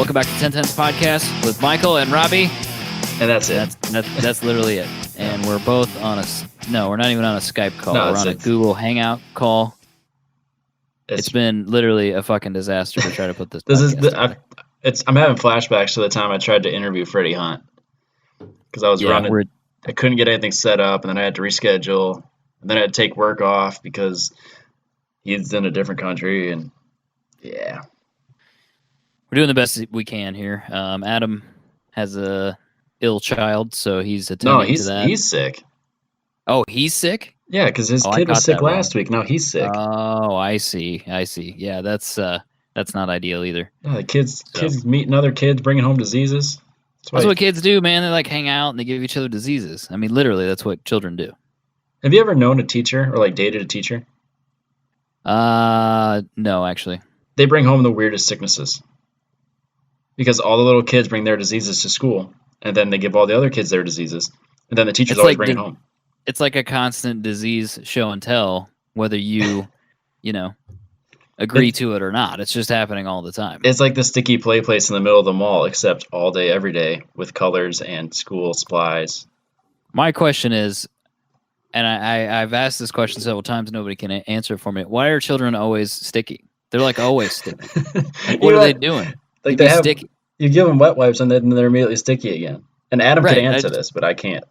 Welcome back to 1010's podcast with Michael and Robbie. And that's it. That's literally it. And we're both on we're not even on a Skype call. No, we're on a Google Hangout call. It's been literally a fucking disaster to try to put this podcast I'm having flashbacks to the time I tried to interview Freddie Hunt. Because I was running. I couldn't get anything set up, and then I had to reschedule. And then I had to take work off because he's in a different country, and yeah. We're doing the best we can here. Adam has a ill child, so he's attending to that. No, he's sick. Oh, he's sick? Yeah, because his kid was sick last week. Now he's sick. Oh, I see. Yeah, that's not ideal either. Yeah, the kids meeting other kids, bringing home diseases. That's what kids do, man. They like hang out and they give each other diseases. I mean, literally, that's what children do. Have you ever known a teacher or like dated a teacher? No, actually. They bring home the weirdest sicknesses. Because all the little kids bring their diseases to school, and then they give all the other kids their diseases, and then the teachers always bring it home. It's like a constant disease show and tell, whether you, agree to it or not. It's just happening all the time. It's like the sticky play place in the middle of the mall, except all day, every day, with colors and school supplies. My question is, and I've asked this question several times, nobody can answer it for me. Why are children always sticky? They're like always sticky. Like, what are they doing? Like they have sticky. You give them wet wipes and then they're immediately sticky again. And Adam could answer this, but I can't.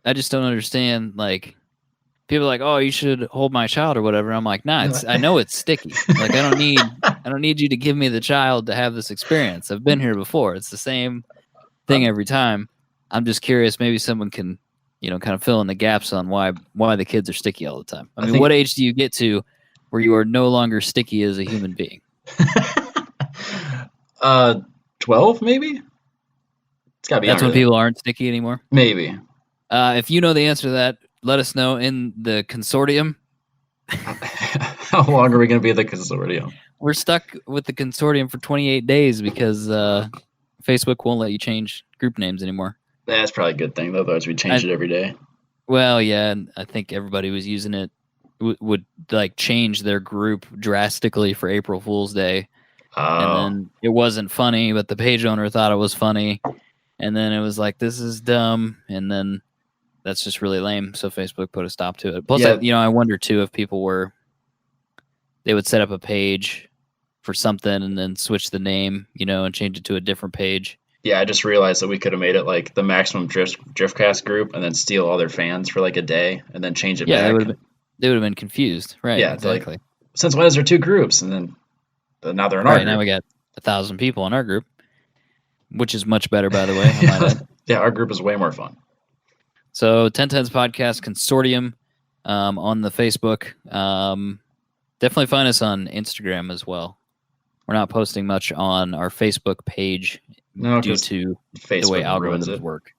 I just don't understand. Like, people are like, "Oh, you should hold my child" or whatever. I'm like, "Nah, I know it's sticky. Like, I don't need you to give me the child to have this experience. I've been here before. It's the same thing every time. I'm just curious. Maybe someone can, kind of fill in the gaps on why the kids are sticky all the time. I mean, what age do you get to where you are no longer sticky as a human being? 12 maybe. It's gotta be. That's when people aren't sticky anymore. Maybe. If you know the answer to that, let us know in the consortium. How long are we going to be at the consortium? We're stuck with the consortium for 28 days because Facebook won't let you change group names anymore. That's probably a good thing, though. Otherwise, we change it every day. Well, yeah, and I think everybody was using it, would like change their group drastically for April Fool's Day. And then it wasn't funny, but the page owner thought it was funny. And then it was like, this is dumb. And then that's just really lame. So Facebook put a stop to it. Plus, I wonder, too, if people they would set up a page for something and then switch the name, and change it to a different page. Yeah, I just realized that we could have made it like the Maximum Driftcast group and then steal all their fans for like a day and then change it back. They would have been confused. Right, yeah, exactly. Like, since when is there two groups? And then now they're in our group. Now we got 1,000 people in our group, which is much better, by the way. Yeah, our group is way more fun. So 1010's podcast consortium on the Facebook. Definitely find us on Instagram as well. We're not posting much on our Facebook page due to Facebook the way algorithms work.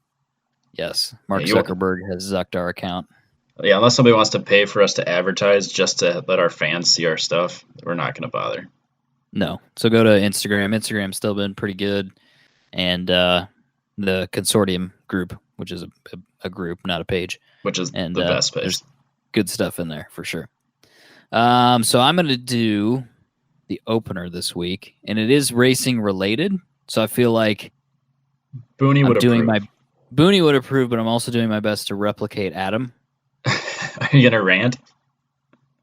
Yes, Mark Zuckerberg has zucked our account. Yeah, unless somebody wants to pay for us to advertise just to let our fans see our stuff, we're not going to bother. No. So go to Instagram. Instagram's still been pretty good. And the consortium group, which is a group, not a page. Which is the best page. There's good stuff in there for sure. So I'm going to do the opener this week, and it is racing related. So I feel like Booney would approve, but I'm also doing my best to replicate Adam. Are you going to rant?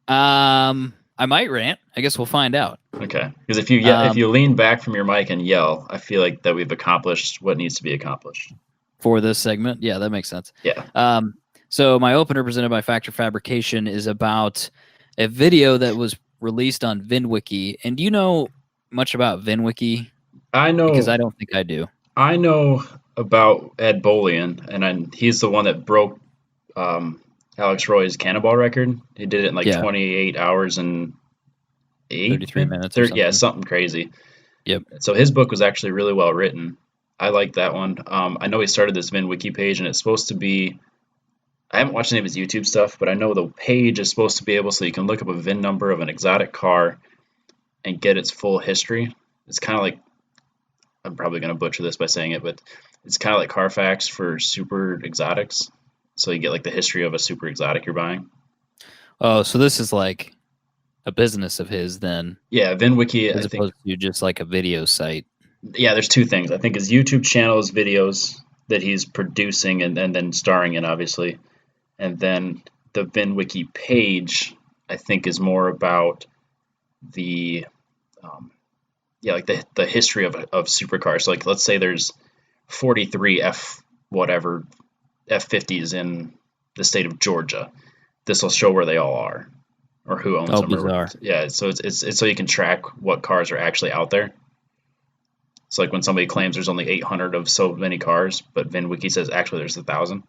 I might rant. I guess we'll find out. Okay. Because if you lean back from your mic and yell, I feel like that we've accomplished what needs to be accomplished. For this segment? Yeah, that makes sense. Yeah. So my opener presented by Factor Fabrication is about a video that was released on VinWiki. And do you know much about VinWiki? I know. Because I don't think I do. I know about Ed Bolian, and he's the one that broke Alex Roy's cannonball record. He did it in 28 hours and 33 minutes. Yeah, something crazy. Yep. So his book was actually really well written. I like that one. I know he started this VinWiki page, and it's supposed to be. I haven't watched any of his YouTube stuff, but I know the page is supposed to be able so you can look up a VIN number of an exotic car and get its full history. It's kind of like, I'm probably going to butcher this by saying it, but it's kind of like Carfax for super exotics. So you get like the history of a super exotic you're buying. Oh, so this is like a business of his then. Yeah, VinWiki. As opposed to just like a video site. Yeah, there's two things. I think his YouTube channel is videos that he's producing and then starring in, obviously. And then the VinWiki page, I think, is more about the like the history of supercars. So like, let's say there's 43 F whatever F50s in the state of Georgia. This will show where they all are or who owns Oh, them. Or bizarre. yeah, so it's so you can track what cars are actually out there. So like when somebody claims there's only 800 of so many cars, but VinWiki says actually there's 1,000.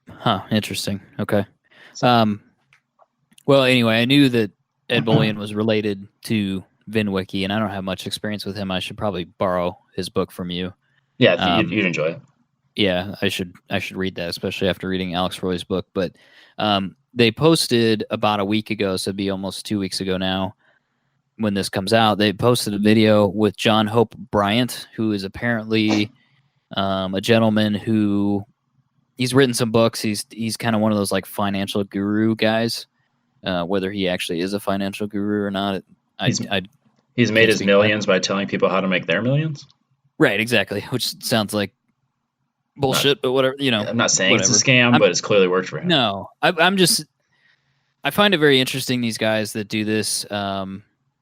Huh. Interesting. Okay. So Um, well, anyway, I knew that Ed Bullion was related to VinWiki, and I don't have much experience with him. I should probably borrow his book from you. yeah, Um, you'd enjoy it. yeah, I should read that, especially after reading Alex Roy's book. But they posted about a week ago, so it'd be almost 2 weeks ago now when this comes out. They posted a video with John Hope Bryant, who is apparently a gentleman who he's written some books. He's kind of one of those like financial guru guys. Whether he actually is a financial guru or not, He's I he's made can't his speak to that. millions by telling people how to make their millions. Right, exactly. Which sounds like Not, bullshit, but whatever, I'm not saying it's a whatever. scam, I'm but it's clearly worked for him. no, I'm just I find it very interesting these guys that do this.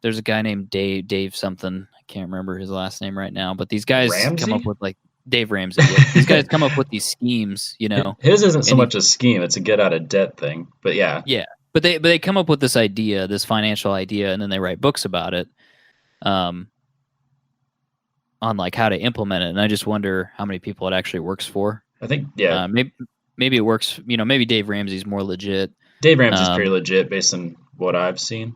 There's a guy named Dave something. I can't remember his last name right now, but these guys come up Ramsey? with like Dave Ramsey. Yeah. These guys come up with these schemes, His isn't so and much a scheme; it's a get out of debt thing. But yeah, yeah, but they come up with this idea, this financial idea, and then they write books about it, um, on like how to implement it. And I just wonder how many people it actually works for. I think yeah, Maybe it works. Maybe Dave Ramsey's more legit. Dave Ramsey's pretty Um, legit based on what I've seen.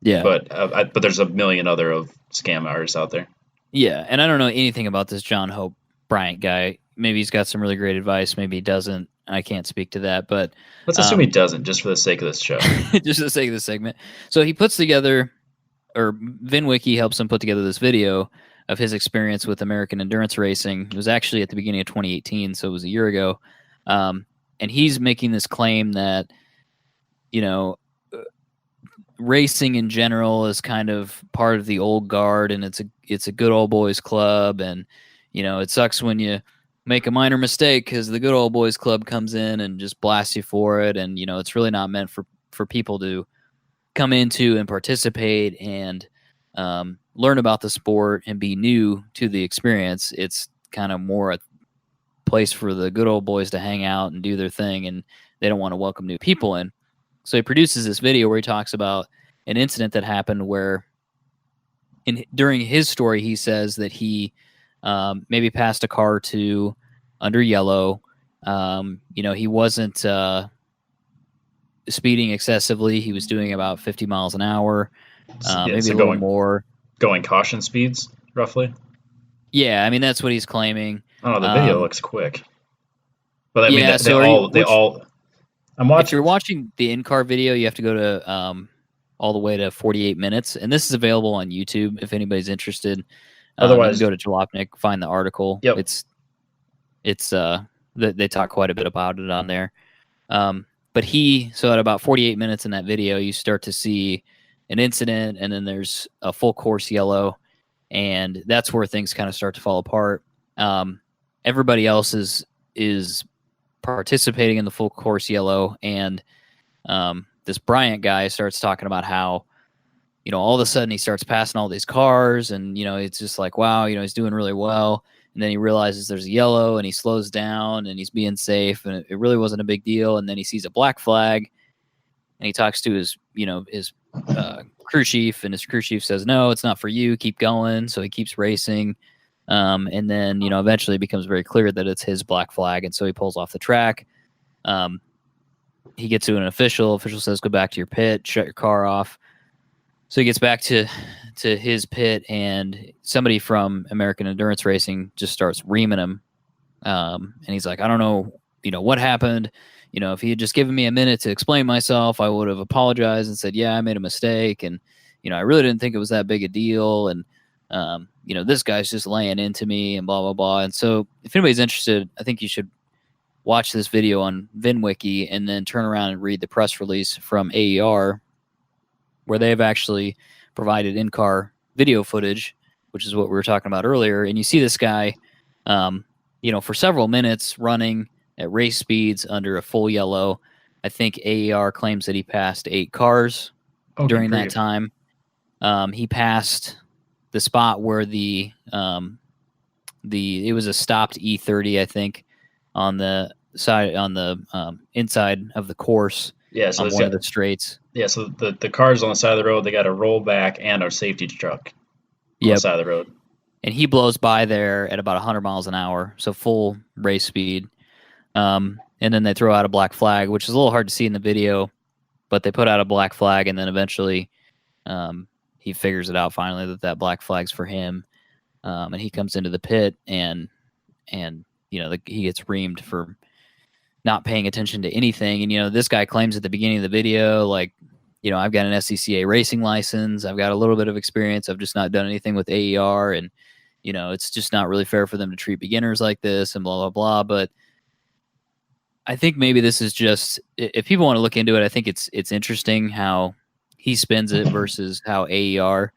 yeah, But there's a million other of scam artists out there. yeah, and I don't know anything about this John Hope Bryant guy. Maybe he's got some really great advice. Maybe he doesn't. I can't speak to that, but Let's assume he doesn't, just for the sake of this show. just for the sake of the segment. So he puts together, or VinWiki helps him put together this video of his experience with American endurance racing. It was actually at the beginning of 2018, so it was a year ago. And he's making this claim that, you know, racing in general is kind of part of the old guard, and it's a good old boys club, and it sucks when you make a minor mistake because the good old boys club comes in and just blasts you for it, and it's really not meant for people to come into and participate and learn about the sport and be new to the experience. It's kind of more a place for the good old boys to hang out and do their thing, and they don't want to welcome new people in. So he produces this video where he talks about an incident that happened where during his story, he says that he maybe passed a car or two under yellow. He wasn't speeding excessively. He was doing about 50 miles an hour, maybe So a little more. going caution speeds, roughly. Yeah, I mean, that's what he's claiming. Oh, the video looks quick. But I mean, Yeah, they all. I'm watching. If you're watching the in-car video, you have to go to all the way to 48 minutes, and this is available on YouTube if anybody's interested. Otherwise, you can go to Jalopnik, find the article. Yep. It's they talk quite a bit about it on there. But so at about 48 minutes in that video, you start to see an incident, and then there's a full course yellow, and that's where things kind of start to fall apart. Everybody else is participating in the full course yellow, and this Bryant guy starts talking about how all of a sudden he starts passing all these cars, and it's just like, wow, he's doing really well, and then he realizes there's a yellow, and he slows down, and he's being safe, and it really wasn't a big deal. And then he sees a black flag, and he talks to his crew chief, and his crew chief says, no, it's not for you, keep going. So he keeps racing. And then, eventually it becomes very clear that it's his black flag. And so he pulls off the track. He gets to an official. Official says, go back to your pit, shut your car off. So he gets back to his pit, and somebody from American Endurance Racing just starts reaming him. And he's like, I don't know, what happened. If he had just given me a minute to explain myself, I would have apologized and said, yeah, I made a mistake. And, I really didn't think it was that big a deal. And, this guy's just laying into me and blah, blah, blah. And so if anybody's interested, I think you should watch this video on VinWiki and then turn around and read the press release from AER, where they've actually provided in-car video footage which is what we were talking about earlier. And you see this guy, for several minutes running at race speeds under a full yellow. I think AER claims that he passed 8 cars during that time. He passed the spot where it was a stopped E30, I think, on the side on the inside of the course. Yeah, so on one of the straights. Yeah, so the cars on the side of the road, they got a rollback and a safety truck on the side of the road. And he blows by there at about 100 miles an hour, so full race speed. And then they throw out a black flag, which is a little hard to see in the video, but they put out a black flag, and then eventually he figures it out finally that black flag's for him. And he comes into the pit, and he gets reamed for not paying attention to anything. And this guy claims at the beginning of the video, like, I've got an SCCA racing license, I've got a little bit of experience, I've just not done anything with AER, and it's just not really fair for them to treat beginners like this, and blah blah blah. But I think maybe this is just, if people want to look into it, I think it's interesting how he spins it versus how AER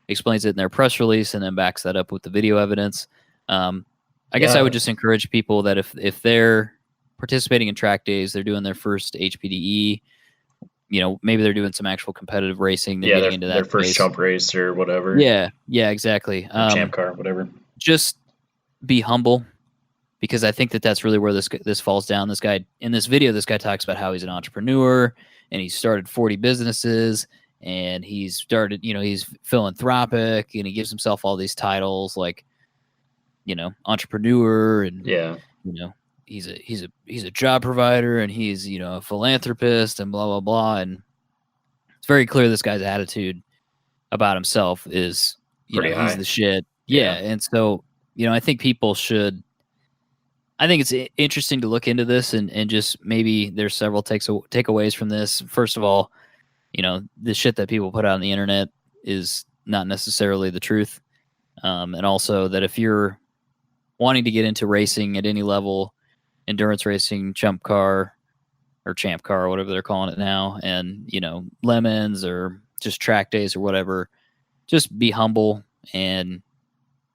explains it in their press release and then backs that up with the video evidence. I guess I would just encourage people that if they're participating in track days, they're doing their first HPDE, maybe they're doing some actual competitive racing. They're getting into that their first chump race or whatever. Yeah, exactly. Champ car, whatever. Just be humble, because I think that's really where this falls down. This guy in this video, this guy talks about how he's an entrepreneur and he started 40 businesses, and he's started, he's philanthropic, and he gives himself all these titles like, entrepreneur, and he's a job provider, and he's a philanthropist, and blah blah blah. And it's very clear this guy's attitude about himself is he's the shit. Yeah. And so I think people should. I think it's interesting to look into this and just maybe there's several takeaways from this. First of all, the shit that people put out on the internet is not necessarily the truth, and also that if you're wanting to get into racing at any level, endurance racing, chump car or champ car, or whatever they're calling it now, and lemons or just track days or whatever, just be humble and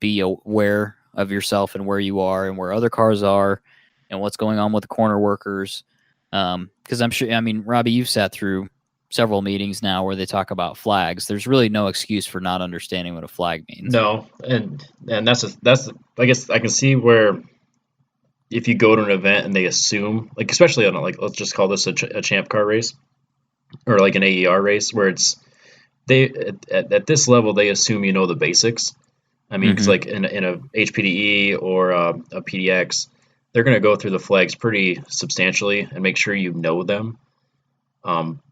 be aware of yourself and where you are and where other cars are and what's going on with the corner workers. Because I'm sure, Robbie, you've sat through several meetings now where they talk about flags. There's really no excuse for not understanding what a flag means. No, and that's I guess I can see where if you go to an event and they assume, like, especially on let's just call this a champ car race or like an AER race, where it's at this level they assume the basics. I mean, because like in a HPDE or a PDX, they're going to go through the flags pretty substantially and make sure you know them.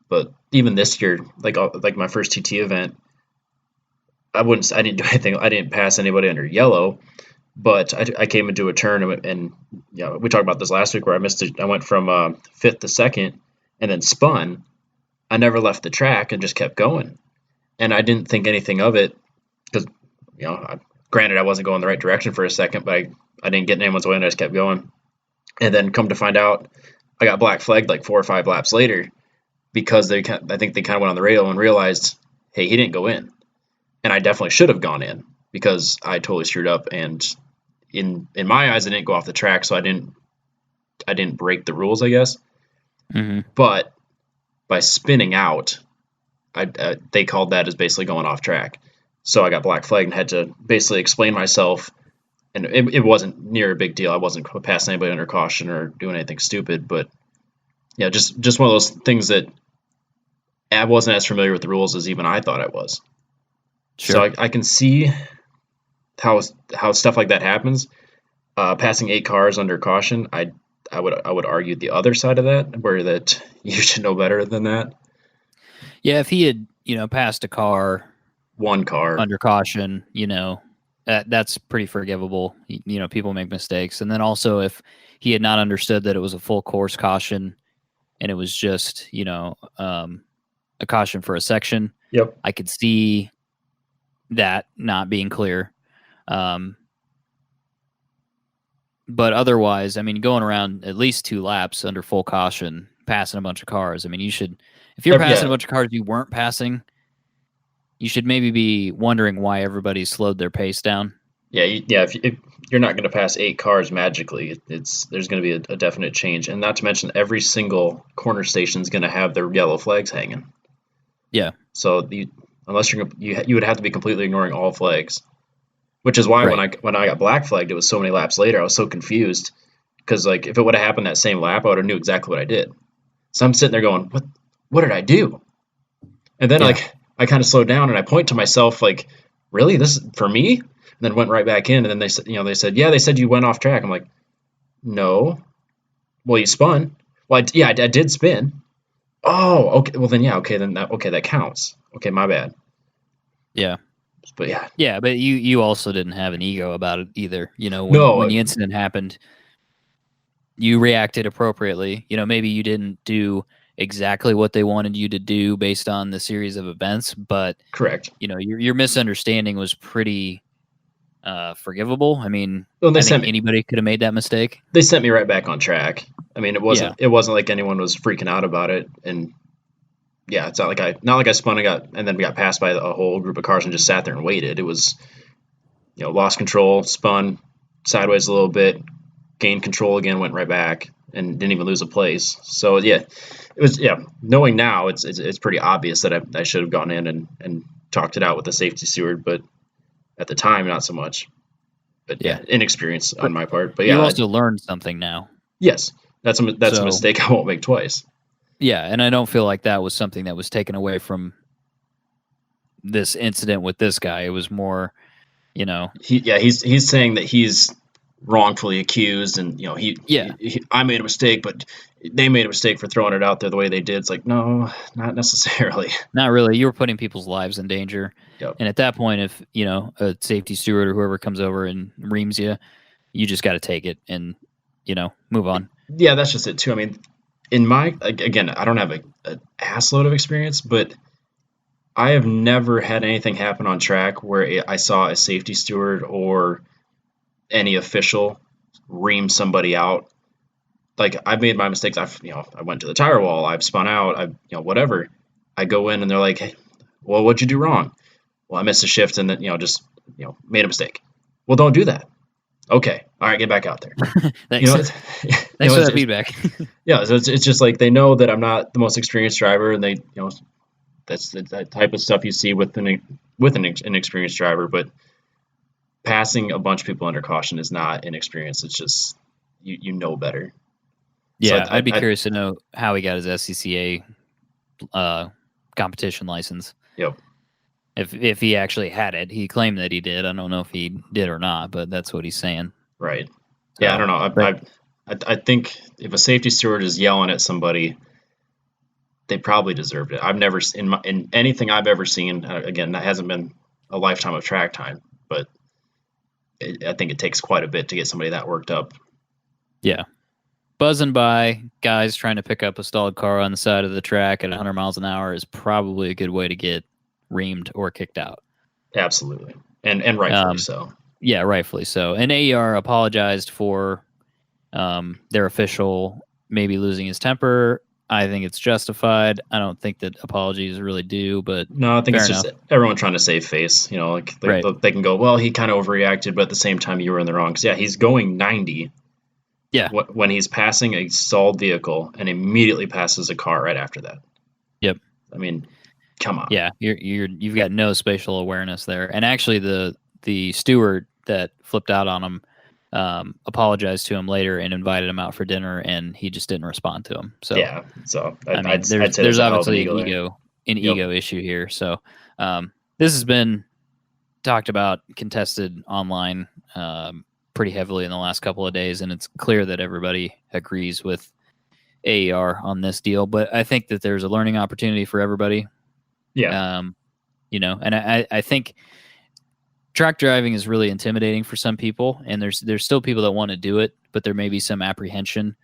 But even this year, like my first TT event, I didn't do anything. I didn't pass anybody under yellow, but I came into a turn and we talked about this last week where I missed it. I went from fifth to second and then spun. I never left the track and just kept going, and I didn't think anything of it because granted I wasn't going the right direction for a second, but I didn't get in anyone's way and I just kept going. And then come to find out, I got black flagged like 4 or 5 laps later. Because I think they kind of went on the radio and realized, hey, he didn't go in, and I definitely should have gone in because I totally screwed up. And in my eyes, I didn't go off the track, so I didn't break the rules, I guess. But by spinning out, they called that as basically going off track. So I got black flagged and had to basically explain myself, and it wasn't near a big deal. I wasn't passing anybody under caution or doing anything stupid, but yeah, just one of those things that I wasn't as familiar with the rules as even I thought I was. Sure. So I can see how stuff like that happens. Passing 8 cars under caution, I would argue the other side of that, where that you should know better than that. Yeah, if he had passed one car under caution, that's pretty forgivable. People make mistakes, and then also if he had not understood that it was a full course caution and it was just a caution for a section. Yep. I could see that not being clear. But otherwise, going around at least 2 laps under full caution, passing a bunch of cars. You should, if you're passing a bunch of cars you weren't passing, you should maybe be wondering why everybody slowed their pace down. Yeah, if you're not going to pass 8 cars magically, there's going to be a definite change, and not to mention every single corner station is going to have their yellow flags hanging. Yeah. So unless you would have to be completely ignoring all flags, which is why Right. when I got black flagged, it was so many laps later. I was so confused because like if it would have happened that same lap, I would have knew exactly what I did. So I'm sitting there going, what did I do? And then Yeah. like I kind of slowed down and I point to myself like, really, this is for me? And then went right back in. And then they said, yeah, they said you went off track. I'm like, no. Well, you spun. Well, I did spin. Oh, okay. Well, then yeah, okay, that counts. Okay, my bad. Yeah. But yeah, Yeah, but you also didn't have an ego about it either. When no, the incident happened, you reacted appropriately. Maybe you didn't do exactly what they wanted you to do based on the series of events, but correct. your misunderstanding was pretty forgivable. I mean, Well, I think anybody could have made that mistake. they sent me right back on track. I mean, Yeah. it wasn't like anyone was freaking out about it, and yeah, it's not like I spun and then we got passed by a whole group of cars and just sat there and waited. It was lost control, spun sideways a little bit, gained control again, went right back, and didn't even lose a place. So yeah, it was Knowing now, it's pretty obvious that I should have gone in and talked it out with the safety steward, but at the time, not so much. But yeah, inexperience on But my part. But you yeah, also learned something now. yes, that's a So, mistake I won't make twice. yeah, and I don't feel like that was something that was taken away from this incident with this guy. It was more, He's saying that he's wrongfully accused, and yeah, I made a mistake, but they made a mistake for throwing it out there the way they did. It's like, no, not necessarily. not really. You were putting people's lives in danger. Yep. And at that point, if, a safety steward or whoever comes over and reams you, you just got to take it and, move on. Yeah, that's just it too. I mean, again, I don't have a ass load of experience, but I have never had anything happen on track where I saw a safety steward or any official ream somebody out. Like I've made my mistakes. I went to the tire wall. I've spun out. Whatever. I go in and they're like, hey, well, what'd you do wrong? Well, I missed a shift and then just made a mistake. Well, don't do that. Okay, all right, get back out there. Thanks. Thanks for that feedback. Yeah, so it's just like they know that I'm not the most experienced driver, and they that's the type of stuff you see with an inexperienced driver. But passing a bunch of people under caution is not inexperience. It's just you know better. Yeah, I'd be curious to know how he got his SCCA competition license. Yep. If he actually had it. He claimed that he did. I don't know if he did or not, but that's what he's saying. Right. Yeah, I don't know. I think if a safety steward is yelling at somebody, they probably deserved it. I've never in anything I've ever seen. Again, that hasn't been a lifetime of track time, but I think it takes quite a bit to get somebody that worked up. Yeah. Buzzing by, guys trying to pick up a stalled car on the side of the track at 100 miles an hour is probably a good way to get reamed or kicked out. Absolutely. And rightfully so. Yeah, rightfully so. And AER apologized for their official maybe losing his temper. I think it's justified. I don't think that apologies really due, but no, I think it's just everyone trying to save face. Like they can go, well, he kind of overreacted, but at the same time, you were in the wrong. Because yeah, he's going 90. Yeah. When he's passing a stalled vehicle and immediately passes a car right after that. Yep. I mean, come on. Yeah, you've got no spatial awareness there. And actually, the steward that flipped out on him apologized to him later and invited him out for dinner, and he just didn't respond to him. So yeah, so there's obviously an ego issue here. So this has been talked about, contested online pretty heavily in the last couple of days, and it's clear that everybody agrees with AER on this deal. But I think that there's a learning opportunity for everybody. Yeah. And I think track driving is really intimidating for some people, and there's still people that want to do it, but there may be some apprehension,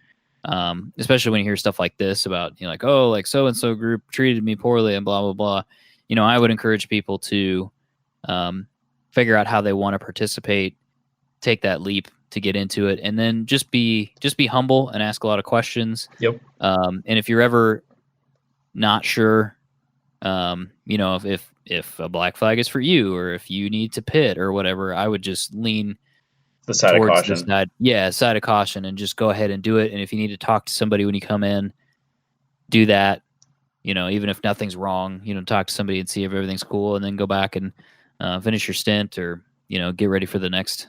especially when you hear stuff like this about, like, oh, like so-and-so group treated me poorly and blah, blah, blah. I would encourage people to figure out how they want to participate, take that leap to get into it, and then just be humble and ask a lot of questions. Yep. And if you're ever not sure You know, if a black flag is for you, or if you need to pit or whatever, I would just lean The side of towards the caution. side of caution, and just go ahead and do it. And if you need to talk to somebody when you come in, do that. You know, even if nothing's wrong, you know, talk to somebody and see if everything's cool, and then go back and finish your stint, or you know, get ready for the next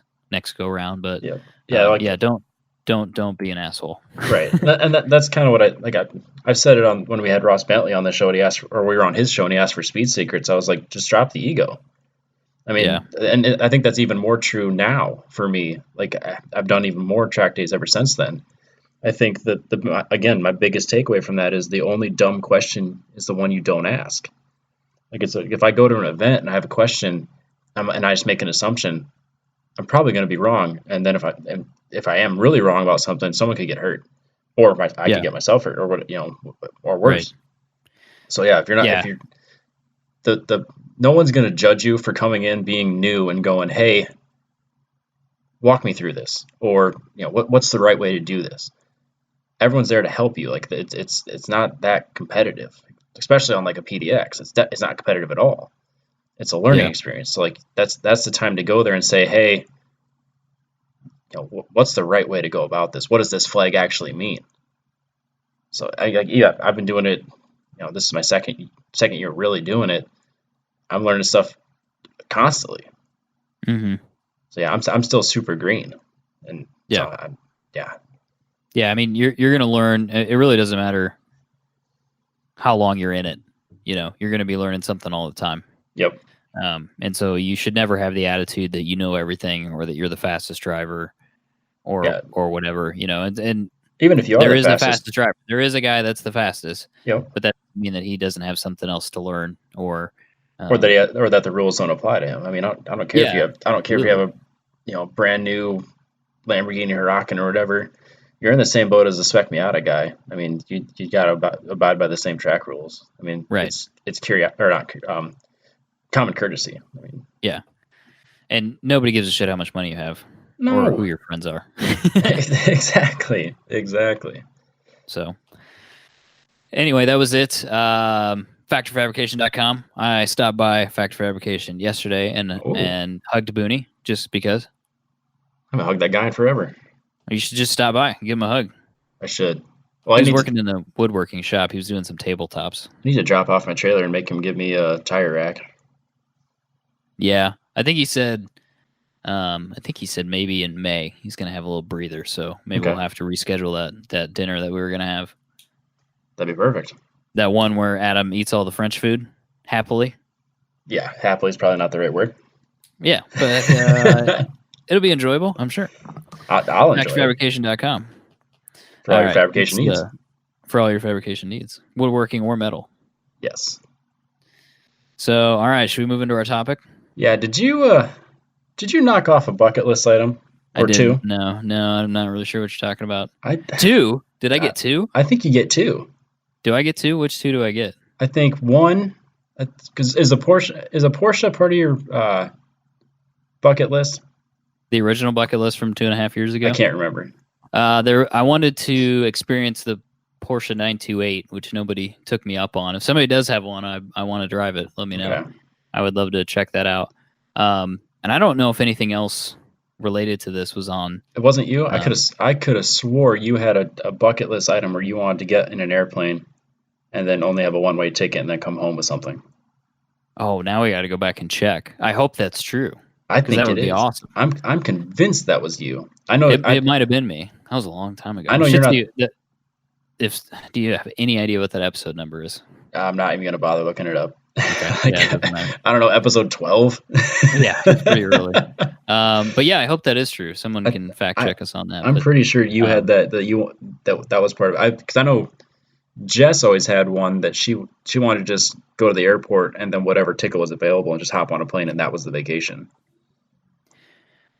go round. But Yeah, yeah, like yeah, don't be an asshole. right, and that's kind of what I've said it on when we had Ross Bentley on the show. And he asked, or we were on his show, and he asked for speed secrets. I was like, just drop the ego. I Yeah, mean, and I think that's even more true now for me. Like I've done even more track days ever since then. I think that again, my biggest takeaway from that is the only dumb question is the one you don't ask. Like it's like if I go to an event and I have a question, and I just make an assumption, I'm probably going to be wrong. And then if I am really wrong about something, someone could get hurt, or if I yeah, could get myself hurt, or what, you know, or right. worse. So yeah, if you're not, if Yeah, you're the no one's going to judge you for coming in being new and going, hey, walk me through this, or you know, what's the right way to do this. Everyone's there to help you. Like it's not that competitive, especially on like a PDX. It's not competitive at all. It's a learning yeah, experience. So like that's the time to go there and say, hey, you know, what's the right way to go about this? What does this flag actually mean? So yeah, I've been doing it. You know, this is my second year really doing it. I'm learning stuff constantly. hmm So yeah, I'm still super green, and so yeah, yeah, yeah. I mean, you're gonna learn. It really doesn't matter how long you're in it. You know, you're gonna be learning something all the time. yep, And so you should never have the attitude that you know everything, or that you're the fastest driver, yeah. or whatever. You know, and Even if you are there the is the fastest, fastest driver. There is a guy that's the fastest, you but that doesn't mean that he doesn't have something else to learn, or know, or that the rules don't apply to him. I mean, I don't care if yeah, you have I don't care if you absolutely. have a brand new Lamborghini Huracan or whatever. You're in the same boat as the Spec Miata guy. I mean, you got to abide by the same track rules. I mean, Right. it's or not common courtesy. I mean, Yeah. And nobody gives a shit how much money you have, or who no, your friends are. exactly. So anyway, that was it. Factorfabrication.com. I stopped by Factor Fabrication yesterday Oh, and hugged Booney just because. I haven't hugged that guy in forever. You should just stop by, give him a hug. I should. Well, He was working in the woodworking shop. He was doing some tabletops. I need to drop off my trailer and make him give me a tire rack. Yeah, I think he said. I think he said maybe in May he's gonna have a little breather. So maybe we'll Okay, have to reschedule that dinner that we were gonna have. that'd be perfect. That one where Adam eats all the French food happily. Yeah, happily is probably not the right word. Yeah, but it'll be enjoyable, I'm sure. I'll enjoy it Factorfabrication.com. for all All your right, fabrication needs. for all your fabrication needs, woodworking or metal. Yes. So, all right, should we move into our topic? Yeah. Did you knock off a bucket list item I or two? didn't. No, I'm not really sure what you're talking about. I Two? Did I I, get two? I think you get two. Do I get two? Which two do I get? I think one, because is a Porsche part of your bucket list? The original bucket list from 2.5 years I ago. can't remember. I wanted to experience the Porsche 928, which nobody took me up on. If somebody does have one, I want to drive it. Let me know. Okay. I would love to check that out. And I don't know if anything else related to this was on. It wasn't you. Um, I could have swore you had a bucket list item where you wanted to get in an airplane and then only have a one way ticket and then come home with something. oh, now we got to go back and check. I hope that's true, I because that think it would be is. awesome. I'm convinced that was you. I know. It might have been me. That was a long time ago. I know We you're should not. see if. Do you have any idea what that episode number is? I'm not even gonna bother looking it up. Okay, Like, yeah, it doesn't matter. I don't know, episode 12. Yeah, it's pretty early. But yeah, I hope that is true. Someone I, can fact I check us on that. I'm But pretty sure you had um, that was part of it. Because I know Jess always had one that she wanted to just go to the airport and then whatever ticket was available and just hop on a plane and that was the vacation.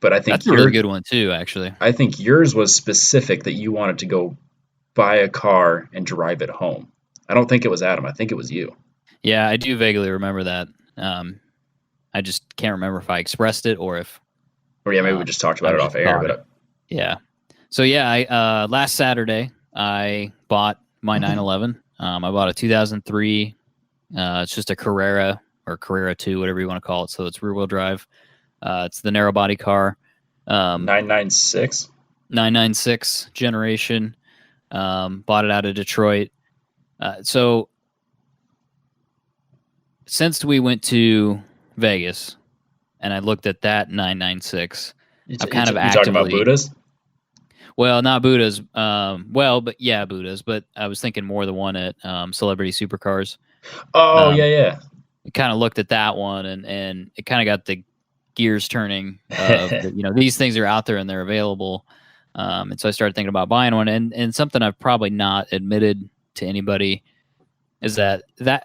But that's a really good one too, actually. I think yours was specific that you wanted to go buy a car and drive it home. I don't think it was Adam. I think it was you. Yeah, I do vaguely remember that. I just can't remember if I expressed it or if Or yeah, maybe we just talked I about it just off air. thought it. But Yeah. So yeah, I last Saturday I bought my 911. I bought a 2003 It's just a Carrera or Carrera 2, whatever you want to call it. So it's rear-wheel drive. It's the narrow body car. 996. 996 generation. Bought it out of Detroit. So since we went to Vegas and I looked at that 996, I've kind of You talking about actively. Buddhas? Well, not Buddha's. But yeah, Buddha's. But I was thinking more the one at Celebrity Supercars. Oh, Um, yeah. kind of looked at that one, and it kind of got the gears turning of these things are out there and they're available. And so I started thinking about buying one, and something I've probably not admitted to anybody is that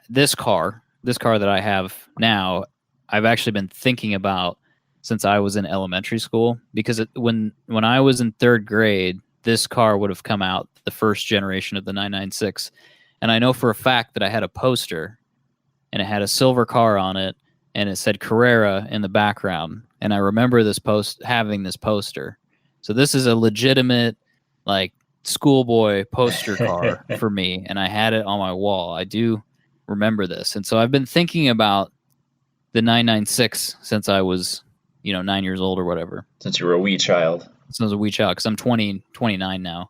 this car that I have now, I've actually been thinking about since I was in elementary school, because when I was in third grade, this car would have come out, the first generation of the 996. And I know for a fact that I had a poster and it had a silver car on it and it said Carrera in the background. And I remember having this poster. So this is a legitimate, like, schoolboy poster car for me, and I had it on my wall. I do remember this. And so I've been thinking about the 996 since I was, 9 years old or whatever. Since you were a wee child. Since I was a wee child, because I'm 29 now.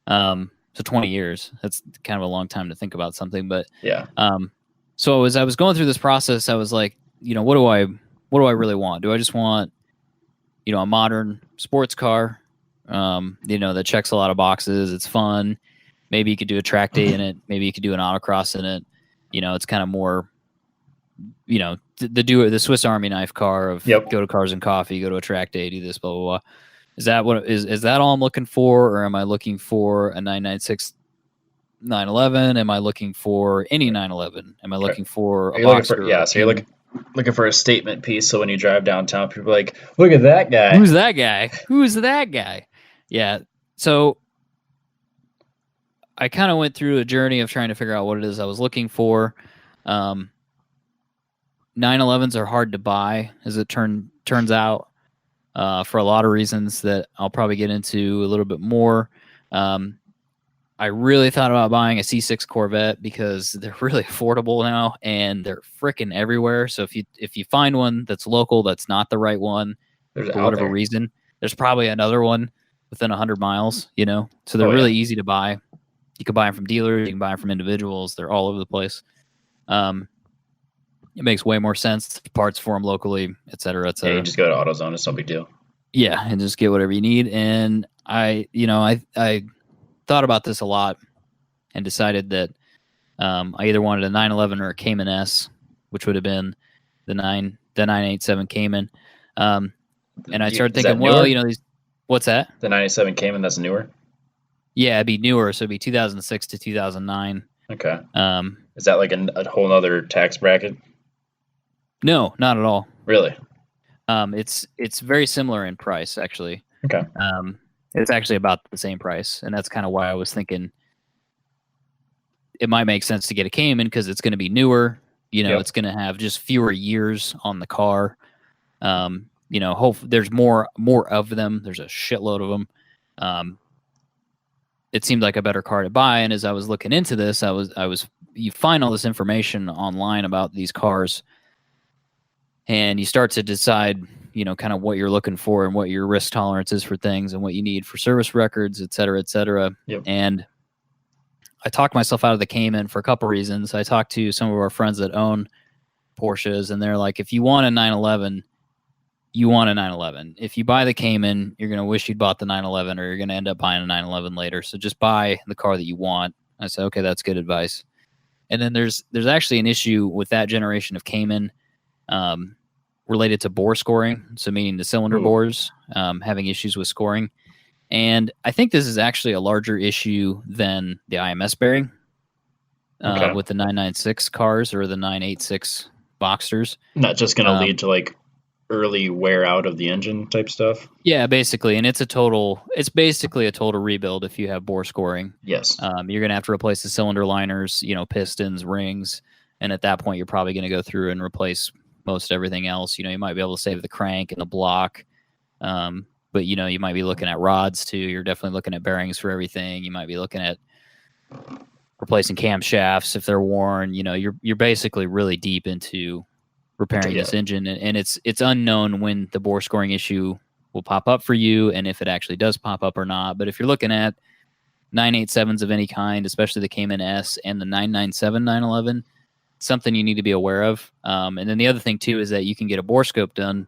So 20 years. That's kind of a long time to think about something. But yeah. So as I was going through this process, I was like, what do I really want? Do I just want, a modern sports car, that checks a lot of boxes? It's fun. Maybe you could do a track day in it. Maybe you could do an autocross in it. It's kind of more, the Swiss Army knife car of Yep. Go to Cars and Coffee, go to a track day, do this, blah, blah, blah. Is that all I'm looking for? Or am I looking for a 996 911? Am I looking for any 911? Am I looking for a Boxster? So you're looking for a statement piece, so when you drive downtown, people are like, look at that guy. Who's that guy? Who's that guy? Yeah. So I kind of went through a journey of trying to figure out what it is I was looking for. 911s are hard to buy, as it turns out, for a lot of reasons that I'll probably get into a little bit more. I really thought about buying a C6 Corvette because they're really affordable now and they're freaking everywhere. So if you find one that's local, that's not the right one, for whatever reason, there's probably another one within 100 miles, So they're really easy to buy. You can buy them from dealers, you can buy them from individuals. They're all over the place. It makes way more sense. Parts for them locally, et cetera, et cetera. Yeah, you just go to AutoZone. It's no big deal. Yeah, and just get whatever you need. And I thought about this a lot and decided that I either wanted a 911 or a Cayman S, which would have been the 987 Cayman. And I started thinking, what's that? The 987 Cayman, that's newer? Yeah, it'd be newer, so it'd be 2006 to 2009. Okay. Is that like a whole other tax bracket? No, not at all. Really? It's very similar in price, actually. Okay. It's actually about the same price, and that's kind of why I was thinking it might make sense to get a Cayman because it's going to be newer. It's going to have just fewer years on the car. There's more of them. There's a shitload of them. It seemed like a better car to buy, and as I was looking into this, you find all this information online about these cars, and you start to decide, kind of what you're looking for and what your risk tolerance is for things and what you need for service records, et cetera, et cetera. Yep. And I talked myself out of the Cayman for a couple reasons. I talked to some of our friends that own Porsches, and they're like, if you want a 911, you want a 911. If you buy the Cayman, you're going to wish you'd bought the 911, or you're going to end up buying a 911 later. So just buy the car that you want. I said, okay, that's good advice. And then there's actually an issue with that generation of Cayman, related to bore scoring, so meaning the cylinder bores having issues with scoring. And I think this is actually a larger issue than the IMS bearing with the 996 cars or the 986 Boxsters. Not just going to lead to like early wear out of the engine type stuff? Yeah, basically. And it's basically a total rebuild if you have bore scoring. Yes. You're going to have to replace the cylinder liners, pistons, rings. And at that point, you're probably going to go through and replace most everything else. You might be able to save the crank and the block. But you might be looking at rods too. You're definitely looking at bearings for everything. You might be looking at replacing camshafts if they're worn. You're basically really deep into repairing this engine, and it's unknown when the bore scoring issue will pop up for you, and if it actually does pop up or not. But if you're looking at 987s of any kind, especially the Cayman S and the 997 911, something you need to be aware of. And then the other thing too is that you can get a bore scope done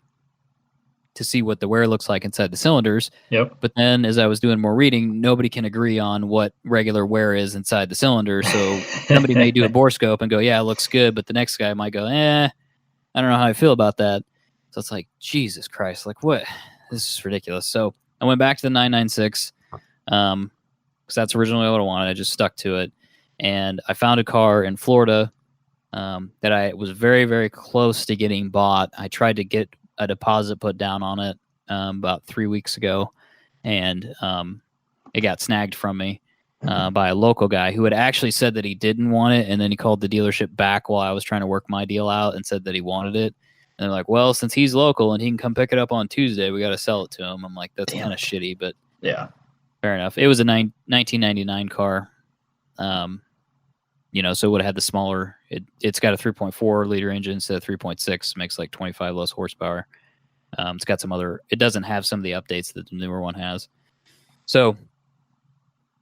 to see what the wear looks like inside the cylinders. Yep. But then as I was doing more reading, nobody can agree on what regular wear is inside the cylinder. So somebody may do a bore scope and go, yeah, it looks good. But the next guy might go, I don't know how I feel about that. So it's like, Jesus Christ, like what? This is ridiculous. So I went back to the 996 because that's originally what I wanted. I just stuck to it. And I found a car in Florida that I was very, very close to getting bought. I tried to get a deposit put down on it about 3 weeks ago, and it got snagged from me by a local guy who had actually said that he didn't want it, and then he called the dealership back while I was trying to work my deal out and said that he wanted it. And they're like, well, since he's local and he can come pick it up on Tuesday, we got to sell it to him. I'm like, that's kind of shitty, but yeah, fair enough. It was a 1999 car. So it would have had the smaller. It's got a 3.4 liter engine instead of 3.6. Makes like 25 less horsepower. It's got some other. It doesn't have some of the updates that the newer one has. So,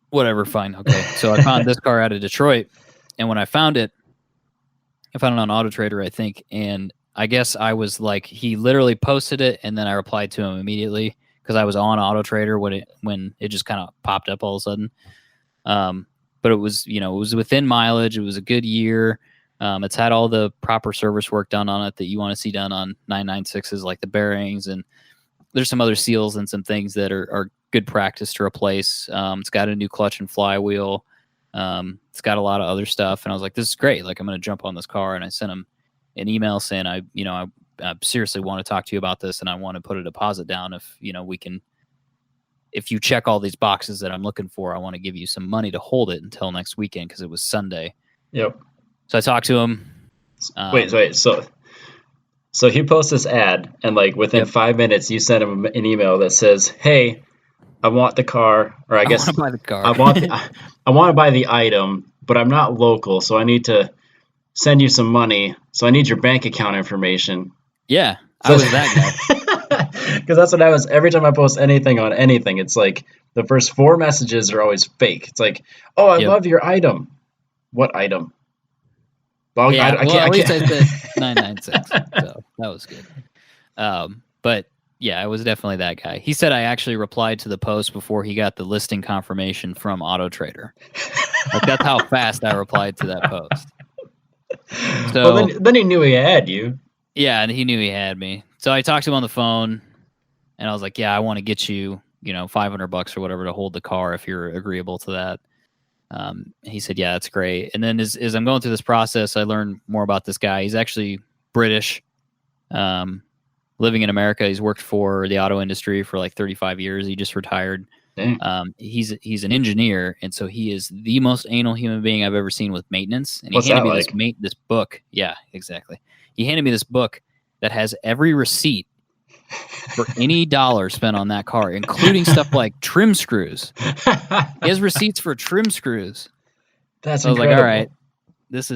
whatever, fine, okay. So I found this car out of Detroit, and when I found it on Auto Trader, I think, and I guess I was like, he literally posted it, and then I replied to him immediately because I was on Auto Trader when it just kind of popped up all of a sudden. But it was, it was within mileage. It was a good year. It's had all the proper service work done on it that you want to see done on 996s, like the bearings, and there's some other seals and some things that are good practice to replace. It's got a new clutch and flywheel. It's got a lot of other stuff. And I was like, this is great. Like, I'm going to jump on this car. And I sent him an email saying, I seriously want to talk to you about this, and I want to put a deposit down if you check all these boxes that I'm looking for. I want to give you some money to hold it until next weekend because it was Sunday. Yep. So I talked to him. Wait. So he posts this ad, and like within 5 minutes, you send him an email that says, "Hey, I want the car, or I guess want to buy the car. I want to buy the item, but I'm not local, so I need to send you some money. So I need your bank account information." Yeah, I was that guy. Because that's what I was. Every time I post anything on anything, it's like the first 4 messages are always fake. It's like, "Oh, I love your item." What item? Well, yeah, at least I said 996, so that was good. But yeah, I was definitely that guy. He said I actually replied to the post before he got the listing confirmation from Auto Trader. Like, that's how fast I replied to that post. So well, then he knew he had you. Yeah, and he knew he had me. So I talked to him on the phone, and I was like, "Yeah, I want to get you, $500 or whatever to hold the car if you're agreeable to that." He said, "Yeah, that's great." And then as I'm going through this process, I learned more about this guy. He's actually British, living in America. He's worked for the auto industry for like 35 years. He just retired. He's an engineer, and so he is the most anal human being I've ever seen with maintenance. And he handed me this book. Yeah, exactly. He handed me this book that has every receipt for any dollar spent on that car, including stuff like trim screws. He has receipts for trim screws. That's so I was incredible. like, all right, this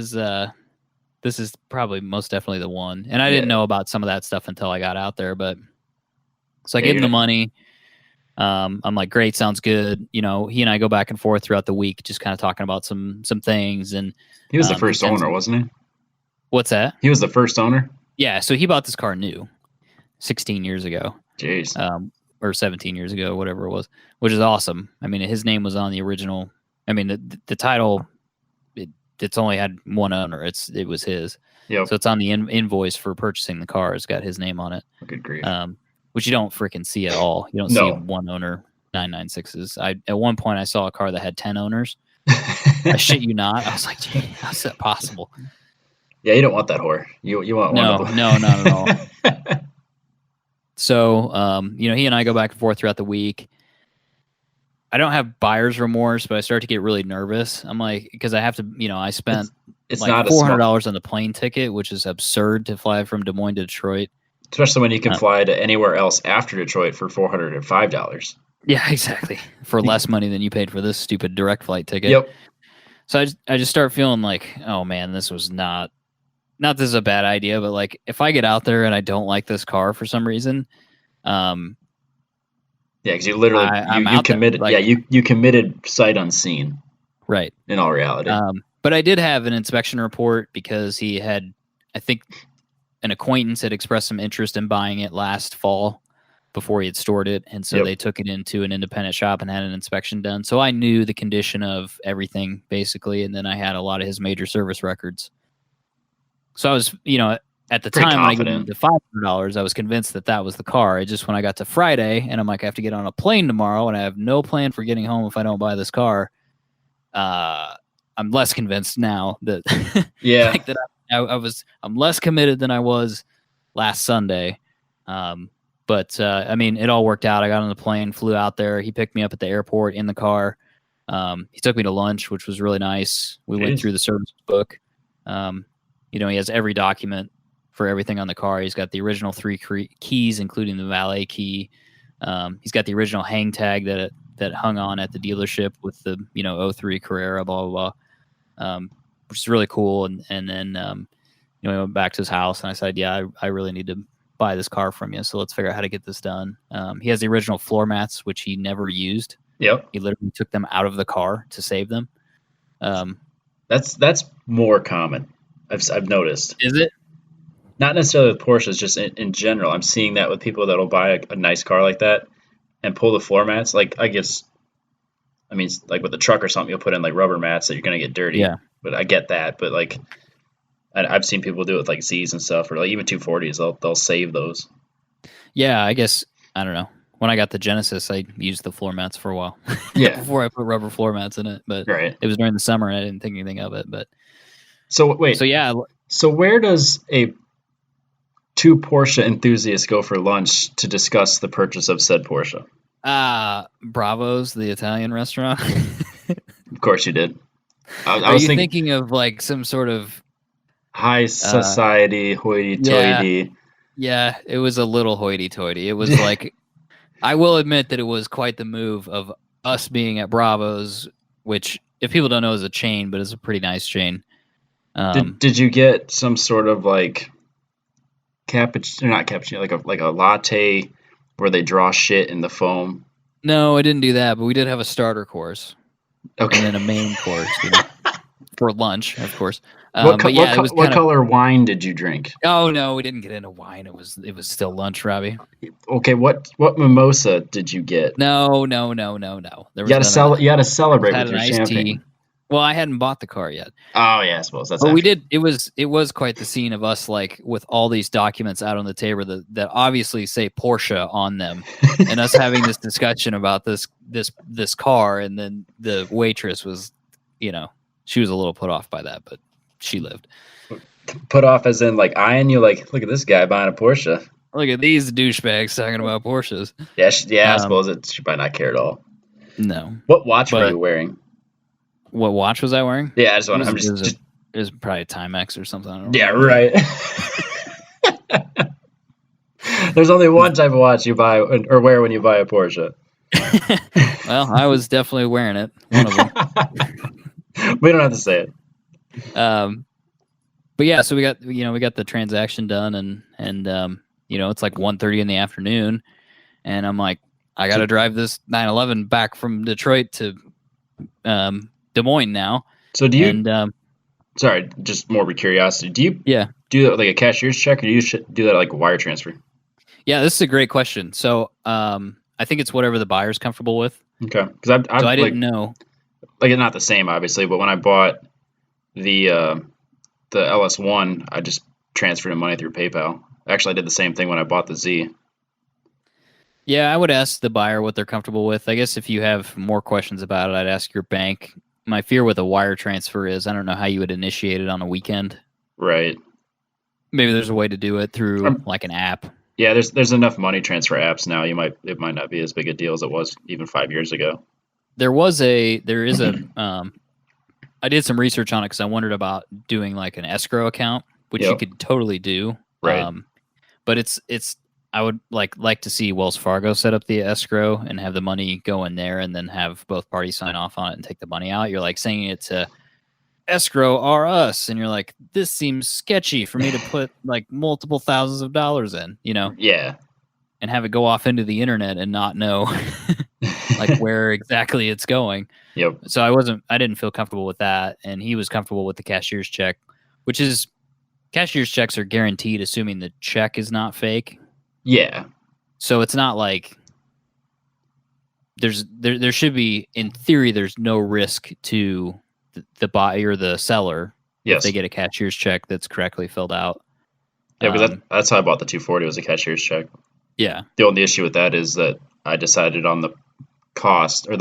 is probably most definitely the one. And I didn't know about some of that stuff until I got out there. But so I gave him the money. I'm like, great, sounds good. He and I go back and forth throughout the week, just kind of talking about some things. And he was the first owner, wasn't he? What's that? He was the first owner? Yeah, so he bought this car new 16 years ago. Jeez. Or 17 years ago, whatever it was, which is awesome. I mean, his name was on the original. I mean, the title, it's only had one owner. It was his. Yep. So it's on the invoice for purchasing the car. It's got his name on it. Good grief. Which you don't freaking see at all. You don't see one owner 996s. At one point, I saw a car that had 10 owners. I shit you not. I was like, gee, how's that possible? Yeah, you don't want that whore. You want one of them. No, not at all. So, he and I go back and forth throughout the week. I don't have buyer's remorse, but I start to get really nervous. I'm like, because I have to, I spent it's like not $400 on the plane ticket, which is absurd to fly from Des Moines to Detroit. Especially when you can fly to anywhere else after Detroit for $405. Yeah, exactly. For less money than you paid for this stupid direct flight ticket. Yep. So I just start feeling like, oh man, this was not this is a bad idea, but like if I get out there and I don't like this car for some reason, um, Yeah, because you literally I'm you out there. committed. Yeah, Like, you committed sight unseen. right. In all reality. But I did have an inspection report because he had, I think, an acquaintance had expressed some interest in buying it last fall before he had stored it, and so they took it into an independent shop and had an inspection done. So I knew the condition of everything basically, and then I had a lot of his major service records. So I was, at the Pretty time when I gave him confident. the $500, I was convinced that that was the car. It just when I got to Friday and I'm like, I have to get on a plane tomorrow, and I have no plan for getting home if I don't buy this car. I'm less convinced now that Yeah. like that I'm less committed than I was last Sunday. But I mean, it all worked out. I got on the plane, flew out there. He picked me up at the airport in the car. He took me to lunch, which was really nice. We went through the service book. He has every document for everything on the car. He's got the original 3 keys, including the valet key. He's got the original hang tag that hung on at the dealership with the 03 Carrera, blah blah blah, which is really cool. And then we went back to his house, and I said, yeah, I really need to buy this car from you, so let's figure out how to get this done. He has the original floor mats, which he never used. Yep. He literally took them out of the car to save them. That's more common. I've noticed. Is it? Not necessarily with Porsches, just in general. I'm seeing that with people that'll buy a nice car like that and pull the floor mats. Like, I mean, like with a truck or something, you'll put in like rubber mats that you're gonna get dirty. Yeah. But I get that. But like, I've seen people do it with like Z's and stuff, or like even 240s. They'll save those. Yeah, I guess I don't know. When I got the Genesis, I used the floor mats for a while. Yeah. Before I put rubber floor mats in it, but right. It was during the summer and I didn't think anything of it. But so wait. So yeah. So where does two Porsche enthusiasts go for lunch to discuss the purchase of said Porsche? Bravo's, the Italian restaurant. Of course you did. I was thinking of like some sort of high society hoity-toity? Yeah, it was a little hoity-toity. It was like, I will admit that it was quite the move of us being at Bravo's, which, if people don't know, is a chain, but it's a pretty nice chain. Did you get some sort of like cappuccino, not cappuccino, like a latte where they draw shit in the foam? No, I didn't do that, but we did have a starter course. Okay. And then a main course for lunch, of course. What color wine did you drink? Oh no, we didn't get into wine. It was still lunch, Robbie. Okay, what mimosa did you get? No. You got to celebrate with your champagne. Tea. Well, I hadn't bought the car yet. Oh yeah, I suppose that's. But we did. It was quite the scene of us, like, with all these documents out on the table that obviously say Porsche on them, and us having this discussion about this car, and then the waitress was, she was a little put off by that, but she lived. Put off as in like eyeing you, like, look at this guy buying a Porsche. Look at these douchebags talking about Porsches. Yeah, I suppose she might not care at all. No. What watch were you wearing? What watch was I wearing? Yeah, it was probably a Timex or something. Yeah, right. There's only one type of watch you buy or wear when you buy a Porsche. Well, I was definitely wearing it. One of them. We don't have to say it. But yeah, so we got the transaction done, and it's like 1:30 in the afternoon, and I'm like, I got to drive this 911 back from Detroit to Des Moines now. So do you? And, sorry, just more of curiosity. Do you? Yeah. Do that like a cashier's check, or do you do that like a wire transfer? Yeah, this is a great question. So I think it's whatever the buyer's comfortable with. Okay, because I didn't know. Like, it's not the same, obviously, but when I bought the LS1, I just transferred money through PayPal. Actually, I did the same thing when I bought the Z. Yeah, I would ask the buyer what they're comfortable with. I guess if you have more questions about it, I'd ask your bank. My fear with a wire transfer is I don't know how you would initiate it on a weekend. Right. Maybe there's a way to do it through like an app. Yeah, there's enough money transfer apps now. It might not be as big a deal as it was even 5 years ago. There is a I did some research on it because I wondered about doing like an escrow account, which you could totally do. Right. But it's I would like to see Wells Fargo set up the escrow and have the money go in there, and then have both parties sign off on it and take the money out. You're like sending it to escrow are us, and you're like, this seems sketchy for me to put like multiple thousands of dollars in, Yeah. and have it go off into the internet and not know like where exactly it's going. Yep. So I didn't feel comfortable with that, and he was comfortable with the cashier's check, which is cashier's checks are guaranteed, assuming the check is not fake. Yeah. So it's not like there should be, in theory, there's no risk to the buyer or the seller if they get a cashier's check that's correctly filled out. Yeah, because that's how I bought the 240 was a cashier's check. Yeah. The only issue with that is that I decided on the cost, or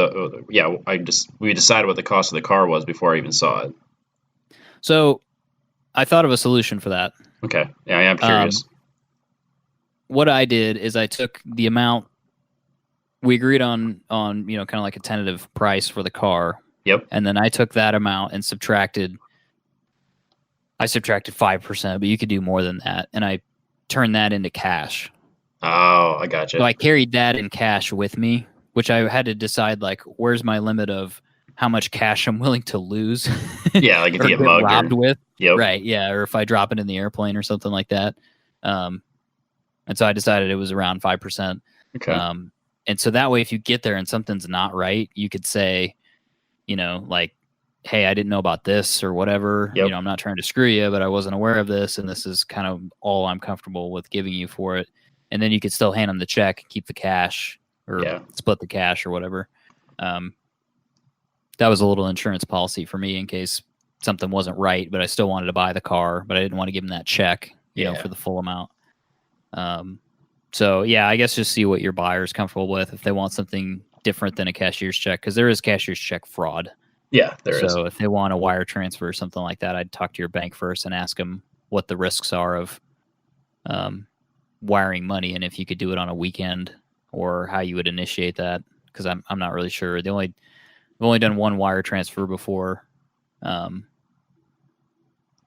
we decided what the cost of the car was before I even saw it. So I thought of a solution for that. Okay. Yeah, I am curious. What I did is I took the amount we agreed on, kind of like a tentative price for the car. Yep. And then I took that amount and subtracted 5%, but you could do more than that. And I turned that into cash. Oh, I gotcha. So I carried that in cash with me, which I had to decide, like, where's my limit of how much cash I'm willing to lose. Yeah, like if you get mugged robbed with. Yep. Right, yeah, or if I drop it in the airplane or something like that. And so I decided it was around 5%. Okay. And so that way, if you get there and something's not right, you could say, like, hey, I didn't know about this or whatever. Yep. I'm not trying to screw you, but I wasn't aware of this, and this is kind of all I'm comfortable with giving you for it. And then you could still hand them the check, keep the cash, or split the cash or whatever. That was a little insurance policy for me in case something wasn't right, but I still wanted to buy the car, but I didn't want to give them that check, for the full amount. So yeah, I guess just see what your buyer's comfortable with. If they want something different than a cashier's check, because there is cashier's check fraud. Yeah, there is. So if they want a wire transfer or something like that, I'd talk to your bank first and ask them what the risks are of wiring money, and if you could do it on a weekend or how you would initiate that, because I'm not really sure. I've only done one wire transfer before.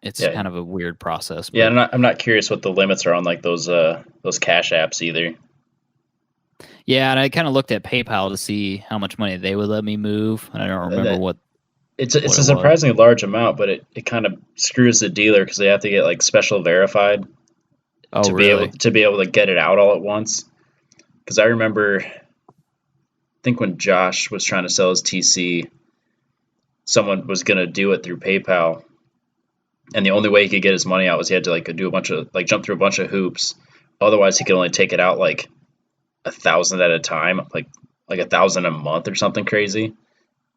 It's kind of a weird process. Yeah, I'm not curious what the limits are on like those cash apps either. Yeah, and I kind of looked at PayPal to see how much money they would let me move, and I don't remember what. It's a surprisingly large amount, but it kind of screws the dealer because they have to get like special verified to be able to get it out all at once. Because I remember, I think when Josh was trying to sell his TC, someone was gonna do it through PayPal, and the only way he could get his money out was he had to like jump through a bunch of hoops. Otherwise, he could only take it out like 1,000 at a time, like 1,000 a month or something crazy.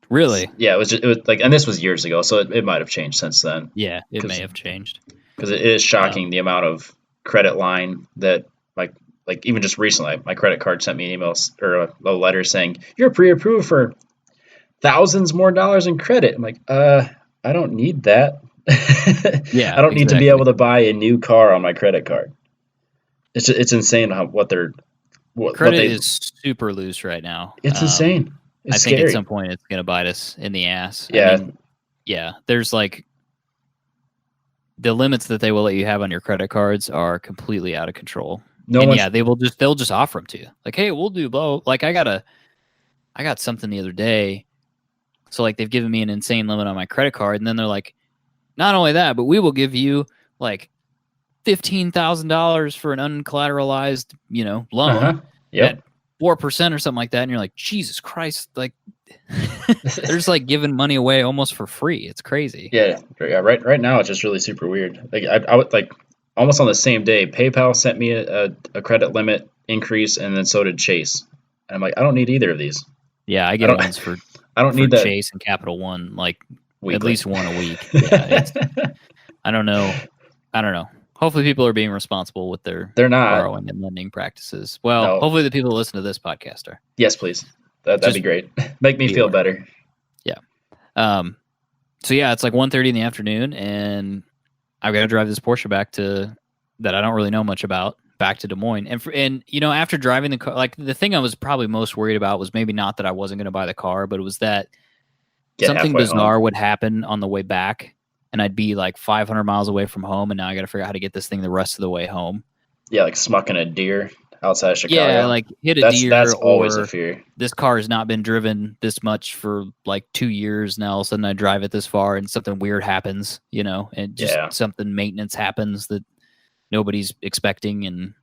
Really? Yeah, it was like, and this was years ago, so it might have changed since then. Yeah, it may have changed. Because it is shocking the amount of credit line that like even just recently, my credit card sent me an email or a letter saying you're pre-approved for thousands more dollars in credit. I'm like, I don't need that. Yeah, I don't need to be able to buy a new car on my credit card. It's insane what credit is super loose right now. It's insane. It's scary. Think at some point it's going to bite us in the ass. Yeah. There's like the limits that they will let you have on your credit cards are completely out of control. They'll just offer them to you. Like, hey, we'll do blah. Like I got something the other day. So like they've given me an insane limit on my credit card, and then they're like, not only that, but we will give you like $15,000 for an uncollateralized, loan. Yep. 4% or something like that, and you're like, Jesus Christ, like they're just like giving money away almost for free. It's crazy. Yeah. Right now it's just really super weird. Like I would like almost on the same day, PayPal sent me a credit limit increase, and then so did Chase. And I'm like, I don't need either of these. Yeah, I get ones for I don't need that. Chase and Capital One like weekly. At least one a week. Yeah, I don't know. Hopefully people are being responsible with their borrowing and lending practices. Well, hopefully the people that listen to this podcast are. Yes, please. That'd be great. Make me feel better. Yeah. So yeah, it's like 1:30 in the afternoon, and I've got to drive this Porsche that I don't really know much about, back to Des Moines. And after driving the car, like the thing I was probably most worried about was maybe not that I wasn't going to buy the car, but it was that something bizarre would happen on the way back, and I'd be like 500 miles away from home, and now I got to figure out how to get this thing the rest of the way home. Yeah, like smucking a deer. outside of Yeah, Chicago. like hit a That's deer, always a or fear. this car has not been driven this much for like 2 years now. All of a sudden I drive it this far and something weird happens, and just Yeah. something maintenance happens that nobody's expecting, and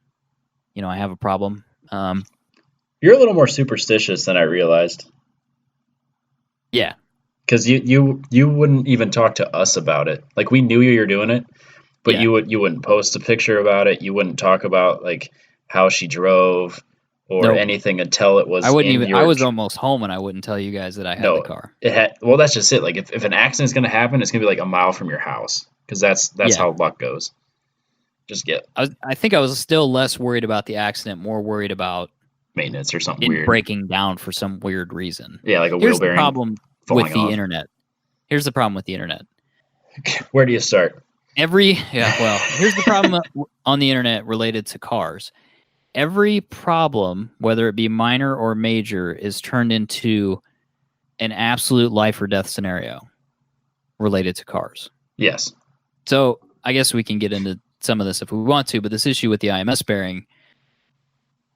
I have a problem. You're a little more superstitious than I realized. Yeah, Because you wouldn't even talk to us about it. Like we knew you were doing it, but yeah. you wouldn't post a picture about it. You wouldn't talk about like how she drove or Nope. anything until it I was wouldn't in even. I your was almost home, and I wouldn't tell you guys that I had the no. car. It had well, that's just it. Like if an accident's gonna happen, it's gonna be like a mile from your house because that's Yeah, how luck goes. Just get I think I was still less worried about the accident, more worried about maintenance or something it weird. breaking down for some weird reason. Yeah, like a wheel Here's the bearing problem with falling the off. internet. Here's the problem with the internet. Where do you start? Here's the problem on the internet related to cars. Every problem, whether it be minor or major, is turned into an absolute life or death scenario related to cars. Yes. So I guess we can get into some of this if we want to, but this issue with the IMS bearing,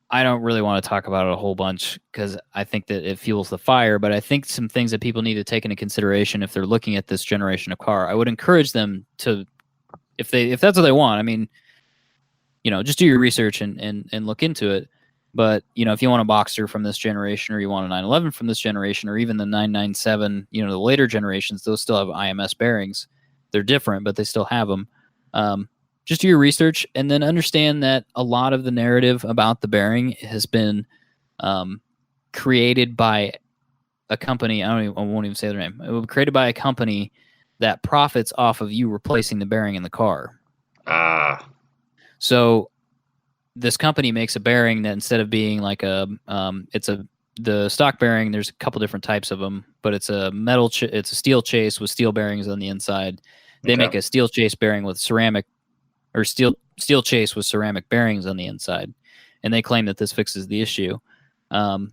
I don't really want to talk about it a whole bunch because I think that it fuels the fire, but I think some things that people need to take into consideration if they're looking at this generation of car, I would encourage them to, if that's what they want, I mean, just do your research and look into it. But, if you want a Boxster from this generation, or you want a 911 from this generation, or even the 997, the later generations, those still have IMS bearings. They're different, but they still have them. Just do your research and then understand that a lot of the narrative about the bearing has been created by a company. I won't even say their name. It was created by a company that profits off of you replacing the bearing in the car. So this company makes a bearing that instead of being like the stock bearing, there's a couple different types of them, but it's a it's a steel chase with steel bearings on the inside. They make a steel chase bearing with ceramic, or steel chase with ceramic bearings on the inside, and they claim that this fixes the issue. So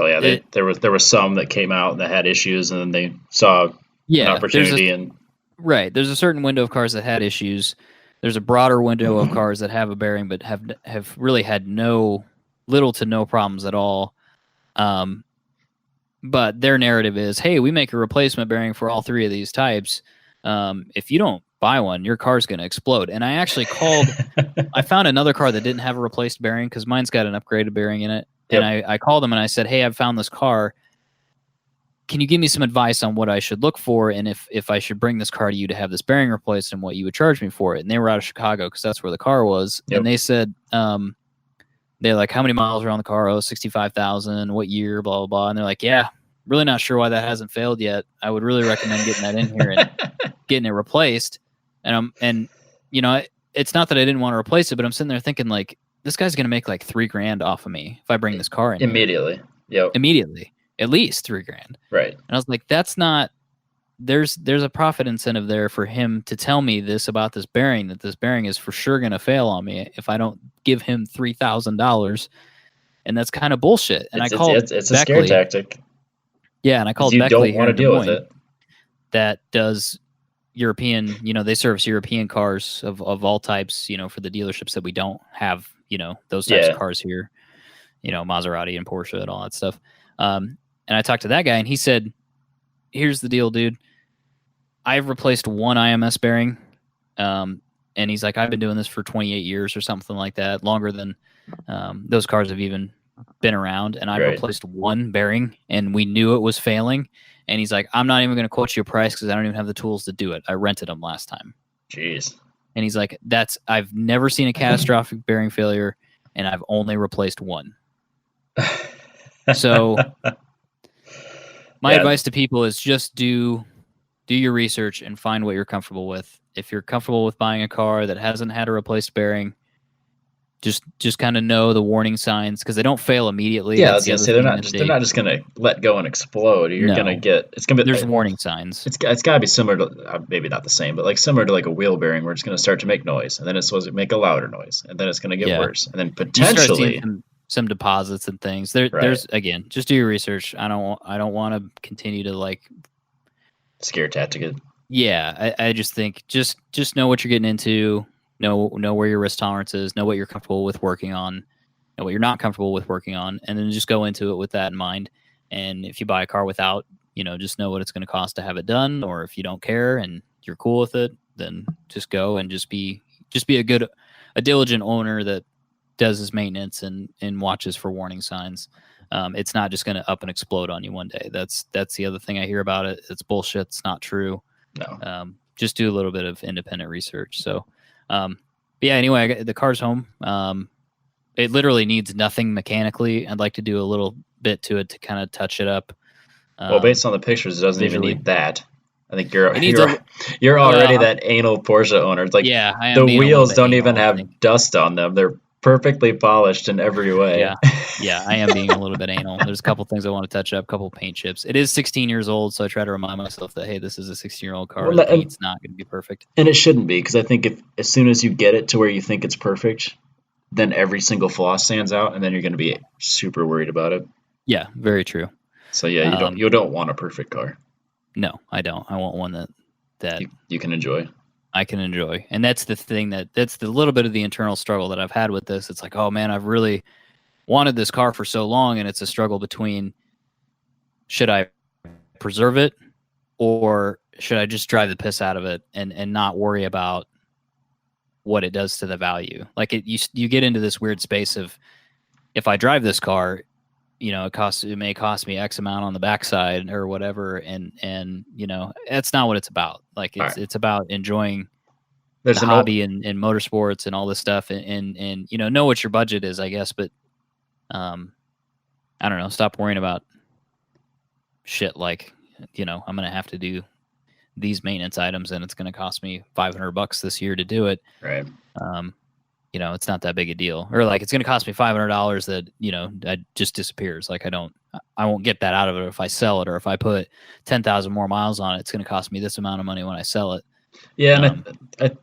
yeah, there was some that came out that had issues, and then they saw an opportunity. There's a certain window of cars that had issues. There's a broader window of cars that have a bearing but have really had little to no problems at all. But their narrative is, hey, we make a replacement bearing for all three of these types. If you don't buy one, your car's going to explode. And I actually I found another car that didn't have a replaced bearing because mine's got an upgraded bearing in it. Yep. And I called them and I said, hey, I've found this car. Can you give me some advice on what I should look for, and if I should bring this car to you to have this bearing replaced, and what you would charge me for it? And they were out of Chicago because that's where the car was. Yep. And they said, they're like, how many miles are on the car? Oh, 65,000. What year? Blah, blah, blah. And they're like, yeah, really not sure why that hasn't failed yet. I would really recommend getting that in here and getting it replaced. And it's not that I didn't want to replace it, but I'm sitting there thinking, like, this guy's going to make like $3,000 off of me if I bring this car in immediately. Yep. Immediately. At least $3,000. Right. And I was like, that's not, there's a profit incentive there for him to tell me this about this bearing, that this bearing is for sure going to fail on me if I don't give him $3,000. And that's kind of bullshit. And it's a scare tactic. Yeah. And I called Beckley. You don't want to deal with it. That does European, they service European cars of all types, for the dealerships that we don't have, those types of cars here, Maserati and Porsche and all that stuff. And I talked to that guy and he said, here's the deal, dude. I've replaced one IMS bearing. And he's like, I've been doing this for 28 years or something like that, longer than those cars have even been around. And I've replaced one bearing and we knew it was failing. And he's like, I'm not even going to quote you a price because I don't even have the tools to do it. I rented them last time. Jeez. And he's like, I've never seen a catastrophic bearing failure and I've only replaced one. So my advice to people is just do your research and find what you're comfortable with. If you're comfortable with buying a car that hasn't had a replaced bearing, just kind of know the warning signs because they don't fail immediately. Yeah, I was gonna say they're not just gonna let go and explode. You're gonna get there's warning signs. It's got to be similar to maybe not the same, but like similar to like a wheel bearing where it's gonna start to make noise and then it's supposed to make a louder noise and then it's gonna get worse and then potentially some deposits and things. There's again, just do your research. I don't want to continue to like scare tactic it. Yeah, I just think just know what you're getting into. know where your risk tolerance is, know what you're comfortable with working on, know what you're not comfortable with working on, and then just go into it with that in mind. And if you buy a car without, just know what it's going to cost to have it done, or if you don't care and you're cool with it, then just go and just be a diligent owner that does his maintenance and watches for warning signs. It's not just going to up and explode on you one day. That's the other thing I hear about it. It's bullshit. It's not true. No. Just do a little bit of independent research. So, but yeah, anyway, the car's home. It literally needs nothing mechanically. I'd like to do a little bit to it to kind of touch it up. Well, based on the pictures, it doesn't visually. even need that. I think you're already that anal Porsche owner. It's like, yeah, I am the being wheels don't anal, even have dust on them. They're perfectly polished in every way. Yeah, I am being a little bit anal. There's a couple things I want to touch up, a couple paint chips. It is 16 years old, so I try to remind myself that, hey, this is a 16-year-old car. Well, the paint's not going to be perfect. And it shouldn't be, because I think as soon as you get it to where you think it's perfect, then every single flaw stands out, and then you're going to be super worried about it. Yeah, very true. So yeah, you don't want a perfect car. No, I don't. I want one that you can enjoy. I can enjoy. And that's the thing that's the little bit of the internal struggle that I've had with this. It's like, oh man, I've really wanted this car for so long, and it's a struggle between, should I preserve it or should I just drive the piss out of it and not worry about what it does to the value? Like you get into this weird space of, if I drive this car, it may cost me X amount on the backside or whatever, and that's not what it's about. Like it's about enjoying the hobby and motorsports and all this stuff, and know what your budget is, I guess. But I don't know. Stop worrying about shit like I'm gonna have to do these maintenance items, and it's gonna cost me $500 this year to do it. Right. It's not that big a deal. Or like, it's going to cost me $500 that just disappears. Like I won't get that out of it if I sell it, or if I put 10,000 more miles on it, it's going to cost me this amount of money when I sell it. Yeah. And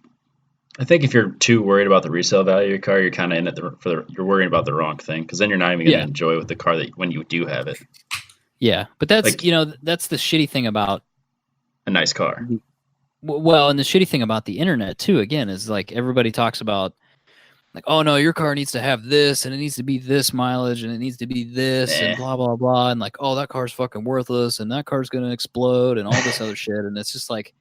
I think if you're too worried about the resale value of your car, you're kind of in it you're worrying about the wrong thing. 'Cause then you're not even going to enjoy with the car when you do have it. Yeah. But that's, that's the shitty thing about a nice car. Well, and the shitty thing about the internet too, again, is like, everybody talks about, like, oh no, your car needs to have this, and it needs to be this mileage, and it needs to be this, and blah blah blah, and like, oh, that car's fucking worthless, and that car's gonna explode, and all this other shit, and it's just like,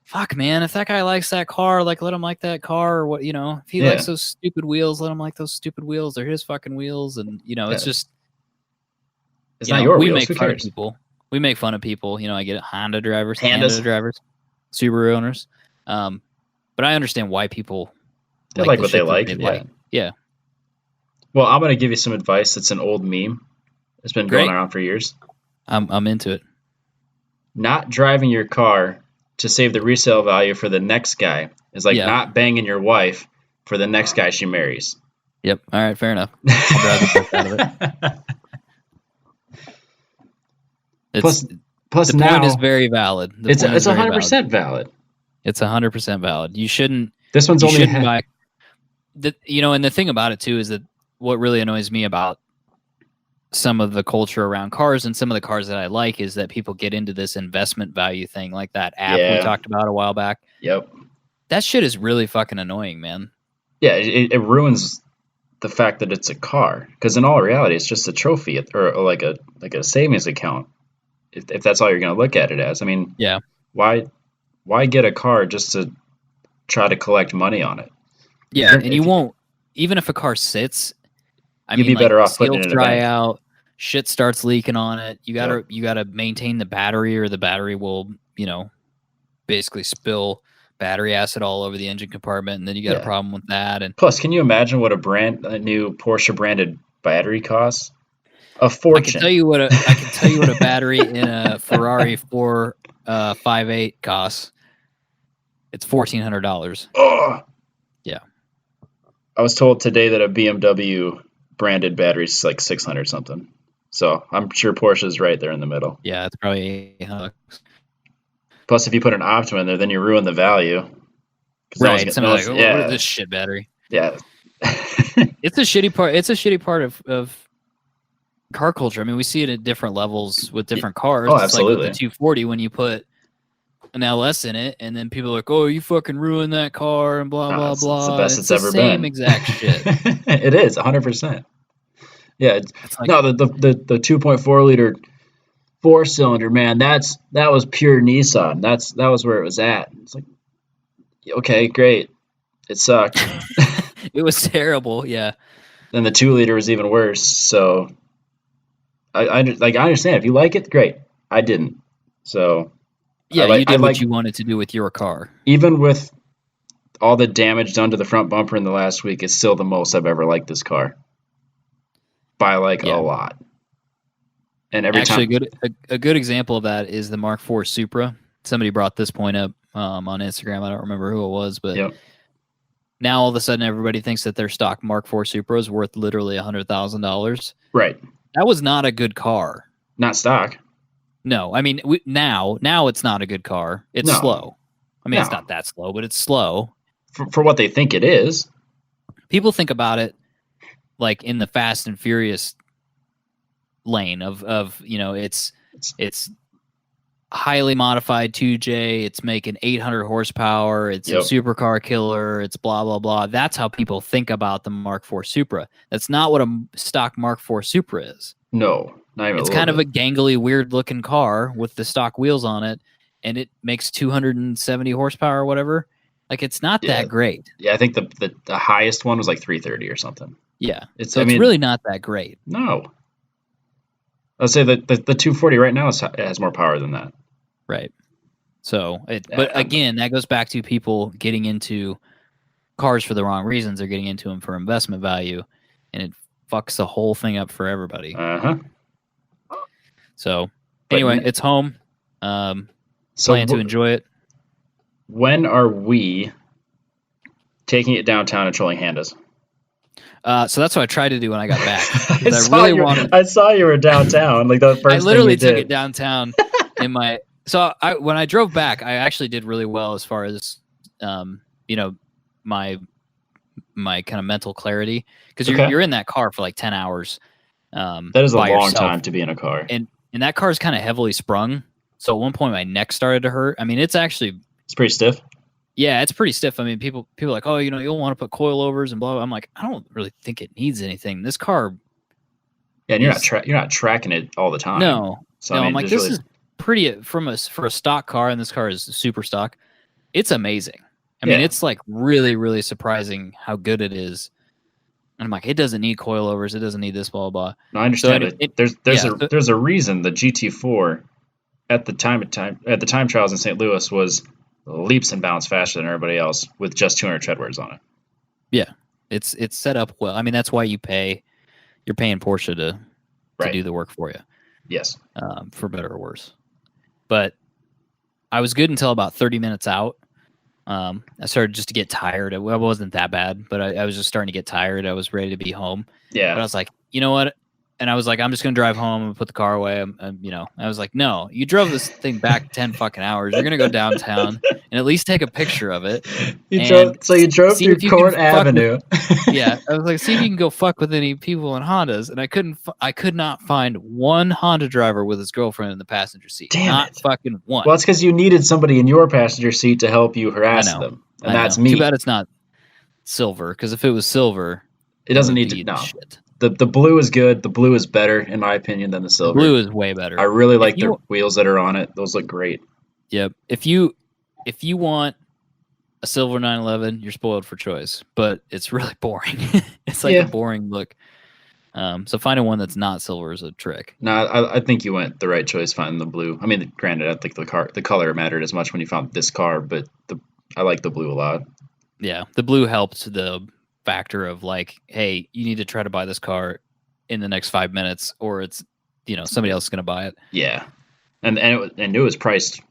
fuck, man, if that guy likes that car, like, let him like that car, or what, if he likes those stupid wheels, let him like those stupid wheels. They're his fucking wheels, and it's just, it's not your wheels. We make fun of people. We make fun of people. I get it. Honda drivers, Subaru owners, but I understand why people. They like what they like. Yeah. Well, I'm going to give you some advice. That's an old meme. It's been going around for years. I'm into it. Not driving your car to save the resale value for the next guy is like not banging your wife for the next guy she marries. Yep. All right. Fair enough. I'll drive the fuck out of it. Plus the point is very valid. It's 100% valid. It's 100% valid. You shouldn't. This one's only buy. And the thing about it too is that what really annoys me about some of the culture around cars and some of the cars that I like is that people get into this investment value thing, like that app we talked about a while back. Yep. That shit is really fucking annoying, man. Yeah, it ruins the fact that it's a car, because in all reality, it's just a trophy or like a savings account. If that's all you're going to look at it as, I mean, why get a car just to try to collect money on it? Yeah, and you won't, even if a car sits, you'd be better off putting it in a dry bank. out, shit starts leaking on it. You gotta maintain the battery, or the battery will, basically spill battery acid all over the engine compartment, and then you got a problem with that. And plus, can you imagine what a new Porsche branded battery costs? A fortune. I can tell you what a battery in a Ferrari 458 costs. It's $1,400. Oh. Yeah. I was told today that a BMW branded battery is like 600 something. So I'm sure Porsche's right there in the middle. Yeah, it's probably $800. Plus, if you put an Optima in there, then you ruin the value. Right. Somebody's like, what is this shit battery? Yeah. It's a shitty part. It's a shitty part of car culture. I mean, we see it at different levels with different cars. Oh, it's absolutely. like with the 240, when you put an LS in it, and then people are like, "Oh, you fucking ruined that car," and blah blah It's the blah. And best it's it's the ever same been. exact shit. It is 100%. Yeah. It's like, No, the 2.4 liter four cylinder, man. That was pure Nissan. That was where it was at. It's like, okay, great. It sucked. it was terrible. Yeah, Then the 2 liter was even worse. So I understand if you like it, great. I didn't. So yeah. You I did like what you wanted to do with your car. even with all the damage done to the front bumper in the last week, it's still the most I've ever liked this car by like a Yeah. lot. And every Actually, time, a good example of that is the Mark IV Supra. Somebody brought this point up on Instagram. I don't remember who it was, but yep, now all of a sudden everybody thinks that their stock Mark IV Supra is worth literally $100,000. right, That was not a good car. not stock. No, I mean now it's not a good car. It's No, slow. I mean, it's no, not that slow, but it's slow. for what they think it is. People think about it like in the Fast and Furious lane of it's highly modified 2J. It's making 800 horsepower. It's a Yep. supercar killer. It's blah blah blah. That's how people think about the Mark IV Supra. That's not what a stock Mark IV Supra is. No, not even It's a little kind of a bit. gangly, weird looking car with the stock wheels on it, and it makes 270 horsepower or whatever. Like, it's not Yeah, that great. yeah. I think the highest one was like 330 or something. Yeah. It's. So I it's mean, really not that great. no. Let's say that the 240 right now has more power than that. Right. So, Yeah, but again, that goes back to people getting into cars for the wrong reasons. They're getting into them for investment value, and it fucks the whole thing up for everybody. uh-huh. So, But anyway, it's home. so Plan to enjoy it. when are we taking it downtown and trolling Handas? So that's what I tried to do when I got back. I I saw you were downtown. Like the I first thing literally you took it did. downtown in my. So when I drove back, I actually did really well as far as, my kind of mental clarity, because Okay. you're in that car for like 10 hours. That is a by long yourself. time to be in a car. And that car is kind of heavily sprung. So at one point my neck started to hurt. I mean, it's actually, It's pretty stiff. yeah, it's pretty stiff. I mean, people are like, oh, you'll want to put coilovers and blah, blah. I'm like, I don't really think it needs anything. This car, Yeah, and you're not tracking it all the time. no, So no. I mean, I'm like, there's this really is pretty for a stock car, and this car is super stock. It's amazing. I mean, Yeah. it's like really, really surprising how good it is. And I'm like, it doesn't need coilovers. It doesn't need this, blah, blah. No, I understand it. So There's a reason the GT4 at the time trials in St. Louis was leaps and bounds faster than everybody else with just 200 treadwears on it. yeah, it's set up well. I mean, that's why you're paying Porsche to Right. do the work for you, Yes. for better or worse. But I was good until about 30 minutes out. I started just to get tired. It wasn't that bad, but I was just starting to get tired. I was ready to be home. Yeah. But I was like, you know what? And I was like, I'm just going to drive home and put the car away. I was like, no, you drove this thing back 10 fucking hours. You're going to go downtown and at least take a picture of it. You and drove see through if you can Court fuck Avenue. yeah. I was like, see if you can go fuck with any people in Hondas. And I could not find one Honda driver with his girlfriend in the passenger seat. Damn not it. fucking one. Well, it's because you needed somebody in your passenger seat to help you I harass know. them. And I know. that's me. Too bad it's not silver, because if it was silver, It doesn't would need to. be No. shit. The blue is good. The blue is better, in my opinion, than the silver. Blue is way better. I really like you- the wheels that are on it. Those look great. Yep. If you want a silver 911, you're spoiled for choice, but it's really boring. It's like Yeah. a boring look. So finding one that's not silver is a trick. No, I think you went the right choice finding the blue. I mean, granted, I think the color mattered as much when you found this car, but I like the blue a lot. Yeah, the blue helped the factor of like, hey, you need to try to buy this car in the next 5 minutes, or it's somebody else is going to buy it. Yeah, and it was priced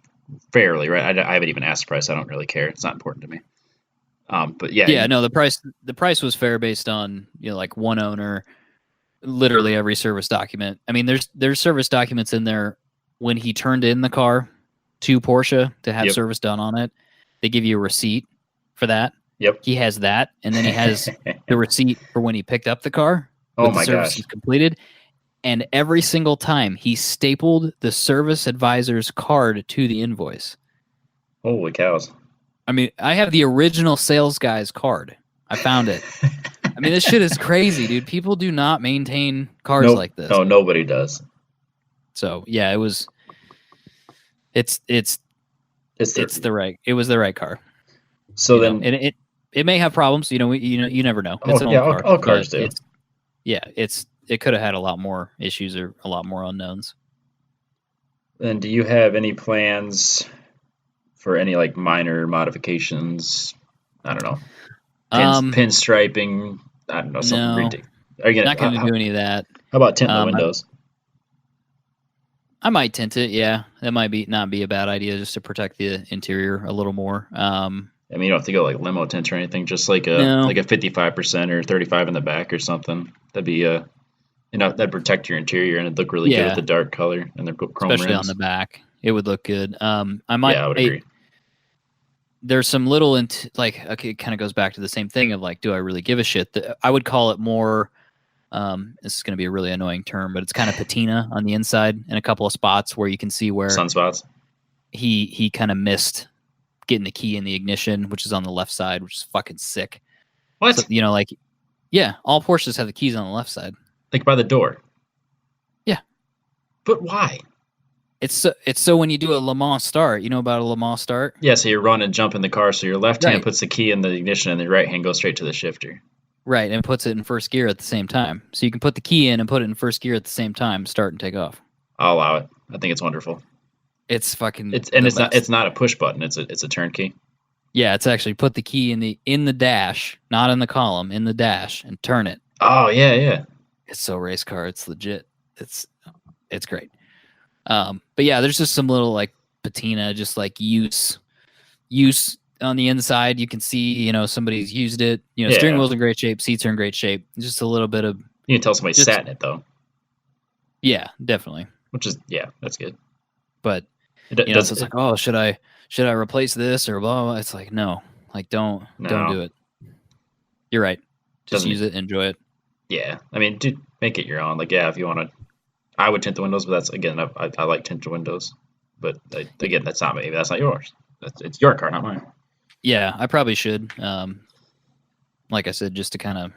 fairly, right? I haven't even asked the price. I don't really care. It's not important to me. But yeah, no, the price was fair based on like one owner, literally every service document. I mean, there's service documents in there when he turned in the car to Porsche to have Yep. service done on it. They give you a receipt for that. Yep. He has that, and then he has the receipt for when he picked up the car. Oh with my the services gosh. completed. And every single time he stapled the service advisor's card to the invoice. Holy cows. I mean, I have the original sales guy's card. I found it. I mean, this shit is crazy, dude. People do not maintain cars Nope. like this. No, nobody does. So yeah, it was. It was the right car. So you know, then, and it may have problems. You never know. It's oh an yeah, old car, all cars but do. it could have had a lot more issues or a lot more unknowns. Then, do you have any plans for any like minor modifications? I don't know, pinstriping. I don't know, something No, ridiculous. Are you not gonna? going to do any of that. How about tinting the Um, I, windows? I might tint it. Yeah, that might not be a bad idea just to protect the interior a little more. I mean, you don't have to go like limo tint or anything. Just like No, a 55% or 35 in the back or something. That'd be that'd protect your interior and it'd look really good with yeah, the dark color and the chrome especially on rims. the back, it would look good. I might. Yeah, I would agree. There's some little okay, it kind of goes back to the same thing of like, do I really give a shit? I would call it more. This is going to be a really annoying term, but it's kind of patina on the inside in a couple of spots where you can see where Sunspots. he kind of missed getting the key in the ignition, which is on the left side, which is fucking sick. What? So, like, yeah, all Porsches have the keys on the left side. Like by the door. Yeah. But why? It's so when you do a Le Mans start, you know about a Le Mans start? Yeah, so you run and jump in the car, so your left hand Right. puts the key in the ignition and the right hand goes straight to the shifter. Right, and puts it in first gear at the same time. So you can put the key in and put it in first gear at the same time, start and take off. I'll allow it. I think it's wonderful. It's fucking it's not a push button, it's a turn key. Yeah, it's actually put the key in the dash, not in the column, in the dash, and turn it. Oh yeah, yeah. It's so race car. It's legit. It's great. But yeah, there's just some little like patina, just like use on the inside. You can see, somebody's used it. Steering wheel's in great shape, seats are in great shape. Just a little bit of. You can tell somebody sat in it though. Yeah, definitely. Which is that's good. But so it's like, oh, should I replace this or blah, blah? It's like, no, like don't do it. You're right. Just use it, enjoy it. Yeah, I mean, dude, make it your own. Like, yeah, if you want to, I would tint the windows, but that's again, I like tinted windows, but again, that's not me. That's not yours. It's your car, not mine. Yeah, I probably should. Like I said, just to kind of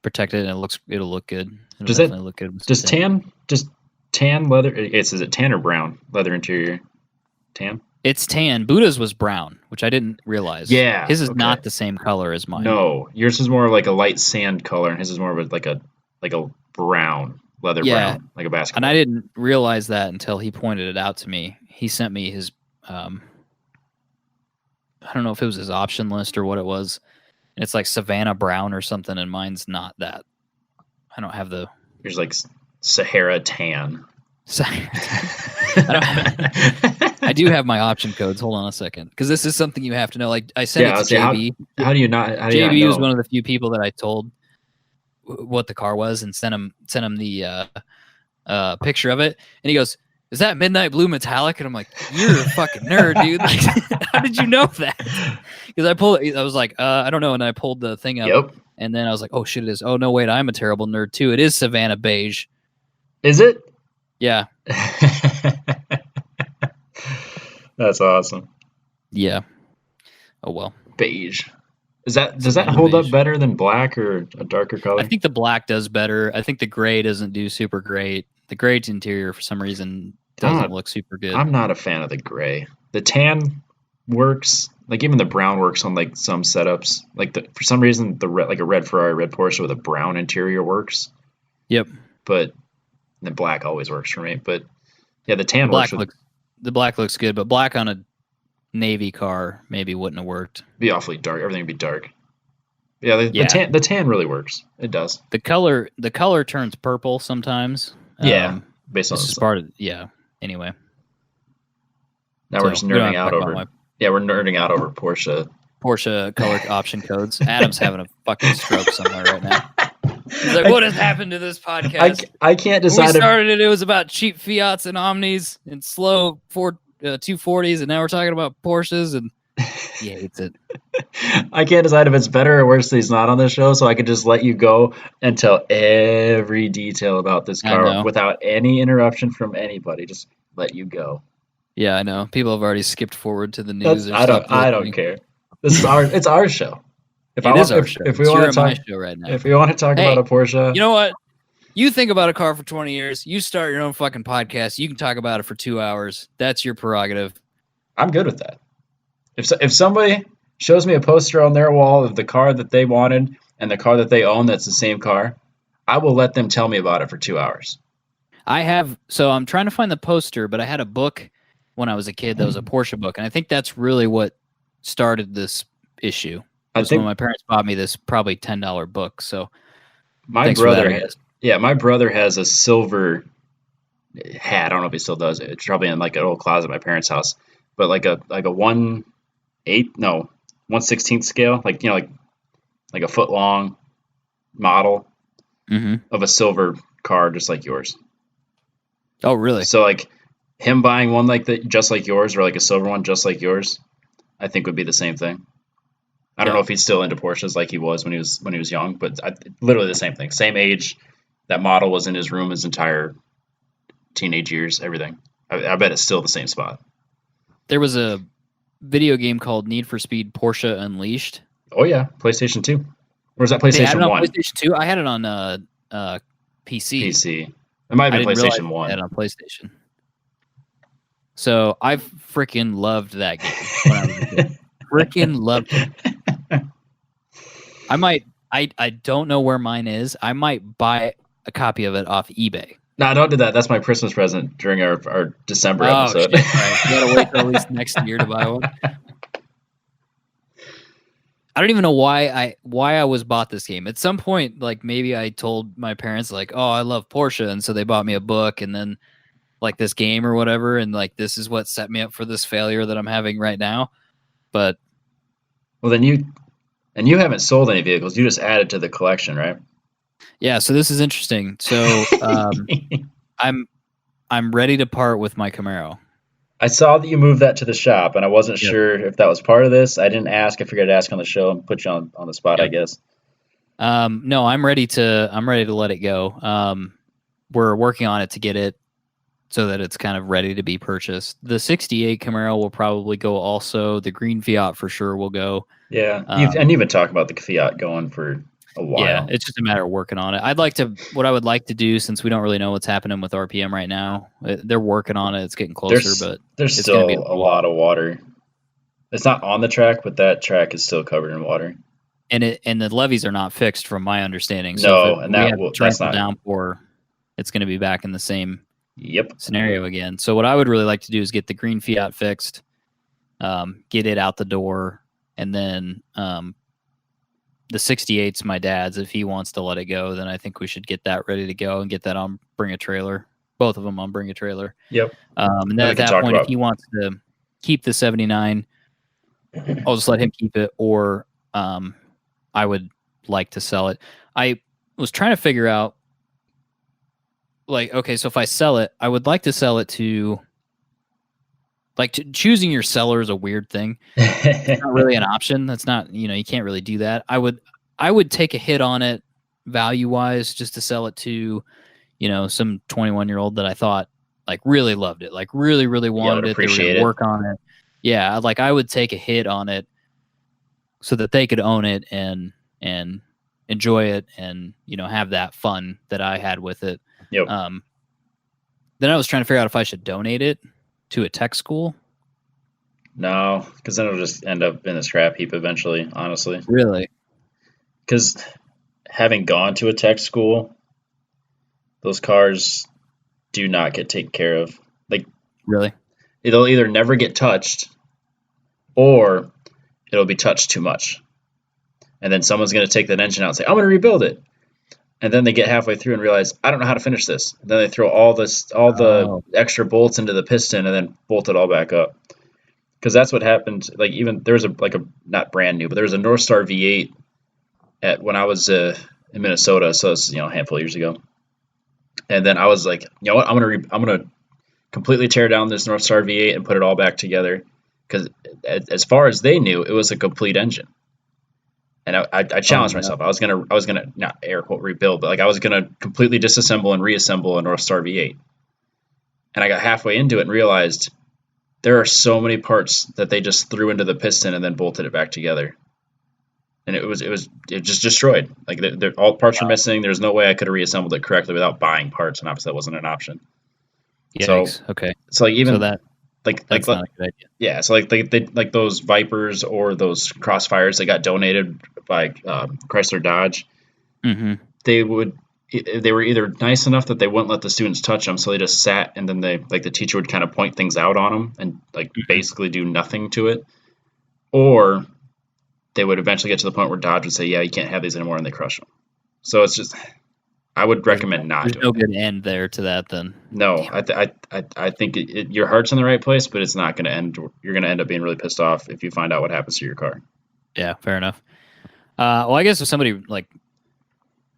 protect it, and it'll look good. Does it look good? Just tan leather? Is it tan or brown leather interior? Tan. It's tan. Buddha's was brown, which I didn't realize. Yeah, his is not the same color as mine. No, yours is more like a light sand color, and his is more of like a brown leather brown, like a basketball. And I didn't realize that until he pointed it out to me. He sent me his, I don't know if it was his option list or what it was. And it's like Savannah brown or something, and mine's not that. I don't have the. Yours like Sahara tan. I do have my option codes. Hold on a second, because this is something you have to know. Like I sent it to JB. How do you not? JB was one of the few people that I told what the car was and sent him the picture of it, and he goes, "Is that midnight blue metallic?" And I'm like, "You're a fucking nerd, dude! Like, how did you know that?" Because I was like, "I don't know," and I pulled the thing up, and then I was like, "Oh shit, it is! Oh no, wait, I'm a terrible nerd too. It is Savannah beige." Is it? Yeah. That's awesome. Yeah. Oh well. Beige. Does that hold up better than black or a darker color? I think the black does better. I think the gray doesn't do super great. The gray interior for some reason doesn't look super good. I'm not a fan of the gray. The tan works. Like even the brown works on like some setups. Like for some reason the red, like a red Ferrari, red Porsche with a brown interior works. Yep. But the black always works for me. But yeah, the tan works. The black looks good, but black on a navy car maybe wouldn't have worked. Be awfully dark. Everything would be dark. Yeah, the tan really works. It does. The color turns purple sometimes. Yeah, based on this is part of Anyway, now we're just nerding out over. Yeah, we're nerding out over Porsche color option codes. Adam's having a fucking stroke somewhere right now. He's like, what has happened to this podcast? I can't decide. When we started it was about cheap Fiats and Omnis and slow 240s, and now we're talking about Porsches, and he hates it. I can't decide if it's better or worse that he's not on the show, so I could just let you go and tell every detail about this car without any interruption from anybody. Just let you go. Yeah, I know. People have already skipped forward to the news or stopped I don't listening. care. It's our show. It is our show. If we It's your want to and my talk show right now. if we want to talk about Hey, a Porsche, you know what? You think about a car for 20 years. You start your own fucking podcast. You can talk about it for 2 hours. That's your prerogative. I'm good with that. If somebody shows me a poster on their wall of the car that they wanted and the car that they own that's the same car, I will let them tell me about it for 2 hours. So I'm trying to find the poster, but I had a book when I was a kid that was a Porsche book. And I think that's really what started this issue. I Was when think my parents bought me this probably $10 book. So my thanks for that, brother I has, guess. yeah, my brother has a silver hat. I don't know if he still does. It's probably in like an old closet at my parents' house. But like a 1/8, no, 1/16 scale, like a foot long model of a silver car just like yours. Oh, really? So like him buying one like that just like yours or like a silver one just like yours, I think would be the same thing. I don't know if he's still into Porsches like he was when he was young, but literally the same thing. Same age. That model was in his room his entire teenage years, everything. I bet it's still the same spot. There was a video game called Need for Speed Porsche Unleashed. Oh yeah, PlayStation 2. Or is that They had it PlayStation on 1? PlayStation 2. I had it on PC. PC. It might I have been didn't realize PlayStation they had 1. it on PlayStation. So I freaking loved that game when I was a kid. Freaking loved it. I don't know where mine is. I might buy a copy of it off eBay. No, don't do that. That's my Christmas present during our December episode. Shit, right. You gotta wait till at least next year to buy one. I don't even know why I was bought this game. At some point, like maybe I told my parents like, "Oh, I love Porsche," and so they bought me a book and then like this game or whatever, and like this is what set me up for this failure that I'm having right now. But Well, then you haven't sold any vehicles. You just added to the collection, right? yeah, so this is interesting. So I'm ready to part with my Camaro. I saw that you moved that to the shop, and I wasn't Yep. sure if that was part of this. I didn't ask. I figured I'd ask on the show and put you on the spot, I Yep. guess. No, I'm ready to let it go. We're working on it to get it so that it's kind of ready to be purchased. The 68 Camaro will probably go also. The green Fiat for sure will go. Yeah, Um, you've been talking about the Fiat going for a yeah, while. it's just a matter of working on it. What I would like to do, since we don't really know what's happening with RPM right now, they're working on it. It's getting closer, but There's it's going to still be a lot of water. It's not on the track, but that track is still covered in water. and the levees are not fixed from my understanding. So No, if and we have that's torrential not. downpour, it's going to be back in the same Yep. scenario again. So what I would really like to do is get the green Fiat fixed, get it out the door, and then the 68's my dad's. If he wants to let it go, then I think we should get that ready to go and get that on Bring a Trailer. Both of them on Bring a Trailer. Yep. And then at that point, if he wants to keep the 79, I'll just let him keep it, or I would like to sell it. I was trying to figure out, like, okay, so if I sell it, I would like to sell it to, like, choosing your seller is a weird thing. It's not really an option. That's not, you can't really do that. I would take a hit on it value wise just to sell it to, some 21-year-old that I thought like really loved it, like really, really wanted it. They were going to work on it. Yeah. Like I would take a hit on it so that they could own it and enjoy it and, have that fun that I had with it. Yep. Then I was trying to figure out if I should donate it to a tech school. No, because then it'll just end up in a scrap heap eventually, honestly. Really? Because having gone to a tech school, those cars do not get taken care of. Like, really, it'll either never get touched or it'll be touched too much. And then someone's going to take that engine out and say, I'm going to rebuild it. And then they get halfway through and realize, I don't know how to finish this. And then they throw all the extra bolts into the piston and then bolt it all back up. Because that's what happened. Like, even there's a not brand new, but there was a North Star V8 when I was in Minnesota. So it's a handful of years ago. And then I was like, you know what? I'm gonna completely tear down this North Star V8 and put it all back together. Because as far as they knew, it was a complete engine. And I challenged myself. I was gonna not air quote rebuild, but like I was gonna completely disassemble and reassemble a North Star V8. And I got halfway into it and realized there are so many parts that they just threw into the piston and then bolted it back together. And it just destroyed. Like all parts were missing. There's no way I could have reassembled it correctly without buying parts, and obviously that wasn't an option. Yikes. Okay. So like even So that's not a good idea. Yeah, so like they like those Vipers or those Crossfires that got donated by Chrysler Dodge. Mm-hmm. They were either nice enough that they wouldn't let the students touch them, so they just sat, and then the teacher would kind of point things out on them and like basically do nothing to it, or they would eventually get to the point where Dodge would say, "Yeah, you can't have these anymore," and they crush them. So it's just, I would recommend not. There's no good end there to that then. No, I think your heart's in the right place, but it's not going to end. You're going to end up being really pissed off if you find out what happens to your car. Yeah, fair enough. Well, I guess if somebody like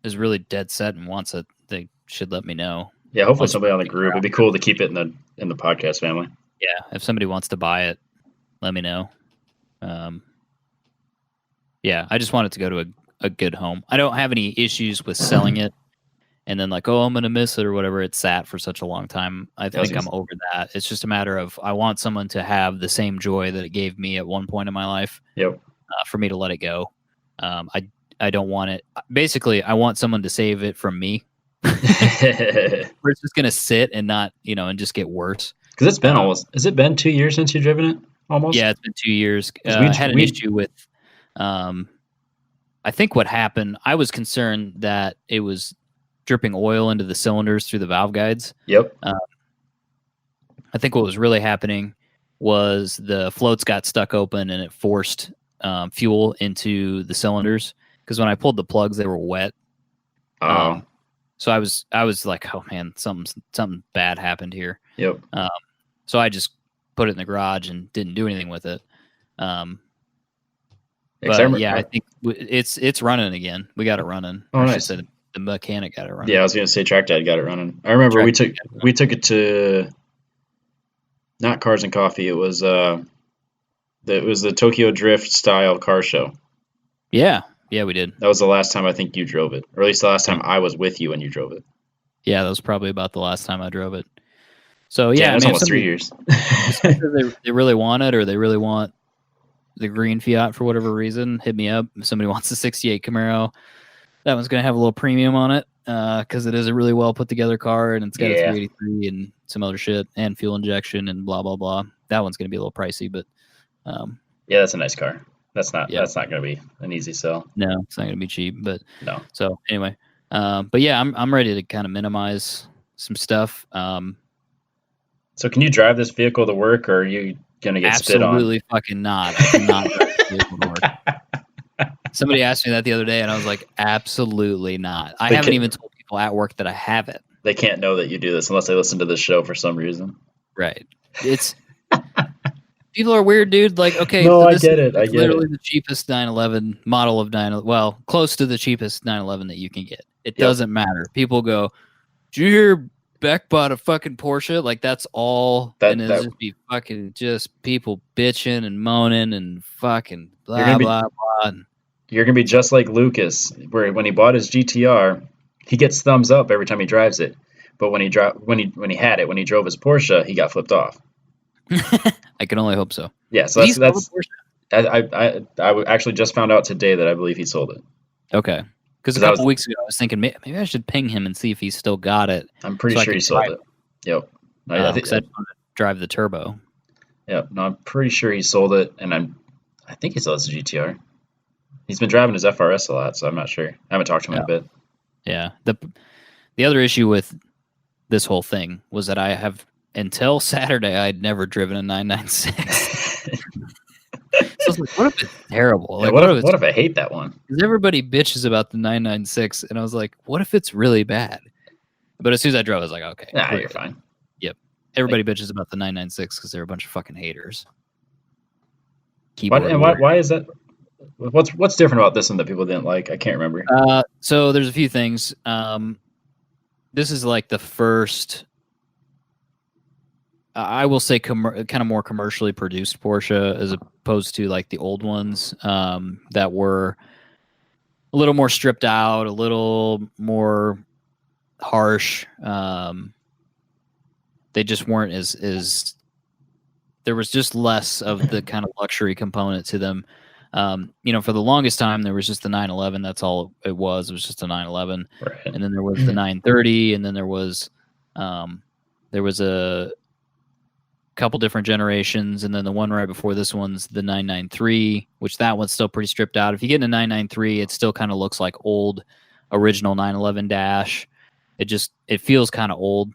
is really dead set and wants it, they should let me know. Yeah, hopefully somebody on the group. It'd be cool to keep it in the podcast family. Yeah, if somebody wants to buy it, let me know. Yeah, I just want it to go to a good home. I don't have any issues with selling it and then like, oh, I'm going to miss it or whatever. It sat for such a long time. I think I'm over that. It's just a matter of I want someone to have the same joy that it gave me at one point in my life. Yep. For me to let it go. I don't want it. Basically, I want someone to save it from me. Where it's just going to sit and not, and just get worse. Because it's been has it been 2 years since you've driven it? Almost? Yeah, it's been 2 years. I had an issue with, I think what happened, I was concerned that it was dripping oil into the cylinders through the valve guides. Yep. I think what was really happening was the floats got stuck open and it forced fuel into the cylinders. Because when I pulled the plugs, they were wet. Oh. So I was like, oh man, something bad happened here. Yep. So I just put it in the garage and didn't do anything with it. But yeah, I think it's running again. We got it running. Oh, nice. The mechanic got it running. Yeah, I was gonna say Track Dad got it running. I remember we took it to not Cars and Coffee. It was the Tokyo Drift style car show. Yeah, we did. That was the last time I think you drove it, or at least the last time I was with you when you drove it. Yeah, that was probably about the last time I drove it. So yeah, it was almost 3 years. they really want it, or they really want the green Fiat for whatever reason, hit me up. If somebody wants the 68 Camaro, that one's going to have a little premium on it because it is a really well put together car, and it's got a 383 and some other shit and fuel injection and blah, blah, blah. That one's going to be a little pricey, but yeah, that's a nice car. That's not going to be an easy sell. No, it's not going to be cheap, but no. So anyway, but yeah, I'm ready to kind of minimize some stuff. So can you drive this vehicle to work, or are you going to get spit on? Absolutely fucking not. I cannot drive this vehicle to work. Somebody asked me that the other day, and I was like, absolutely not. I haven't even told people at work that I have it. They can't know that you do this unless they listen to this show for some reason. Right. It's people are weird, dude. Like, okay, no, I get it. I get literally it. The cheapest 911 model of 911. Well, close to the cheapest 911 that you can get. It doesn't matter. People go, "Did you hear Beck bought a fucking Porsche?" Like that's all, and it'll just be fucking just people bitching and moaning and fucking blah blah blah. You're gonna be just like Lucas, where when he bought his GTR, he gets thumbs up every time he drives it, but when he drove his Porsche, he got flipped off. I can only hope so. Yeah, so that's I actually just found out today that I believe he sold it. Okay. Because a couple weeks ago, I was thinking maybe I should ping him and see if he's still got it. I'm pretty sure he sold it. Yep. I think I want to drive the turbo. Yep. No, I'm pretty sure he sold it, and I think he still has a GTR. He's been driving his FRS a lot, so I'm not sure. I haven't talked to him in a bit. Yeah. The other issue with this whole thing was that I have until Saturday I'd never driven a 996. So I was like, what if it's terrible? Like, what if I hate that one? Because everybody bitches about the 996, and I was like, what if it's really bad? But as soon as I drove, I was like, okay. Nah, you're fine. Yep. Everybody bitches about the 996 because they're a bunch of fucking haters. Why is that? What's different about this one that people didn't like? I can't remember. So there's a few things. This is like the first, I will say, kind of more commercially produced Porsche as opposed to like the old ones that were a little more stripped out, a little more harsh. They just weren't as there was just less of the kind of luxury component to them. For the longest time, there was just the 911. That's all it was. It was just a 911. Right. And then there was the 930, and then there was a couple different generations, and then the one right before this one's the 993, which that one's still pretty stripped out. If you get in a 993, it still kind of looks like old original 911 dash. It feels kind of old.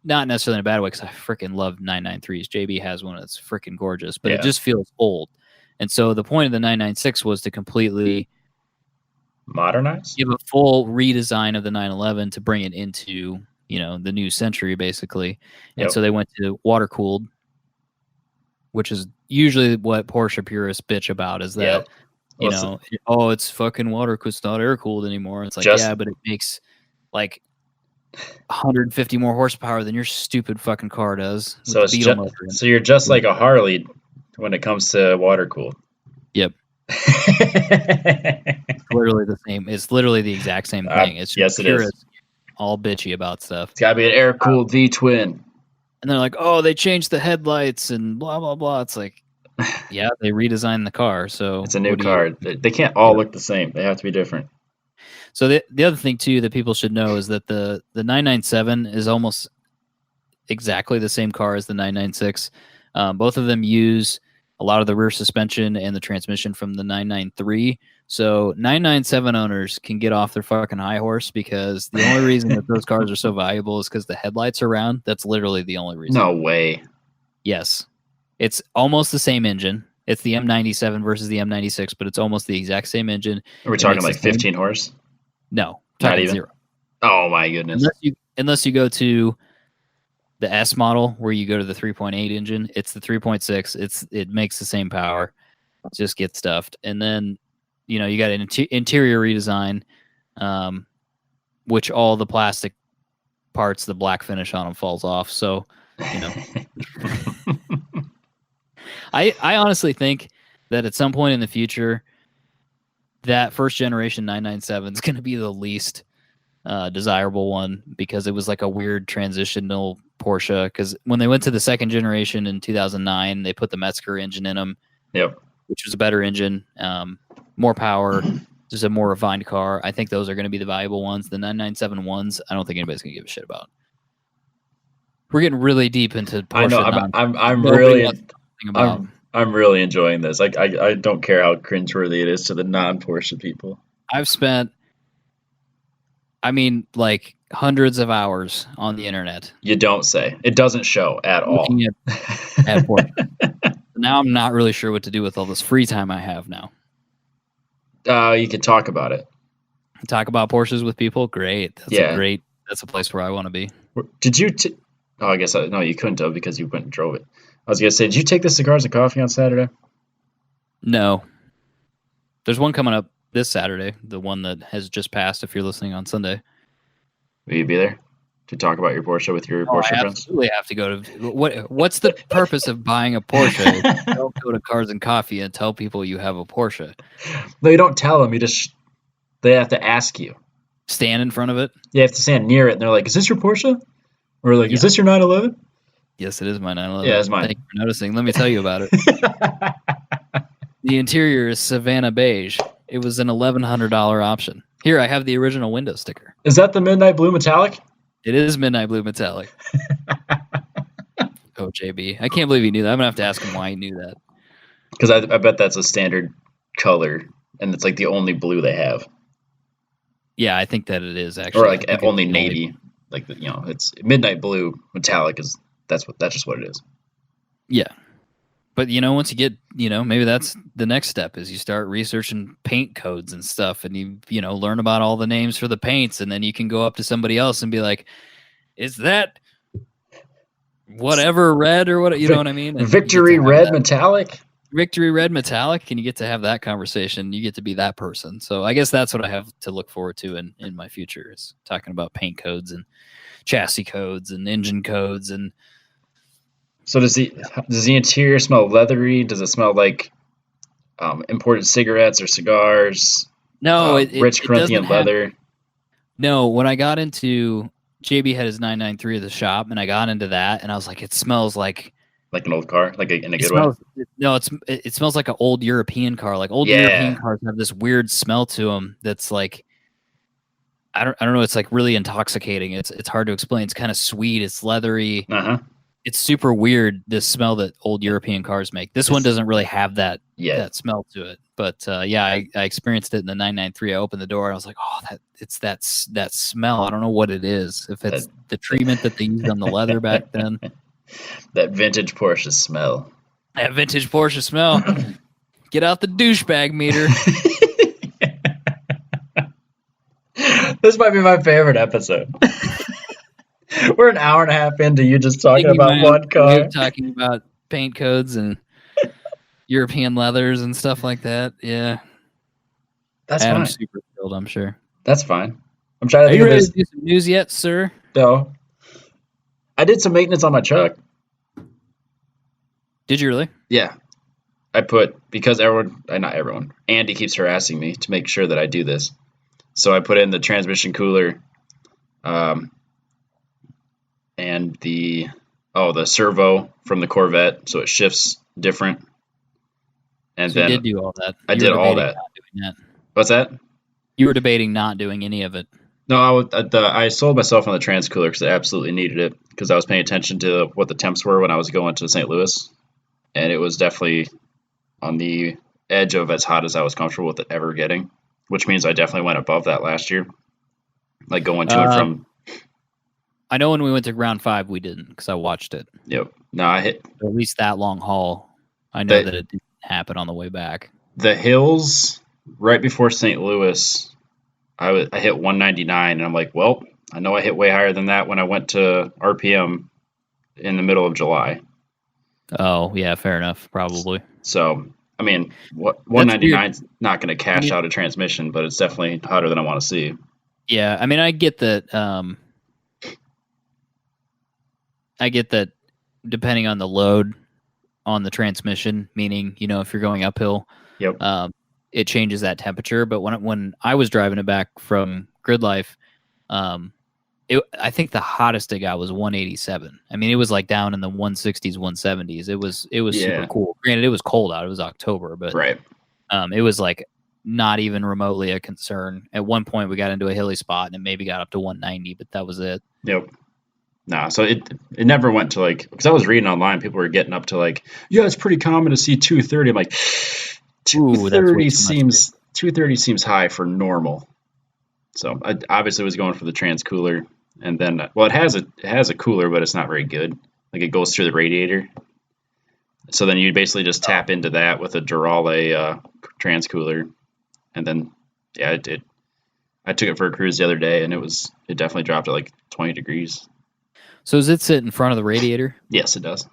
Not necessarily in a bad way, because I freaking love 993s. JB has one that's freaking gorgeous, but it just feels old. And so the point of the 996 was to completely modernize, give a full redesign of the 911 to bring it into, the new century, basically. And so they went to water cooled, which is usually what Porsche purists bitch about, is that it's fucking water cooled, it's not air cooled anymore. It's like, but it makes like 150 more horsepower than your stupid fucking car does. So it's so you're just like a Harley when it comes to water cooled. Yep. It's literally the same. It's literally the exact same thing. It's just purists all bitchy about stuff. It's gotta be an air cooled V twin. And they're like, oh, they changed the headlights and blah blah blah. It's like, yeah, they redesigned the car, so it's a new car. They can't all look the same. They have to be different. So the other thing too that people should know is that the 997 is almost exactly the same car as the 996. Both of them use a lot of the rear suspension and the transmission from the 993. So 997 owners can get off their fucking high horse, because the only reason that those cars are so valuable is because the headlights are round. That's literally the only reason. No way. Yes. It's almost the same engine. It's the M97 versus the M96, but it's almost the exact same engine. Are we talking like 15 horse? No, not even 0. Oh my goodness! Unless you go to the S model, where you go to the 3.8 engine, it's the 3.6. It makes the same power, just get stuffed. And then you got an interior redesign, which all the plastic parts, the black finish on them falls off. So I honestly think that at some point in the future, that first generation 997 is going to be the least desirable one, because it was like a weird transitional Porsche. Because when they went to the second generation in 2009, they put the Metzger engine in them, which was a better engine, more power, just a more refined car. I think those are going to be the valuable ones. The 997 ones, I don't think anybody's going to give a shit about. We're getting really deep into Porsche. I know. I'm really enjoying this. I don't care how cringeworthy it is to the non-Porsche people. I've spent, hundreds of hours on the internet. You don't say. It doesn't show at all. At Porsche. Now I'm not really sure what to do with all this free time I have now. You could talk about it. Talk about Porsches with people? Great. That's a place where I want to be. Did you... I guess no, you couldn't have, because you went and drove it. I was going to say, did you take the Cigars and Coffee on Saturday? No. There's one coming up this Saturday, the one that has just passed if you're listening on Sunday. Will you be there to talk about your Porsche with your Porsche friends? I absolutely have to go to... What's the purpose of buying a Porsche? Don't go to Cars and Coffee and tell people you have a Porsche. No, you don't tell them. They have to ask you. Stand in front of it? You have to stand near it, and they're like, is this your Porsche? Or like, is this your 911? Yes, it is my 911. Yeah, it's mine. Thank you for noticing. Let me tell you about it. The interior is Savannah beige. It was an $1,100 option. Here, I have the original window sticker. Is that the midnight blue metallic? It is midnight blue metallic. Oh, JB. I can't believe he knew that. I'm going to have to ask him why he knew that. Because I bet that's a standard color, and it's like the only blue they have. Yeah, I think that it is, actually. Or like only navy. Like, it's midnight blue metallic that's just what it is. Yeah. But, once you get, maybe that's the next step, is you start researching paint codes and stuff, and you learn about all the names for the paints, and then you can go up to somebody else and be like, is that whatever red or what, you know what I mean? And Victory red metallic? Victory red metallic, and you get to have that conversation. You get to be that person. So I guess that's what I have to look forward to in my future, is talking about paint codes and chassis codes and engine codes. And so does the interior smell leathery? Does it smell like imported cigarettes or cigars? No, rich Corinthian leather. No, when I got into JB had his 993 at the shop, and I got into that, and I was like, it smells like Like an old car, like in a It good way. smells. No, it smells like an old European car. Like old European Yeah. cars have this weird smell to them. That's like I don't know. It's like really intoxicating. It's hard to explain. It's kind of sweet. It's leathery. Uh-huh. It's super weird. This smell that old European cars make. This one It's doesn't really have that yeah. smell to it. But yeah, I experienced it in the 993. I opened the door and I was like, oh, it's that smell. I don't know what it is. If it's the treatment that they used on the leather back then. That vintage Porsche smell. That vintage Porsche smell. Get out the douchebag meter. This might be my favorite episode. We're an hour and a half into you just talking about one car. Talking about paint codes and European leathers and stuff like that. Yeah. That's Adam's fine. super thrilled, I'm sure. That's fine. I'm trying to Are think you of ready this. to do some news yet, sir? No. I did some maintenance on my truck. Did you really? Yeah. I put, because not everyone, Andy keeps harassing me to make sure that I do this. So I put in the transmission cooler, and the servo from the Corvette, so it shifts different. And So you then did do all that. I did all that. Not doing that. What's that? You were debating not doing any of it. No, I sold myself on the trans cooler because I absolutely needed it because I was paying attention to what the temps were when I was going to St. Louis, and it was definitely on the edge of as hot as I was comfortable with it ever getting, which means I definitely went above that last year, like going to and from. I know when we went to Ground 5, we didn't because I watched it. Yep. No, I hit at least that long haul. I know that it didn't happen on the way back. The hills right before St. Louis, I hit 199, and I'm like, well, I know I hit way higher than that when I went to RPM in the middle of July. Oh, yeah, fair enough, probably. So, I mean, 199 is not going to cash out a transmission, but it's definitely hotter than I want to see. Yeah, I mean, I get that. Depending on the load on the transmission, meaning, if you're going uphill, yep. It changes that temperature. But when I was driving it back from Grid Life, I think the hottest it got was 187. I mean, it was like down in the 160s, 170s. It was super cool. Granted, it was cold out. It was October, but right. It was like not even remotely a concern. At one point, we got into a hilly spot and it maybe got up to 190, but that was it. Yep. Nah, so it never went to because I was reading online, people were getting up to yeah, it's pretty common to see 230. I'm like, 230 seems high for normal. So I obviously was going for the trans cooler, and then it has a cooler, but it's not very good. Like it goes through the radiator. So then you basically just tap into that with a Durale trans cooler, and then yeah, it did. I took it for a cruise the other day, and it definitely dropped at 20 degrees. So does it sit in front of the radiator? Yes, it does.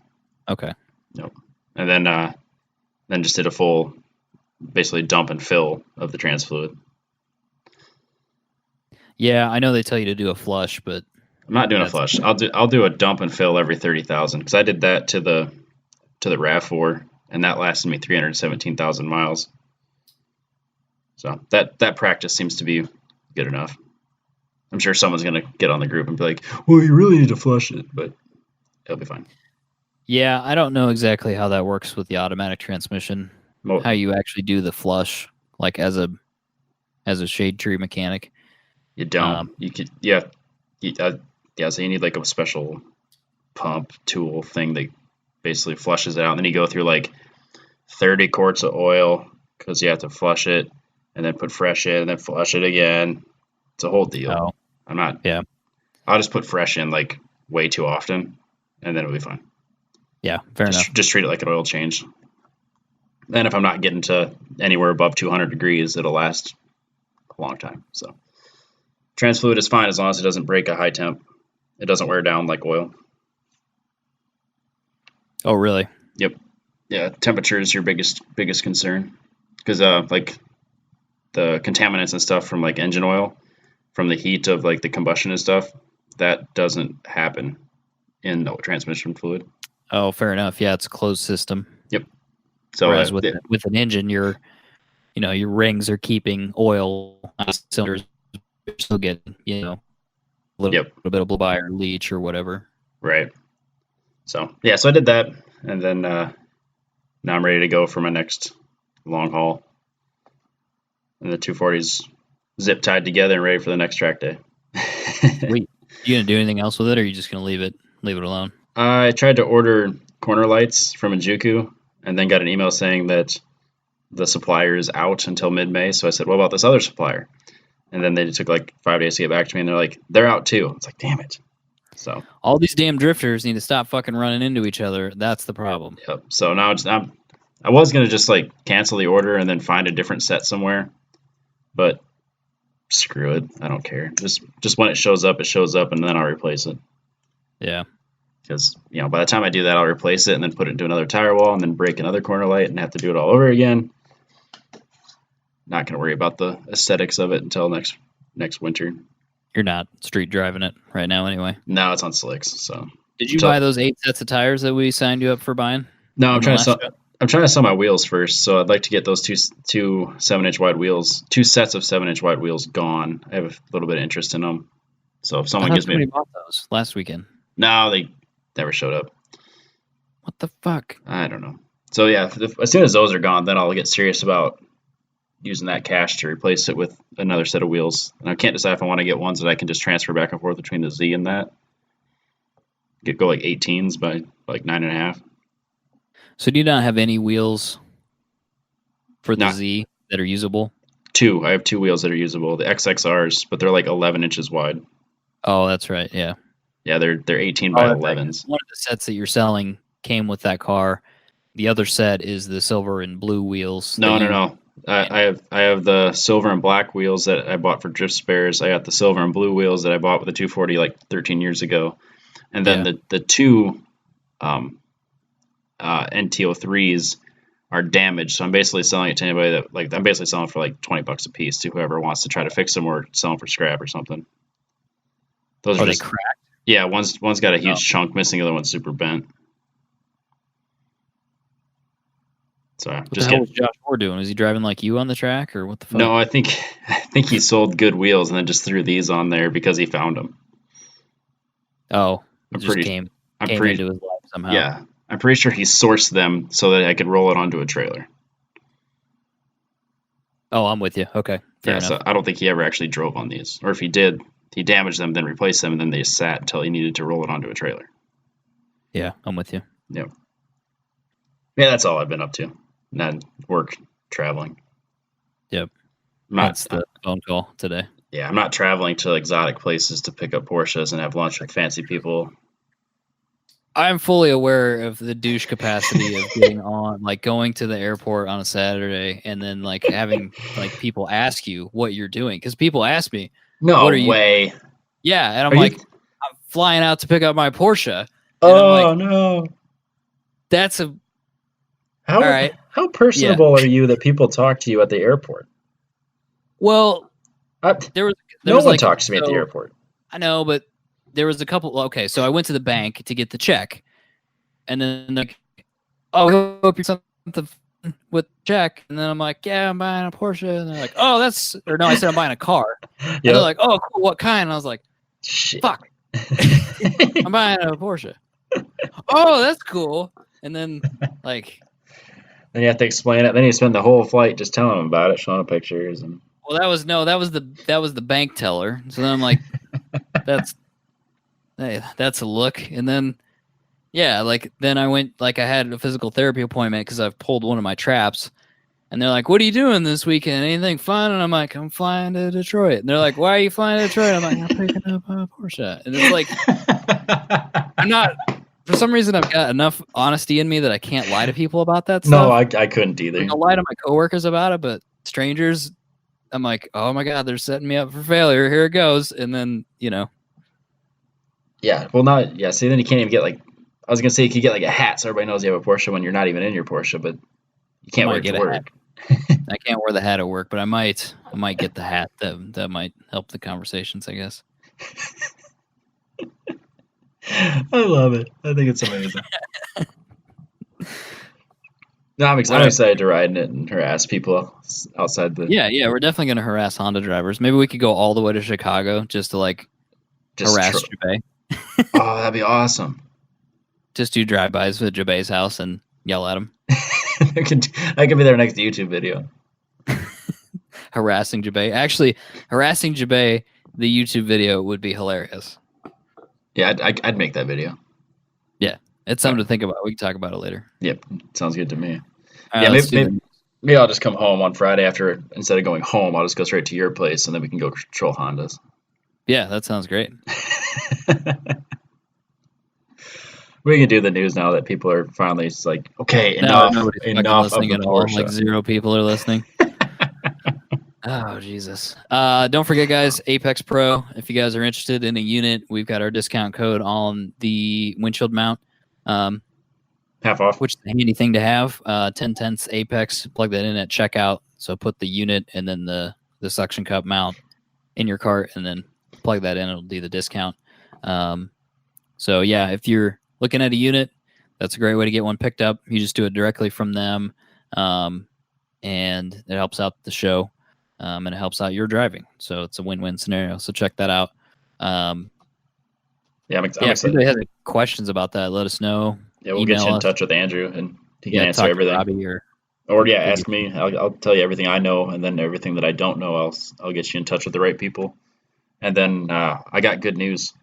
Okay. Nope. And then just did a full, basically dump and fill of the trans fluid. Yeah, I know they tell you to do a flush, but I'm not doing a flush. I'll do a dump and fill every 30,000 because I did that to the RAV4, and that lasted me 317,000 miles. So that practice seems to be good enough. I'm sure someone's going to get on the group and be like, well, you really need to flush it, but it'll be fine. Yeah, I don't know exactly how that works with the automatic transmission, how you actually do the flush, like as a shade tree mechanic. You don't. So you need a special pump tool thing that basically flushes it out. And then you go through 30 quarts of oil because you have to flush it and then put fresh in and then flush it again. It's a whole deal. Oh. I'm not. Yeah. I'll just put fresh in way too often, and then it'll be fine. Yeah, fair enough. Just treat it like an oil change. And if I'm not getting to anywhere above 200 degrees, it'll last a long time. So trans fluid is fine as long as it doesn't break a high temp. It doesn't wear down like oil. Oh, really? Yep. Yeah, temperature is your biggest concern because the contaminants and stuff from engine oil, from the heat of the combustion and stuff, that doesn't happen in the transmission fluid. Oh, fair enough. Yeah, it's a closed system. Yep. So whereas with an engine, your rings are keeping oil on the cylinders. You're still getting a little bit of blow by or leach or whatever. Right. So yeah, so I did that. and then now I'm ready to go for my next long haul. And the 240's zip tied together and ready for the next track day. Wait, you gonna do anything else with it, or are you just gonna leave it alone? I tried to order corner lights from Injuku, and then got an email saying that the supplier is out until mid-May. So I said, "What about this other supplier?" And then they took like 5 days to get back to me, and they're like, "They're out too." It's like, damn it. So all these damn drifters need to stop fucking running into each other. That's the problem. Yep. So now I was gonna just like cancel the order and then find a different set somewhere, but screw it. I don't care. Just when it shows up, and then I'll replace it. Yeah. Because by the time I do that, I'll replace it and then put it into another tire wall and then break another corner light and have to do it all over again. Not gonna worry about the aesthetics of it until next winter. You're not street driving it right now anyway. No, it's on slicks. So did you buy those 8 sets of tires that we signed you up for buying? No, I'm trying to sell my wheels first. So I'd like to get those two 7-inch wide wheels, 2 sets of 7-inch wide wheels gone. I have a little bit of interest in them. So if someone gives me, bought those last weekend. No, they never showed up. What the fuck? I don't know. So yeah, as soon as those are gone, then I'll get serious about using that cash to replace it with another set of wheels. And I can't decide if I want to get ones that I can just transfer back and forth between the Z and that. Go like 18s by like 9.5. So do you not have any wheels for the Z that are usable? 2. I have 2 wheels that are usable. The XXRs, but they're like 11 inches wide. Oh, that's right. Yeah. Yeah, they're 18 by 11s. Right. One of the sets that you're selling came with that car. The other set is the silver and blue wheels. No. I have the silver and black wheels that I bought for drift spares. I got the silver and blue wheels that I bought with the 240 like 13 years ago, and then the 2 NTO3s are damaged. So I'm basically selling it to anybody that I'm basically selling for like $20 a piece to whoever wants to try to fix them or sell them for scrap or something. Those are just cracked. Yeah, one's got a huge chunk missing, the other one's super bent. So what the hell was Josh Moore doing? Was he driving like you on the track, or what the fuck? No, I think he sold good wheels and then just threw these on there because he found them. Oh, came into his life somehow. Yeah, I'm pretty sure he sourced them so that I could roll it onto a trailer. Oh, I'm with you. Okay, fair enough. So I don't think he ever actually drove on these, or if he did, he damaged them, then replaced them, and then they just sat until he needed to roll it onto a trailer. Yeah, I'm with you. Yep. Yeah, that's all I've been up to. Not work, traveling. Yep. That's the phone call today. Yeah, I'm not traveling to exotic places to pick up Porsches and have lunch with fancy people. I'm fully aware of the douche capacity of getting on, like going to the airport on a Saturday and then like having like people ask you what you're doing. Because people ask me, no way. Yeah, and I'm I'm flying out to pick up my Porsche. Oh, no. That's all right. How personable are you that people talk to you at the airport? Well, there no was one talks to me at the airport. I know, but there was a couple. Okay, so I went to the bank to get the check, and then they're like, "Oh, hope you're something with check." And then I'm like, "Yeah, I'm buying a Porsche." And they're like, "Oh, no, I said I'm buying a car." And they're like, "Oh, cool. What kind?" And I was like, "Shit, fuck, I'm buying a Porsche." Oh, that's cool. And then then you have to explain it. Then you spend the whole flight just telling them about it, showing pictures, and well, that was the bank teller. So then I'm like, that's a look. And then then I went I had a physical therapy appointment because I've pulled one of my traps. And they're like, "What are you doing this weekend? Anything fun?" And I'm like, "I'm flying to Detroit." And they're like, "Why are you flying to Detroit?" I'm like, "I'm picking up a Porsche." And it's like, I'm not. For some reason, I've got enough honesty in me that I can't lie to people about that stuff. No, I couldn't either. I'll lie to my coworkers about it, but strangers, I'm like, "Oh my god, they're setting me up for failure. Here it goes." And then Yeah. Well, not. Yeah. See, then you can't even get I was gonna say you could get a hat so everybody knows you have a Porsche when you're not even in your Porsche, but you can't wear it to work. I can't wear the hat at work, but I might get the hat. That might help the conversations, I guess. I love it. I think it's amazing. No, I'm excited to ride in it and harass people outside the. Yeah, we're definitely going to harass Honda drivers. Maybe we could go all the way to Chicago just to harass Jubei. Oh, that'd be awesome. Just do drive-bys with Jabbay's house and yell at him. I could be their next YouTube video. Harassing Jabbay. Actually, harassing Jabbay, the YouTube video would be hilarious. Yeah, I'd make that video. Yeah, it's something to think about. We can talk about it later. Yep, sounds good to me. All Yeah, right, maybe I'll just come home on Friday after, instead of going home, I'll just go straight to your place and then we can go control Hondas. Yeah, that sounds great. We can do the news now that people are finally just like, okay, enough of the Porsche. Like 0 people are listening. Oh, Jesus. Don't forget, guys, Apex Pro, if you guys are interested in a unit, we've got our discount code on the windshield mount. Half off. Which is a handy thing to have. 10/10 Apex, plug that in at checkout. So put the unit and then the suction cup mount in your cart and then plug that in. It'll do the discount. So, yeah, if you're looking at a unit, that's a great way to get one picked up. You just do it directly from them, and it helps out the show, and it helps out your driving. So it's a win-win scenario. So check that out. I'm excited. If anybody has any questions about that, let us know. Yeah, we'll get you in touch with Andrew, and he can answer everything. Robbie or ask me. I'll tell you everything I know, and then everything that I don't know, I'll get you in touch with the right people. And then I got good news.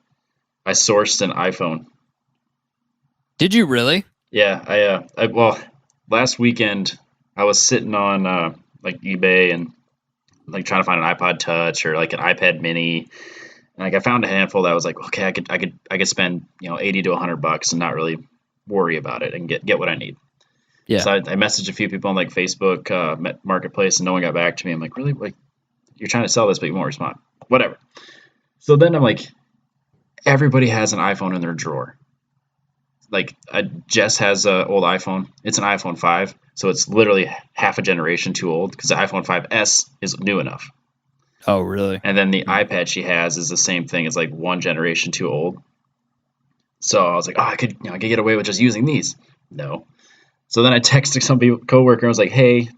I sourced an iPhone. Did you really? Yeah, well, last weekend I was sitting on like eBay and like trying to find an iPod Touch or like an iPad Mini. And like I found a handful that was like, okay, I could spend $80 to $100 and not really worry about it and get what I need. Yeah. So I messaged a few people on like Facebook Marketplace and no one got back to me. I'm like, really? Like, you're trying to sell this, but you won't respond. Whatever. So then I'm like, everybody has an iPhone in their drawer. Like Jess has an old iPhone. It's an iPhone 5, so it's literally half a generation too old because the iPhone 5S is new enough. Oh, really? And then the iPad she has is the same thing. It's like one generation too old. So I was like, oh, I could get away with just using these. No. So then I texted some coworker and was like, hey,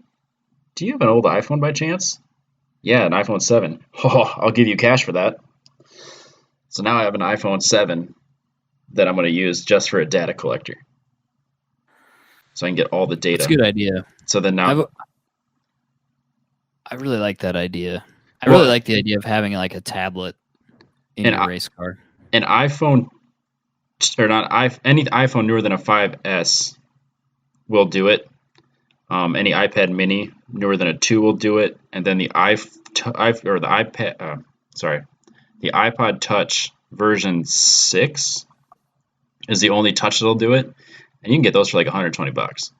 do you have an old iPhone by chance? Yeah, an iPhone 7. Oh, I'll give you cash for that. So now I have an iPhone 7 that I'm going to use just for a data collector. So I can get all the data. That's a good idea. So then now... I really like that idea. I really like the idea of having like a tablet in your race car. An iPhone, or not, any iPhone newer than a 5S will do it. Any iPad Mini newer than a 2 will do it. And then the iPod Touch version 6 is the only touch that'll do it, and you can get those for like $120.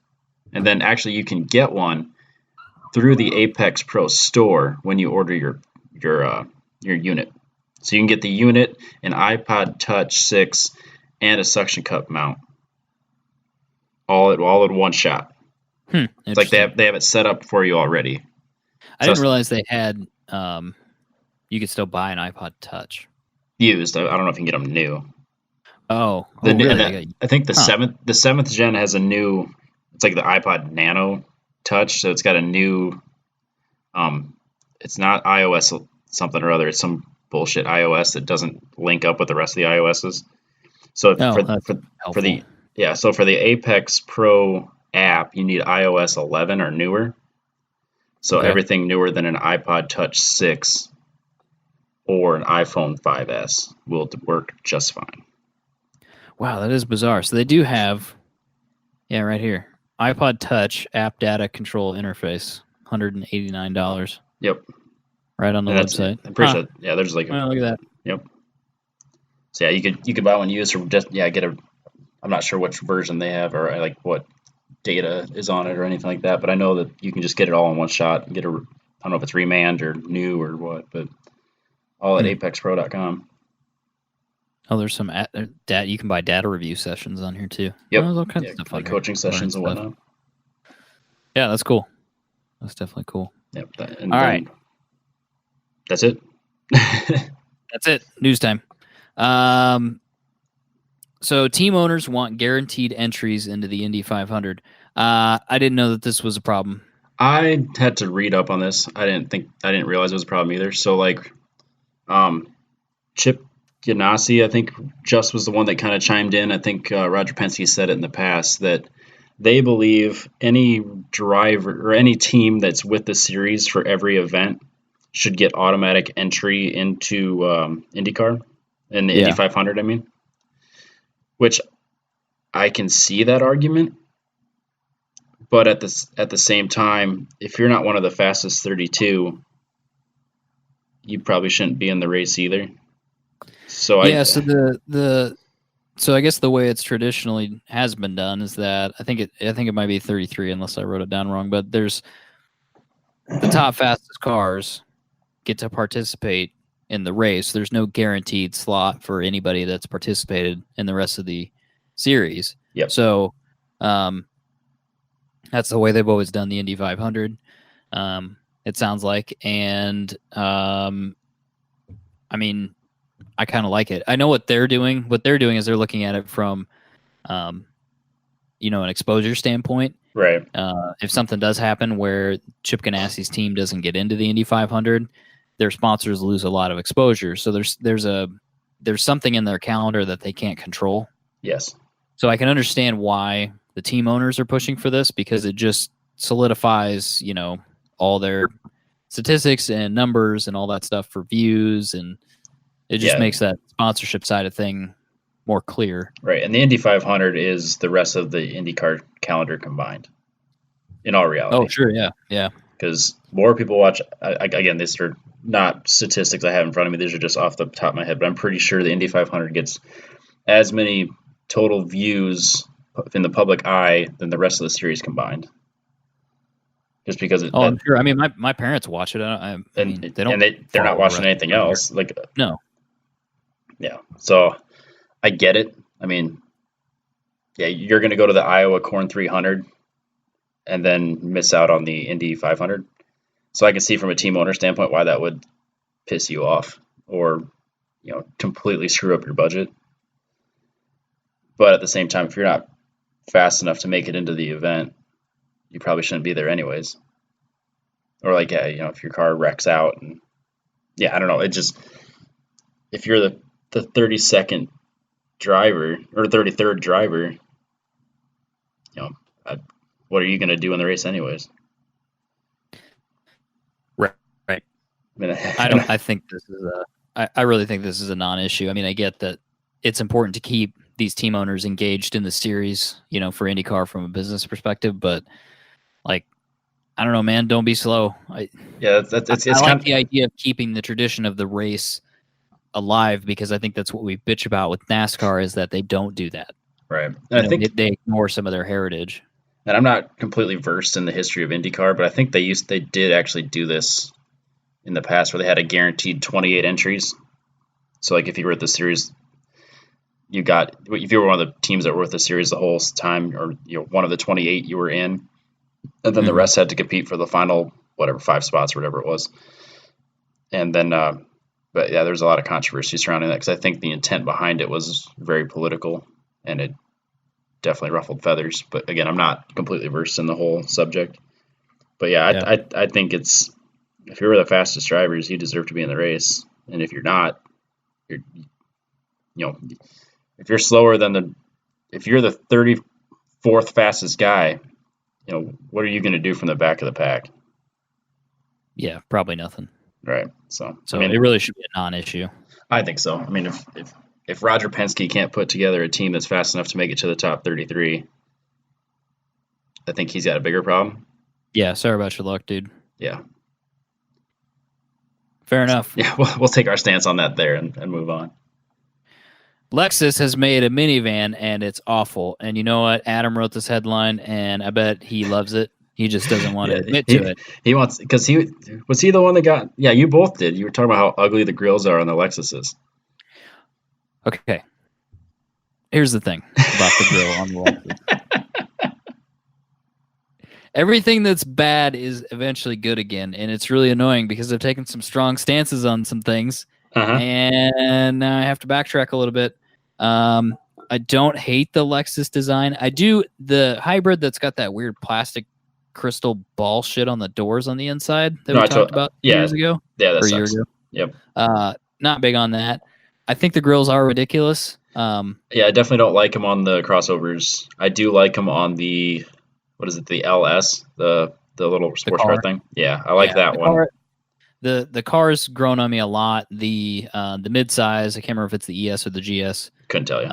And then actually you can get one through the Apex Pro store when you order your unit. So you can get the unit, an iPod Touch 6, and a suction cup mount, all in one shot. It's like they have it set up for you already. I didn't realize they had. You could still buy an iPod Touch used. I don't know if you can get them new. Really? I think the seventh gen has a new. It's like the iPod Nano Touch, so it's got a new. It's not iOS something or other. It's some bullshit iOS that doesn't link up with the rest of the iOSs. So for the Apex Pro app, you need iOS 11 or newer. So everything newer than an iPod Touch 6 or an iPhone 5S will work just fine. Wow, that is bizarre. So they do have, right here, iPod Touch app data control interface, $189. Yep. Right on the website. I'm pretty sure. Yeah, there's like. Look at that. Yep. So you could buy one used or just get a. I'm not sure which version they have or like what data is on it or anything like that, but I know that you can just get it all in one shot and get I don't know if it's remanned or new or what, but all at apexpro.com. Oh, there's some data. You can buy data review sessions on here too. Yep. All kinds of stuff like coaching sessions and whatnot. Yeah, that's cool. That's definitely cool. Yep. All right. That's it. That's it. News time. So team owners want guaranteed entries into the Indy 500. I didn't know that this was a problem. I had to read up on this. I didn't realize it was a problem either. So like, Chip Ganassi, I think just was the one that kind of chimed in. I think Roger Penske said it in the past that they believe any driver or any team that's with the series for every event should get automatic entry into IndyCar in the Indy 500. I mean, which I can see that argument, but at the same time, if you're not one of the fastest 32, you probably shouldn't be in the race either. So so I guess the way it's traditionally has been done is that I think it might be 33 unless I wrote it down wrong, but there's the top fastest cars get to participate in the race. There's no guaranteed slot for anybody that's participated in the rest of the series. Yep. So that's the way they've always done the Indy 500. It sounds like, and I mean, I kind of like it. I know what they're doing. What they're doing is they're looking at it from, an exposure standpoint. Right. If something does happen where Chip Ganassi's team doesn't get into the Indy 500, their sponsors lose a lot of exposure. So there's something in their calendar that they can't control. Yes. So I can understand why the team owners are pushing for this, because it just solidifies, all their statistics and numbers and all that stuff for views, and it just makes that sponsorship side of thing more clear. Right, and the Indy 500 is the rest of the IndyCar calendar combined, in all reality. Oh, sure, yeah. Because more people watch, again, these are not statistics I have in front of me. These are just off the top of my head, but I'm pretty sure the Indy 500 gets as many total views in the public eye than the rest of the series combined. Just because I'm sure. I mean, my parents watch it. I mean, they don't. And they're not watching anything else. Like no. Yeah. So I get it. I mean, yeah, you're going to go to the Iowa Corn 300 and then miss out on the Indy 500. So I can see from a team owner standpoint why that would piss you off or, completely screw up your budget. But at the same time, if you're not fast enough to make it into the event, you probably shouldn't be there anyways. Or like, if your car wrecks out and I don't know. It just, if you're the 32nd driver or 33rd driver, what are you going to do in the race anyways? Right. I mean, I think this is I really think this is a non-issue. I mean, I get that it's important to keep these team owners engaged in the series, for IndyCar from a business perspective, but like, I don't know, man, don't be slow. I like the idea of keeping the tradition of the race alive, because I think that's what we bitch about with NASCAR, is that they don't do that. Right. And I think they ignore some of their heritage. And I'm not completely versed in the history of IndyCar, but I think they did actually do this in the past, where they had a guaranteed 28 entries. So like if you were at the series, if you were one of the teams that were with the series the whole time, or one of the 28 you were in, and then the rest had to compete for the final 5 spots or whatever it was. And then but yeah, there's a lot of controversy surrounding that, because I think the intent behind it was very political, and it definitely ruffled feathers. But again, I'm not completely versed in the whole subject. But yeah. I think if you're the fastest drivers, you deserve to be in the race. And if you're not, if you're slower than if you're the 34th fastest guy, what are you going to do from the back of the pack? Yeah, probably nothing. Right. So I mean, it really should be a non-issue. I think so. I mean, if Roger Penske can't put together a team that's fast enough to make it to the top 33, I think he's got a bigger problem. Yeah, sorry about your luck, dude. Yeah. Fair enough. Yeah, we'll take our stance on that there and move on. Lexus has made a minivan, and it's awful. And you know what? Adam wrote this headline, and I bet he loves it. He just doesn't want to admit to it. He wants, because was he the one that got? Yeah, you both did. You were talking about how ugly the grills are on the Lexuses. Okay. Here's the thing about the grill on the Lexus. Everything that's bad is eventually good again, and it's really annoying because they've taken some strong stances on some things, and now I have to backtrack a little bit. I don't hate the Lexus design. I do the hybrid that's got that weird plastic crystal ball shit on the doors on the inside that we talked about years ago. Yeah, that or sucks. a year ago. Yep. Not big on that. I think the grills are ridiculous. Yeah, I definitely don't like them on the crossovers. I do like them on the, what is it, the LS, the little The sports car car, thing. Yeah, I like yeah, that the one. car, the car's grown on me a lot. The midsize, I can't remember if it's the ES or the GS. Couldn't tell you.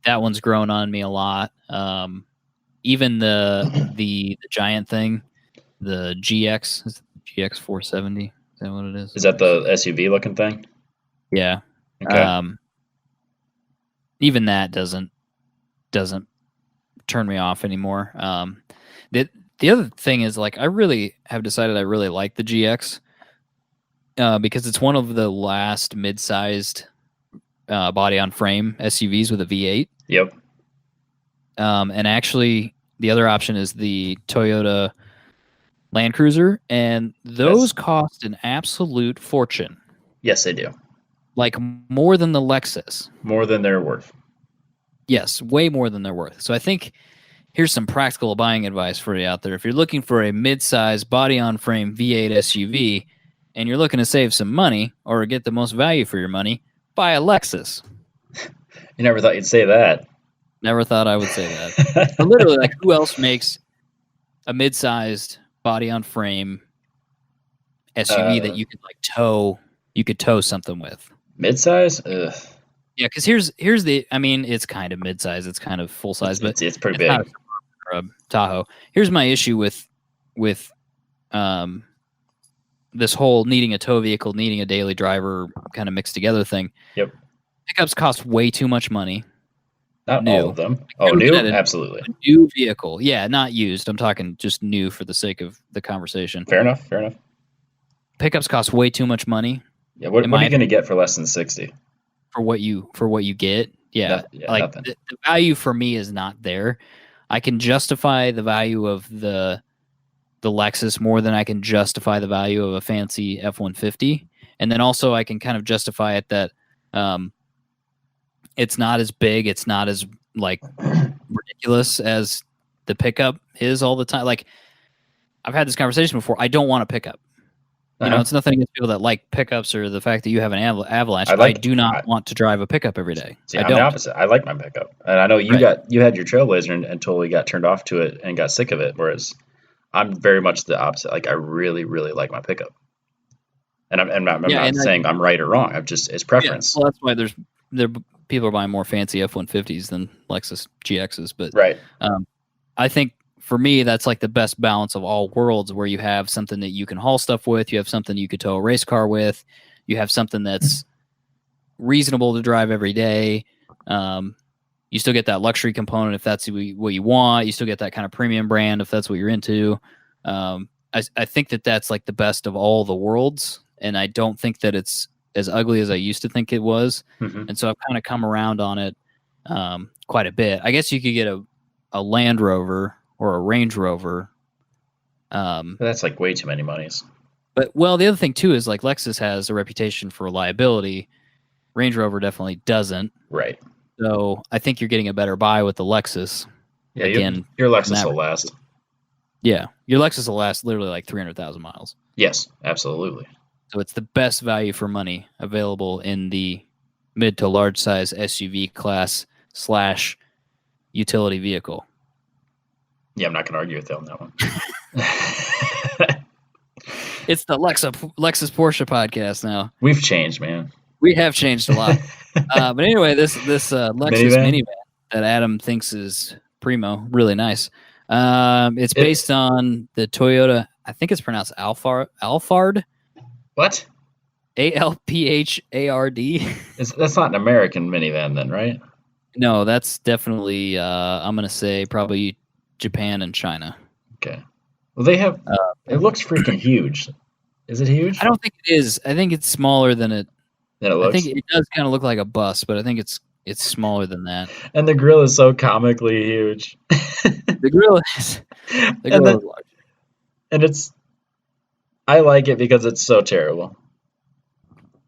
That one's grown on me a lot. Even the giant thing, the GX 470. Is that what it is? Is that the SUV looking thing? Yeah. Okay. Um, even that doesn't turn me off anymore. The the other thing is like I really have decided I really like the GX because it's one of the last mid-sized body on frame SUVs with a V8. Yep. And actually, the other option is the Toyota Land Cruiser, and those That's cost an absolute fortune, yes, they do. like more than the Lexus. More than they're worth. Yes, way more than they're worth. So I think here's some practical buying advice for you out there. If you're looking for a mid-size body-on-frame V8 SUV and you're looking to save some money or get the most value for your money, buy a Lexus. You never thought you'd say that. Never thought I would say that. But literally, like, who else makes a mid-sized body-on-frame SUV that you could like tow? You could tow something with. Midsize? Ugh. Yeah, because here's the. I mean, it's kind of mid-size. It's kind of full-size, but It's pretty it's not big. a Tahoe. Here's my issue with um this whole needing a tow vehicle, needing a daily driver kind of mixed together thing. Yep. Pickups cost way too much money. Not all New. of them. Like, Oh, you're looking at new? Absolutely. a new vehicle. Yeah, not used. I'm talking just new for the sake of the conversation. Fair enough. Fair enough. Pickups cost way too much money. Yeah. What are you going to get for less than 60? For what you get? Yeah, like Nothing. the value for me is not there. I can justify the value of the Lexus more than I can justify the value of a fancy F-150, and then also I can kind of justify it that it's not as big, it's not as like ridiculous as the pickup is all the time. Like I've had this conversation before. I don't want a pickup. You know, it's nothing against people that like pickups or the fact that you have an Avalanche. I do not want to drive a pickup every day. See, I I'm don't. the opposite. I like my pickup, and I know you had your Trailblazer and totally got turned off to it and got sick of it. Whereas I'm very much the opposite. Like I really, really like my pickup, and I'm not saying I'm right or wrong. I'm just it's preference. Yeah, well, that's why people are buying more fancy F-150s than Lexus GXs. But right, I think for me that's like the best balance of all worlds, where you have something that you can haul stuff with, you have something you could tow a race car with, you have something that's reasonable to drive every day. You still get that luxury component if that's what you want. You still get that kind of premium brand if that's what you're into. I think that's like the best of all the worlds, and I don't think that it's as ugly as I used to think it was. Mm-hmm. And so I've kind of come around on it quite a bit. I guess you could get a Land Rover or a Range Rover. That's like way too many monies. But well, the other thing too is like Lexus has a reputation for reliability. Range Rover definitely doesn't. Right. So I think you're getting a better buy with the Lexus. Yeah, again, your Lexus will last. Yeah, your Lexus will last literally like 300,000 miles. Yes, absolutely. So it's the best value for money available in the mid to large size SUV class / utility vehicle. Yeah, I'm not going to argue with you on that one. It's the Lexus Porsche podcast now. We've changed, man. We have changed a lot. But anyway, this Lexus minivan that Adam thinks is primo, really nice. It's based on the Toyota. I think it's pronounced Alphard. What? Alphard. That's not an American minivan, then, right? No, that's definitely. I'm gonna say probably Japan and China. Okay. Well, they have. It looks freaking huge. Is it huge? I don't think it is. I think it's smaller than it. Than it looks. I think it does kind of look like a bus, but I think it's smaller than that. And the grill is so comically huge. The grill is large. And it's. I like it because it's so terrible.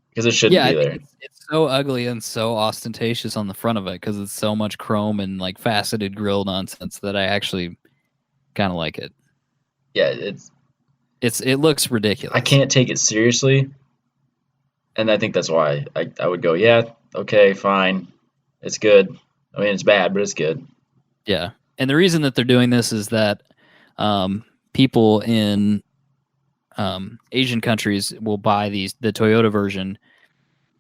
Because it shouldn't be there. It's so ugly and so ostentatious on the front of it because it's so much chrome and like faceted grill nonsense that I actually kind of like it. Yeah, it looks ridiculous. I can't take it seriously. And I think that's why I would go, yeah, okay, fine, it's good. I mean, it's bad, but it's good. Yeah. And the reason that they're doing this is that people in Asian countries will buy the Toyota version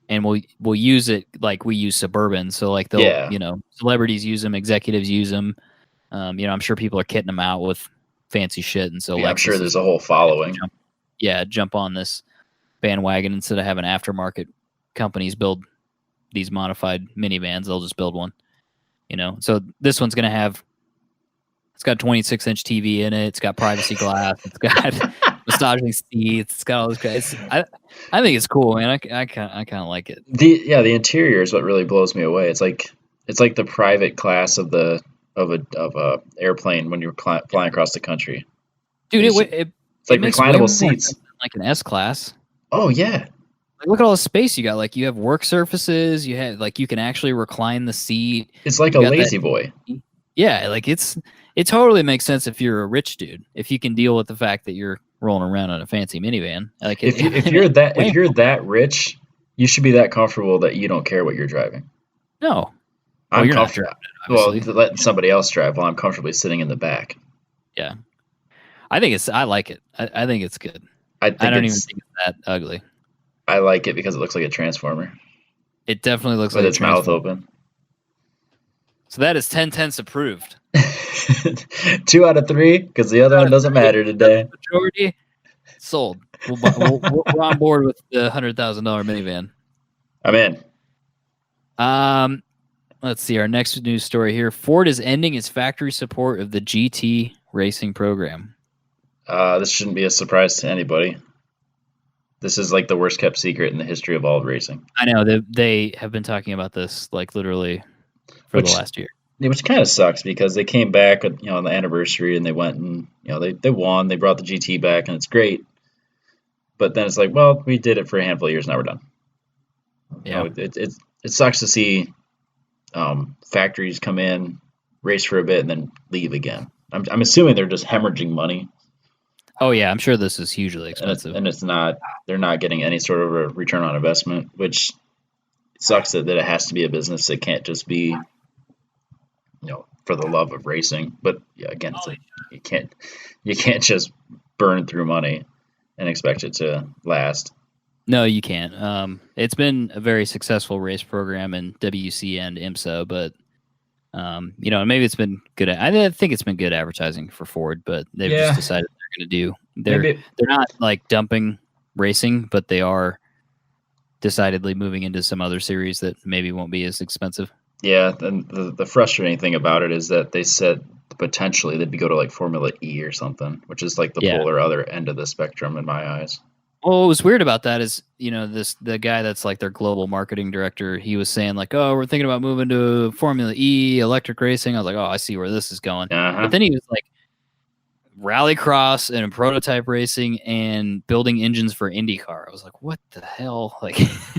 and we'll use it like we use Suburban. So like they'll, Yeah, celebrities use them, executives use them. I'm sure people are kitting them out with fancy shit, and so yeah, I'm sure Lexus there's is a whole following. jump on this bandwagon instead of having aftermarket companies build these modified minivans. They'll just build one. So this one's gonna have. It's got 26-inch TV in it. It's got privacy glass. It's got massaging seats. It's got all this. I think it's cool, man. I kind of like it. The interior is what really blows me away. It's like the private class of a airplane when you're flying across the country. Dude, It's it like makes way more reclinable sense seats. than like an S class. Oh yeah, Like, look at all the space you got. Like, you have work surfaces. You have like you can actually recline the seat. it's like You a got that. lazy boy. Yeah, like it totally makes sense if you're a rich dude. If you can deal with the fact that you're rolling around in a fancy minivan. Like, If it you're makes that way if you're more. that rich, you should be that comfortable that you don't care what you're driving. No. Well, I'm you're not comfortable. driving it, Well, obviously. letting somebody else drive while I'm comfortably sitting in the back. Yeah. I like it. I think it's good. I I think don't even it's think it's that ugly. I like it because it looks like a transformer It definitely looks with like a its mouth transformer. open. So that is 10/10 approved. 2 out of 3 because the other Out one of doesn't three, matter that's today. the majority. Sold. We're on board with the $100,000 minivan. I'm in. Let's see our next news story here. Ford is ending its factory support of the GT racing program. This shouldn't be a surprise to anybody. This is like the worst kept secret in the history of all racing. I know they have been talking about this like literally for the Which last year. which kind of sucks because they came back, on the anniversary and they went and they won. They brought the GT back and it's great. But then it's like, well, we did it for a handful of years. Now we're done. Yeah. It sucks to see factories come in, race for a bit, and then leave again. I'm assuming they're just hemorrhaging money, Oh yeah, I'm sure this is hugely and expensive. it's not they're not getting any sort of a return on investment, which sucks that it has to be a business. It can't just be for the love of racing. But yeah, again, you can't just burn through money and expect it to last. No, you can't. It's been a very successful race program in WC and IMSA, but maybe it's been good. I think it's been good advertising for Ford, but they've just Yeah, decided they're going to do. maybe. They're not like dumping racing, but they are decidedly moving into some other series that maybe won't be as expensive. Yeah, and the frustrating thing about it is that they said potentially they'd go to like Formula E or something, which is like the Yeah. polar other end of the spectrum in my eyes. Well, what was weird about that is, the guy that's like their global marketing director, he was saying like, "Oh, we're thinking about moving to Formula E, electric racing." I was like, "Oh, I see where this is going." But Uh-huh. then he was like, "Rallycross and prototype racing and building engines for IndyCar." I was like, "What the hell?" Like,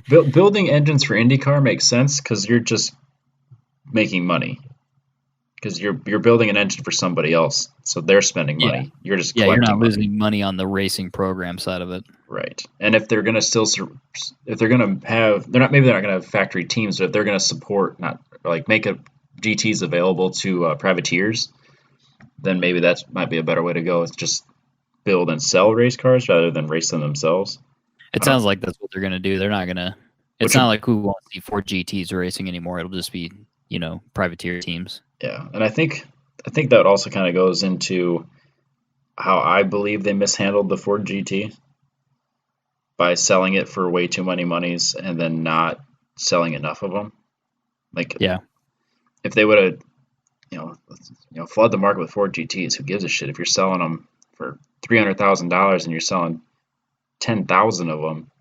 Building engines for IndyCar makes sense because you're just making money. Because you're building an engine for somebody else, so they're spending yeah, money. You're just yeah, you're collecting not money, losing money on the racing program side of it. right? And if they're gonna if they're gonna have, they're not gonna have factory teams, but if they're gonna support, not like make GTs available to privateers, then maybe that might be a better way to go. It's just build and sell race cars rather than race them themselves. It sounds like that's what they're going to do. They're not going to. It's Which not would, like we won't see Ford GTs racing anymore. It'll just be privateer teams. yeah, and I think that also kind of goes into how I believe they mishandled the Ford GT by selling it for way too many monies and then not selling enough of them. Like Yeah, if they would have, flood the market with Ford GTs, who gives a shit if you're selling them for $300,000 and you're selling 10,000 of them,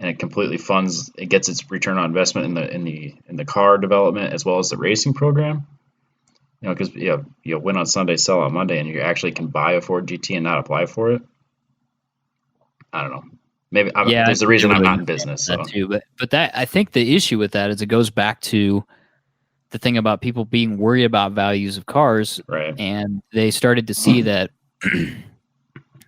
and it completely funds, it gets its return on investment in the car development as well as the racing program. Because you win on Sunday, sell on Monday, and you actually can buy a Ford GT and not apply for it. I don't know. Maybe yeah. there's a reason I'm not in business. So That too, but that I think the issue with that is it goes back to the thing about people being worried about values of cars, right, and they started to see that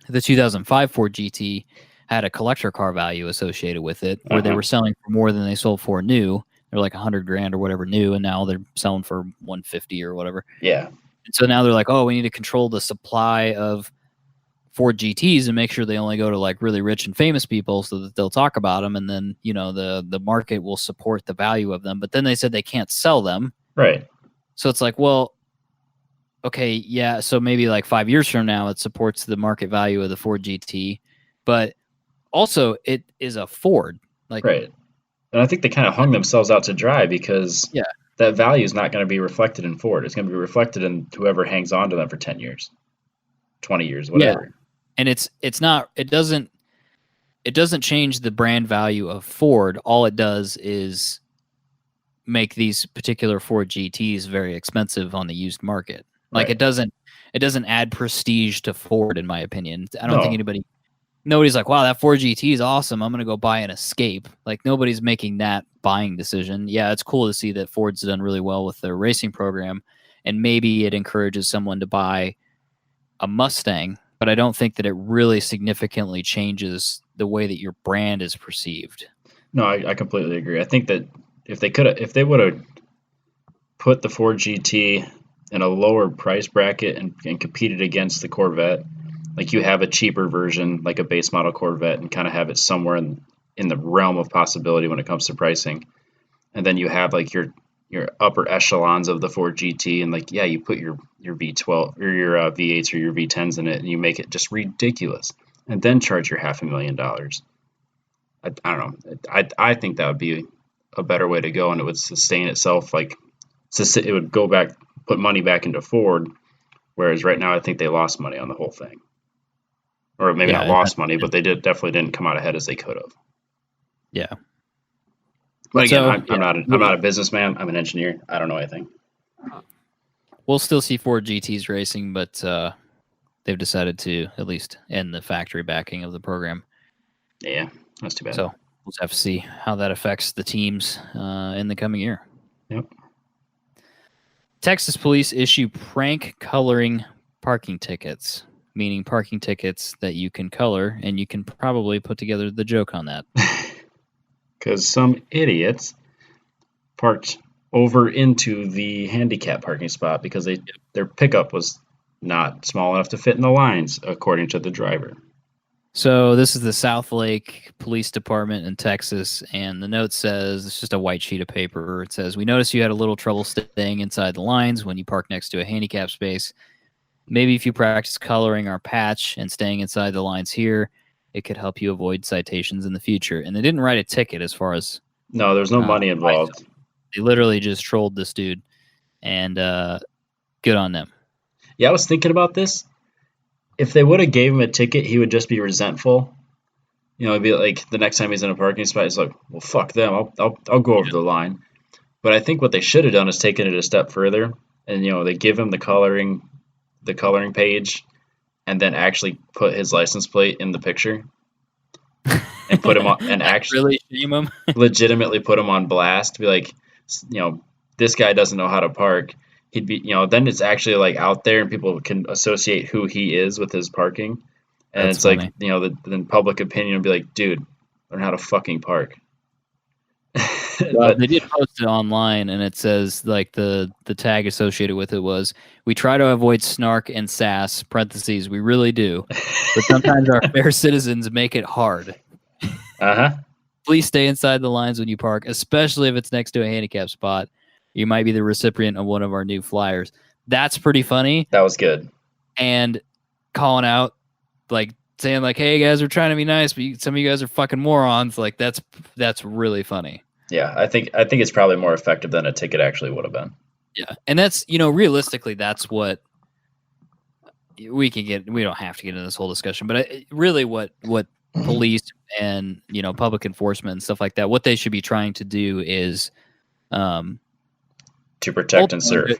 the 2005 Ford GT had a collector car value associated with it, where they were selling for more than they sold for new. They're like $100,000 or whatever new, and now they're selling for 150 or whatever. Yeah. And so now they're like, oh, we need to control the supply of Ford GTs and make sure they only go to like really rich and famous people so that they'll talk about them, and then the market will support the value of them. But then they said they can't sell them, right? So it's like, well, okay, yeah, so maybe like 5 years from now it supports the market value of the Ford GT, but also it is a Ford, like, right. And I think they kind of hung themselves out to dry because yeah, that value is not going to be reflected in Ford. It's going to be reflected in whoever hangs on to them for 10 years, 20 years, whatever. yeah, and it doesn't change the brand value of Ford. All it does is make these particular Ford GTs very expensive on the used market. Like, Right. it doesn't add prestige to Ford, in my opinion. I don't think No. nobody's like, wow, that Ford GT is awesome, I'm going to go buy an Escape. Like, nobody's making that buying decision. Yeah, it's cool to see that Ford's done really well with their racing program, and maybe it encourages someone to buy a Mustang, but I don't think that it really significantly changes the way that your brand is perceived. No, I completely agree. I think that if they would have put the Ford GT in a lower price bracket and competed against the Corvette, like you have a cheaper version, like a base model Corvette, and kind of have it somewhere in the realm of possibility when it comes to pricing. And then you have like your upper echelons of the Ford GT, and like, yeah, you put your V12 or your V8s or your V10s in it, and you make it just ridiculous, and then charge your $500,000. I don't know. I think that would be a better way to go, and it would sustain itself. Like, it would go back, put money back into Ford, whereas right now I think they lost money on the whole thing, or maybe not Yeah, lost money, but they definitely didn't come out ahead as they could have. yeah. But again, So I'm not a businessman. I'm an engineer. I don't know anything. we'll still see Ford GTs racing, but they've decided to at least end the factory backing of the program. Yeah, that's too bad. So we'll just have to see how that affects the teams in the coming year. Yep. Texas police issue prank coloring parking tickets, meaning parking tickets that you can color, and you can probably put together the joke on that. Because some idiots parked over into the handicap parking spot because their pickup was not small enough to fit in the lines, according to the driver. So this is the South Lake Police Department in Texas, and the note says, it's just a white sheet of paper. It says, we noticed you had a little trouble staying inside the lines when you park next to a handicap space. Maybe if you practice coloring our patch and staying inside the lines here, it could help you avoid citations in the future. And they didn't write a ticket as far as... No, there's no money involved. They literally just trolled this dude, and good on them. Yeah, I was thinking about this. If they would have gave him a ticket, he would just be resentful. You know, it'd be like the next time he's in a parking spot, he's like, "Well, fuck them. I'll go over the line." But I think what they should have done is taken it a step further, and they give him the coloring page, and then actually put his license plate in the picture, and put him on, and actually really shame him. legitimately put him on blast. Be like, this guy doesn't know how to park. He'd be, then it's actually like out there, and people can associate who he is with his parking. And That's it's funny. like, then public opinion will be like, dude, learn how to fucking park. Well, they did post it online, and it says, like, the tag associated with it was, we try to avoid snark and sass, parentheses, we really do, but sometimes our fair citizens make it hard. Please stay inside the lines when you park, especially if it's next to a handicap spot. You might be the recipient of one of our new flyers. That's pretty funny. That was good. And calling out, like, saying, like, hey, guys, we're trying to be nice, but some of you guys are fucking morons. Like, that's really funny. Yeah, I think it's probably more effective than a ticket actually would have been. Yeah, and that's, realistically, that's what we can get. We don't have to get into this whole discussion, but really what police and, public enforcement and stuff like that, what they should be trying to do is to protect and serve. To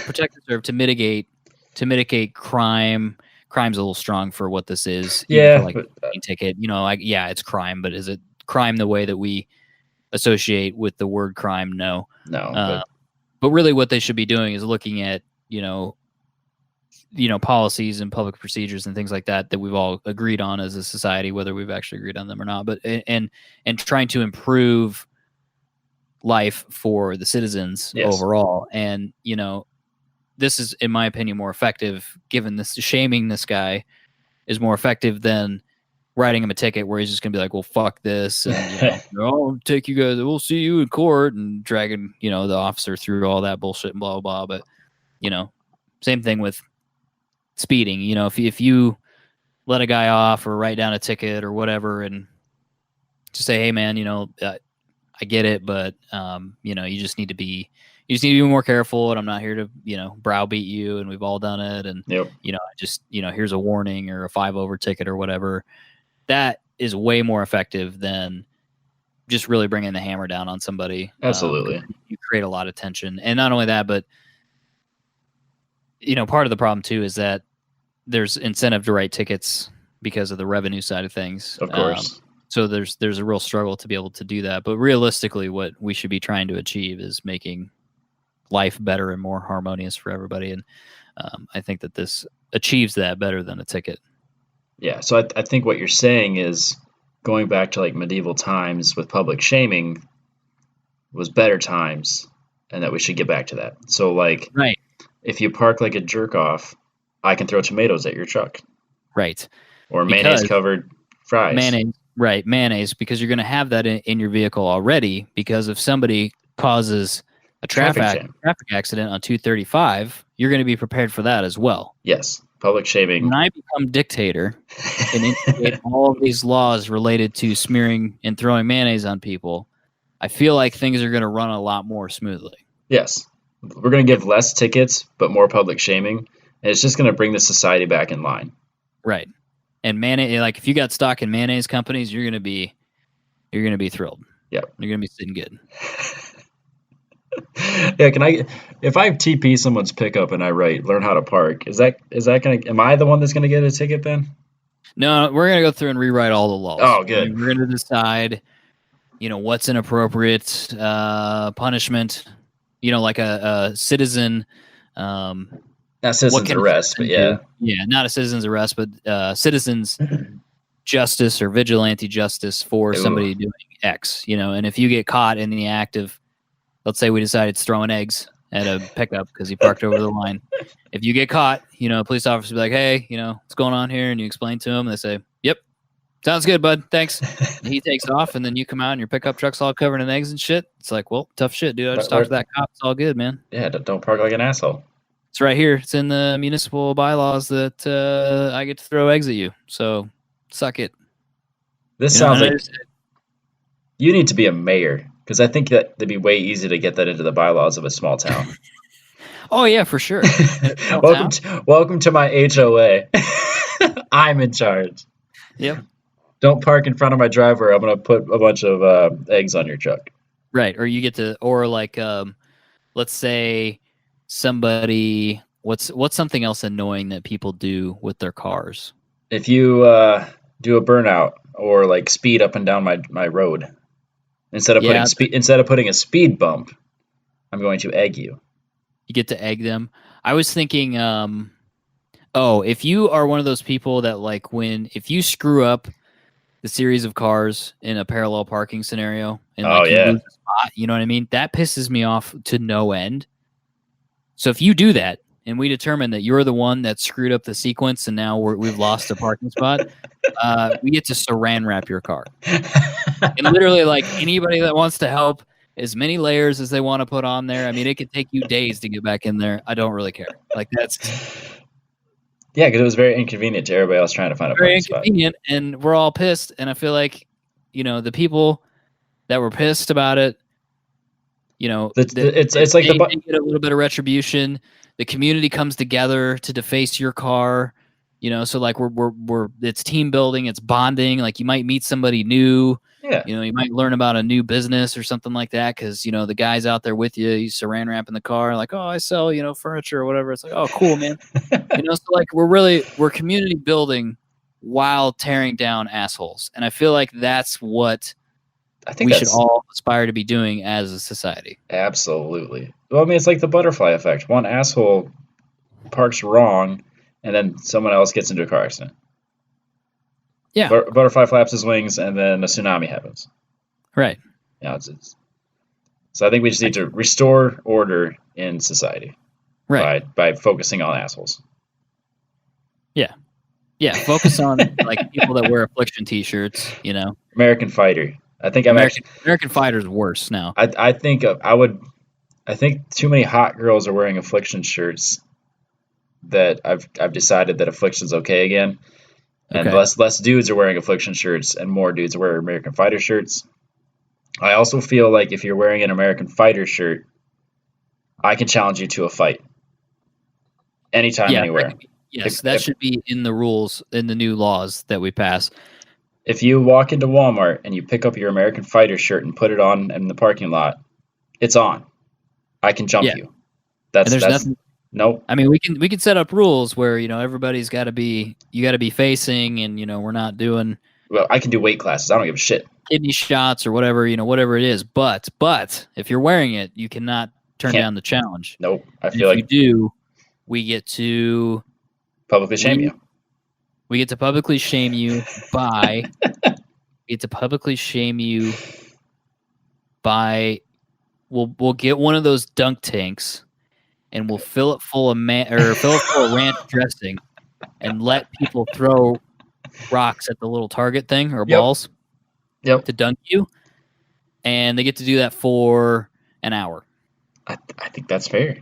protect and serve, to mitigate crime. Crime's a little strong for what this is. Yeah, like a ticket. It's crime, but is it crime the way that we associate with the word crime? No. No. But really, what they should be doing is looking at policies and public procedures and things like that we've all agreed on as a society, whether we've actually agreed on them or not. But and trying to improve life for the citizens overall. And this is, in my opinion, more effective. Given this, shaming this guy is more effective than writing him a ticket where he's just gonna be like, "Well, fuck this," and I'll take you guys. We'll see you in court, and dragging the officer through all that bullshit and blah blah blah. But same thing with speeding. If you let a guy off or write down a ticket or whatever, and just say, "Hey, man, I get it, but you just need to be more careful, and I'm not here to browbeat you, and we've all done it, and here's a warning or a 5-over ticket or whatever." That is way more effective than just really bringing the hammer down on somebody. Absolutely. You create a lot of tension. And not only that, but part of the problem too is that there's incentive to write tickets because of the revenue side of things. Of course. So there's a real struggle to be able to do that. But realistically, what we should be trying to achieve is making life better and more harmonious for everybody. And I think that this achieves that better than a ticket. Yeah, so I think what you're saying is going back to like medieval times with public shaming was better times, and that we should get back to that. So like, right, if you park like a jerk off, I can throw tomatoes at your truck. Right. Or mayonnaise covered fries. Mayonnaise, because you're going to have that in your vehicle already, because if somebody causes a traffic accident on 235, you're going to be prepared for that as well. Yes. Public shaming. When I become dictator and instigate all of these laws related to smearing and throwing mayonnaise on people, I feel like things are going to run a lot more smoothly. Yes. We're going to give less tickets, but more public shaming. And it's just going to bring the society back in line. Right. And mayonnaise, like if you got stock in mayonnaise companies, you're going to be thrilled. Yeah. You're going to be sitting good. Yeah, if I TP someone's pickup and I write learn how to park, is that am I the one that's gonna get a ticket then? No, we're gonna go through and rewrite all the laws. Oh, good. We're gonna decide, what's an appropriate punishment. Like a citizen. Not citizen's arrest, but yeah. Yeah, not a citizen's arrest, but citizen's justice or vigilante justice for somebody doing X. And if you get caught in the act of, let's say we decided it's throwing eggs at a pickup because he parked over the line. If you get caught, a police officer will be like, "Hey, what's going on here?" And you explain to him, and they say, "Yep, sounds good, bud. Thanks." And he takes off, and then you come out and your pickup truck's all covered in eggs and shit. It's like, well, tough shit, dude. I just talked to that cop. It's all good, man. Yeah, don't park like an asshole. It's right here. It's in the municipal bylaws that I get to throw eggs at you. So suck it. This sounds like you need to be a mayor. Because I think that it'd be way easy to get that into the bylaws of a small town. Oh, yeah, for sure. Welcome to my HOA. I'm in charge. Yep. Don't park in front of my driveway. I'm going to put a bunch of eggs on your truck. Right. Or you get to, or like, let's say somebody, what's something else annoying that people do with their cars? If you do a burnout or like speed up and down my road. Instead of putting a speed bump, I'm going to egg you. You get to egg them. I was thinking, if you are one of those people that like if you screw up the series of cars in a parallel parking scenario and you lose a spot, you know what I mean? That pisses me off to no end. So if you do that and we determine that you're the one that screwed up the sequence and now we've lost a parking spot, we get to saran wrap your car. And literally, like, anybody that wants to help, as many layers as they want to put on there. I mean, it could take you days to get back in there. I don't really care. Like, that's... Yeah, because it was very inconvenient to everybody else trying to find a parking spot. Very inconvenient, and we're all pissed. And I feel like, the people that were pissed about it, it's like they get a little bit of retribution. The community comes together to deface your car. So like we're it's team building, it's bonding. Like you might meet somebody new. Yeah. You might learn about a new business or something like that because the guy's out there with you. He's saran wrapping the car, like, oh, I sell furniture or whatever. It's like, oh, cool, man. So like we're community building while tearing down assholes, and I feel like that's what we should all aspire to be doing as a society. Absolutely. Well, I mean, it's like the butterfly effect. One asshole parks wrong, and then someone else gets into a car accident. Yeah. Butterfly flaps his wings, and then a tsunami happens. Right. Yeah, so I think we just need to restore order in society, right, by focusing on assholes. Yeah, focus on like people that wear affliction T-shirts. American Fighter. I think American Fighter's worse now. I think too many hot girls are wearing affliction shirts that I've decided that affliction's okay again, and less dudes are wearing affliction shirts and more dudes wear American Fighter shirts. I also feel like if you're wearing an American Fighter shirt, I can challenge you to a fight anytime, anywhere. Yes, that should be in the rules, in the new laws that we pass. If you walk into Walmart and you pick up your American Fighter shirt and put it on in the parking lot, it's on. I can jump you. That's nothing. Nope. I mean, we can set up rules where everybody's got to be facing, and we're not doing. Well, I can do weight classes. I don't give a shit. Kidney shots or whatever whatever it is. But if you're wearing it, you cannot turn down the challenge. Nope. I feel like if you do, we get to publicly shame you. We get to publicly shame you by. We'll get one of those dunk tanks, and we'll fill it full of ranch dressing, and let people throw rocks at the little target thing or balls. Yep. To dunk you, and they get to do that for an hour. I think that's fair.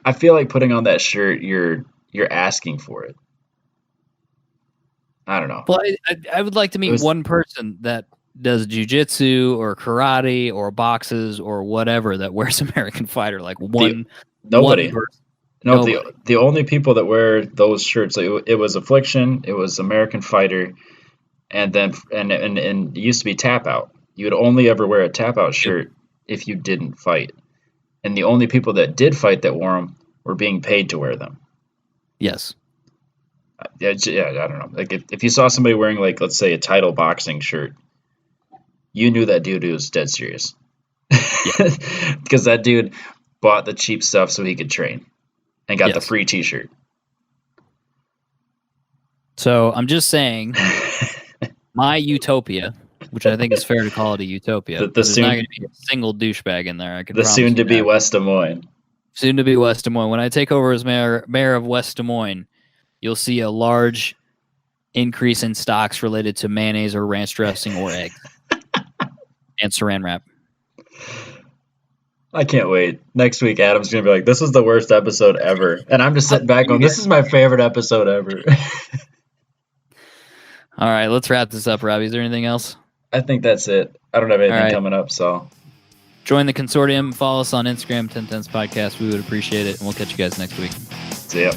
I feel like putting on that shirt, you're asking for it. I don't know. Well, I would like to meet one person that does jiu-jitsu or karate or boxes or whatever that wears American Fighter. Like nobody. One person. No, nobody. The only people that wear those shirts, it was Affliction, it was American Fighter, and then and it used to be Tap Out. You would only ever wear a Tap Out shirt if you didn't fight. And the only people that did fight that wore them were being paid to wear them. Yes. Yeah, I don't know. Like if you saw somebody wearing, like, let's say, a Title boxing shirt, you knew that dude was dead serious. Because that dude bought the cheap stuff so he could train and got the free T-shirt. So I'm just saying, my utopia, which I think is fair to call it a utopia. There's not going to be a single douchebag in there. The soon-to-be West Des Moines. Soon-to-be West Des Moines. When I take over as mayor of West Des Moines, you'll see a large increase in stocks related to mayonnaise or ranch dressing or eggs and saran wrap. I can't wait. Next week, Adam's going to be like, this is the worst episode ever. And I'm just sitting back going, this is my favorite episode ever. All right, let's wrap this up, Robbie. Is there anything else? I think that's it. I don't have anything coming up, so. Join the consortium. Follow us on Instagram, 10 Tenths Podcast. We would appreciate it, and we'll catch you guys next week. See ya.